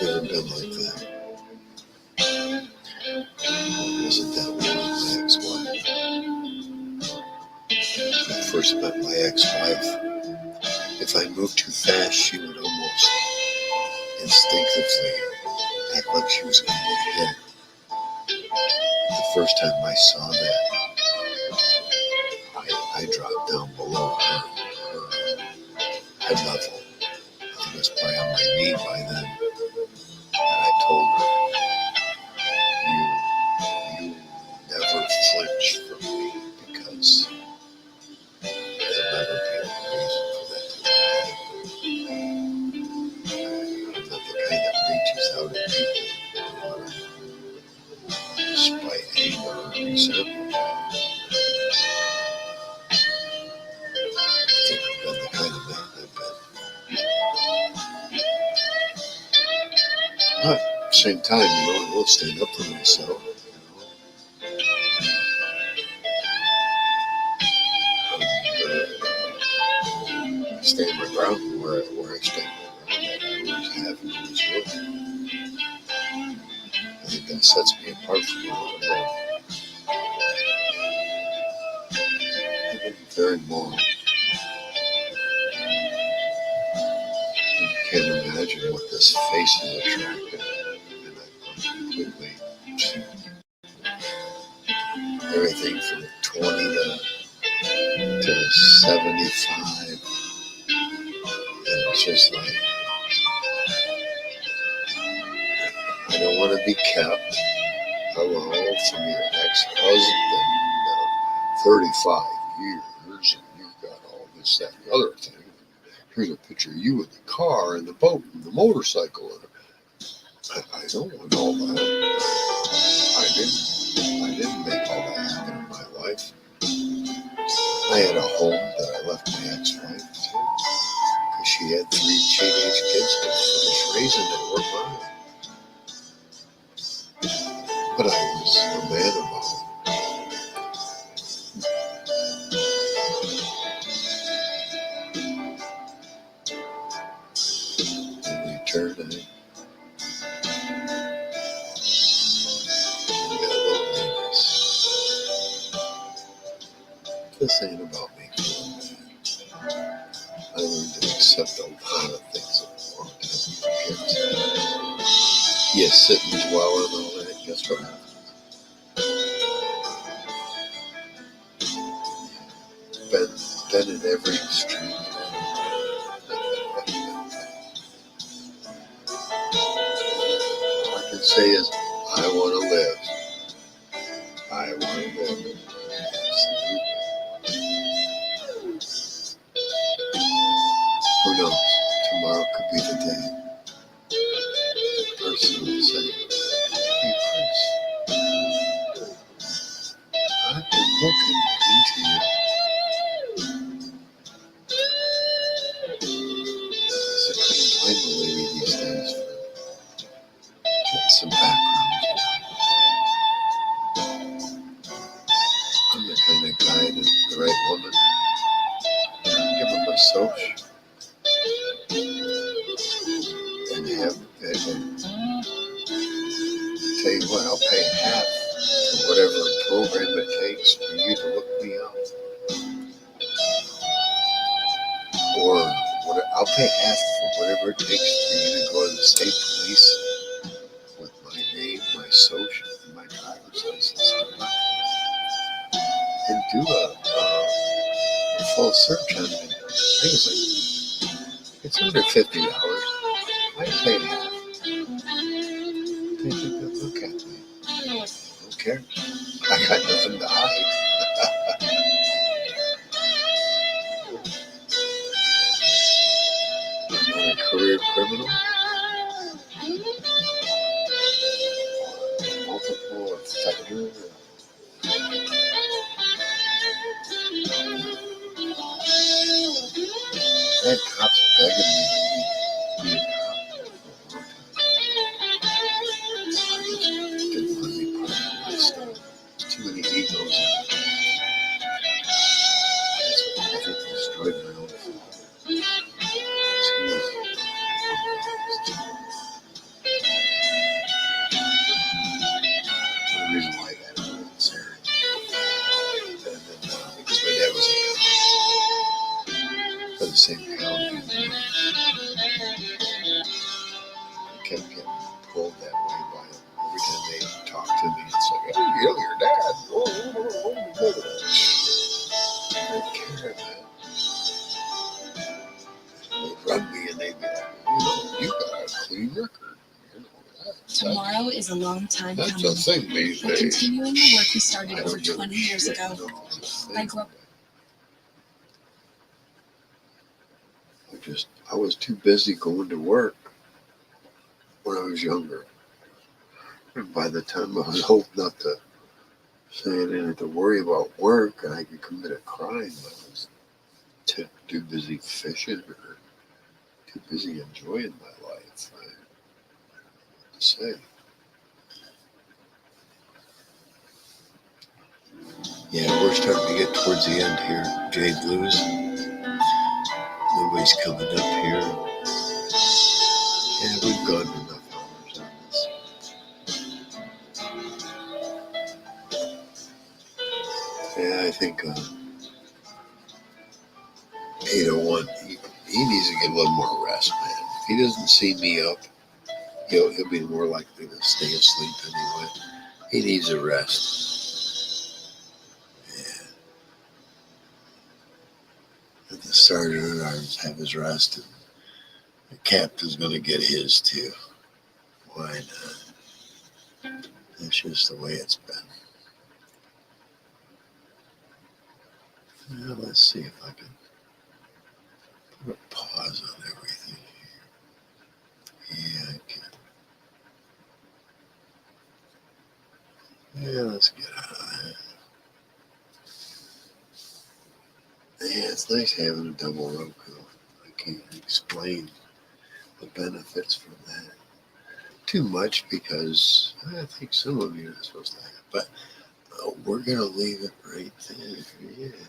Never been like that. Wasn't that way with my ex-wife? When I first met my ex-wife, if I moved too fast, she would almost instinctively act like she was going to get hit. The first time I saw that, I dropped down below her head level. I think it was me by then. And I told her, you never flinch from me because there'll never be a reason for that to happen. I'm not the kind that reaches out at people despite anger or resentment. I think I've been the kind of man I've been. But at the same time, I will stand up for myself. Stand my ground where I stand my ground. I always have and always will. I think that sets me apart from a lot of men. I'm very moral. You can't imagine what this face is attractive. And I'm completely everything from 20 to 75. And it's just like, I don't want to be kept. Hello from your ex-husband of 35 years, and you've got all this, that, and the other thing. Here's a picture of you in the car, and the boat, and the motorcycle. And I don't want all that. I didn't make all that happen in my life. I had a home that I left my ex-wife to, because she had 3 teenage kids to finish raising that were mine. But I was a man about it. In return, I got loneliness. This ain't about me feeling bad. I learned to accept a lot of things that belong to kids. You sit and dwell on all that, guess what happens? Been in every street. All I can say is, I want to live. I want to live. Absolutely. Who knows? Tomorrow could be the day. The person will say, hey, Chris, I've been looking into you. I couldn't find a lady these days for get some background. I'm the kind of guy that the right woman, give them a social and have and tell you what, I'll pay half for whatever program it takes for you to look me up. Or I'll pay half for whatever it takes for you to go to the state police with my name, my social, and my driver's license, and do a full search on me. I think it's under $50. I pay half. Take a good look at me. I don't care. I got nothing to hide. I'm not a career criminal. Multiple offender. I had cops begging me to be a cop for a long time. I just didn't want to be part of my stuff. There's too many egos. I destroyed my own father. The reason why I got out of this area. And then, because my dad was a cop for the same county. I kept getting pulled that way by them. Every time they talk to me, it's like, oh, your dad. I didn't care that. They'd run me and they'd be like, you got movie record. You know, Tomorrow is a long time that's coming. a thing these We're days. continuing the work we started I over don't give a 20 years shit, ago. you know, it's a I thing. grew up I was too busy going to work when I was younger. And by the time I was old enough to say I didn't have to worry about work and I could commit a crime, I was too busy fishing or too busy enjoying my life. I have to say. Yeah, we're starting to get towards the end here. Jay Blues. Nobody's coming up here. Yeah, we've gone enough hours on this. Yeah, I think 801, he needs to get a little more rest, man. If he doesn't see me up, he'll be more likely to stay asleep anyway. He needs a rest. Yeah. And the sergeant at arms have his rest, and the captain's going to get his too. Why not? That's just the way it's been. Well, let's see if I can put a pause on everything here. Yeah, I can. Yeah, let's get out of that. Yeah, it's nice having a double Roku. I can't explain the benefits from that too much because I think some of you are supposed to have it, but we're going to leave it right there. Yeah.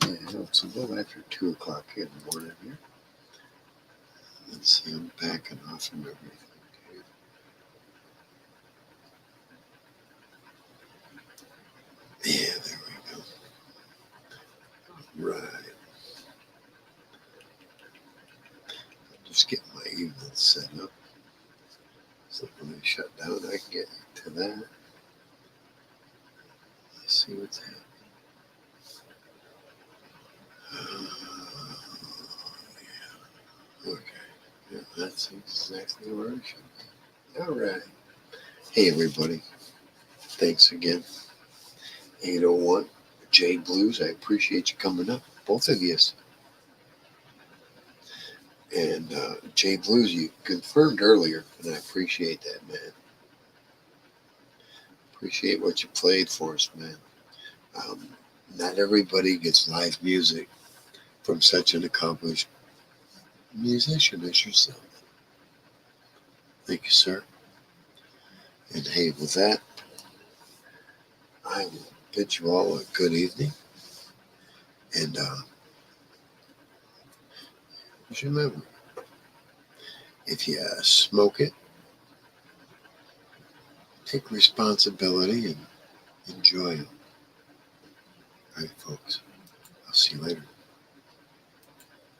Yeah, it's a little after 2 o'clock in the morning here. Let's see, I'm backing off from everything here. Yeah, there we go. Right. Just getting my evening set up. So when I shut down, I can get to that. Let's see what's happening. Okay. Yeah, that's exactly where I should be. All right. Hey, everybody. Thanks again. 801 J Blues. I appreciate you coming up. Both of you. And J Blues, you confirmed earlier, and I appreciate that, man. Appreciate what you played for us, man. Not everybody gets live music from such an accomplished musician as yourself. Thank you, sir. And hey, with that, I will bid you all a good evening. And just remember, if you smoke it, take responsibility and enjoy it. All right, folks. I'll see you later.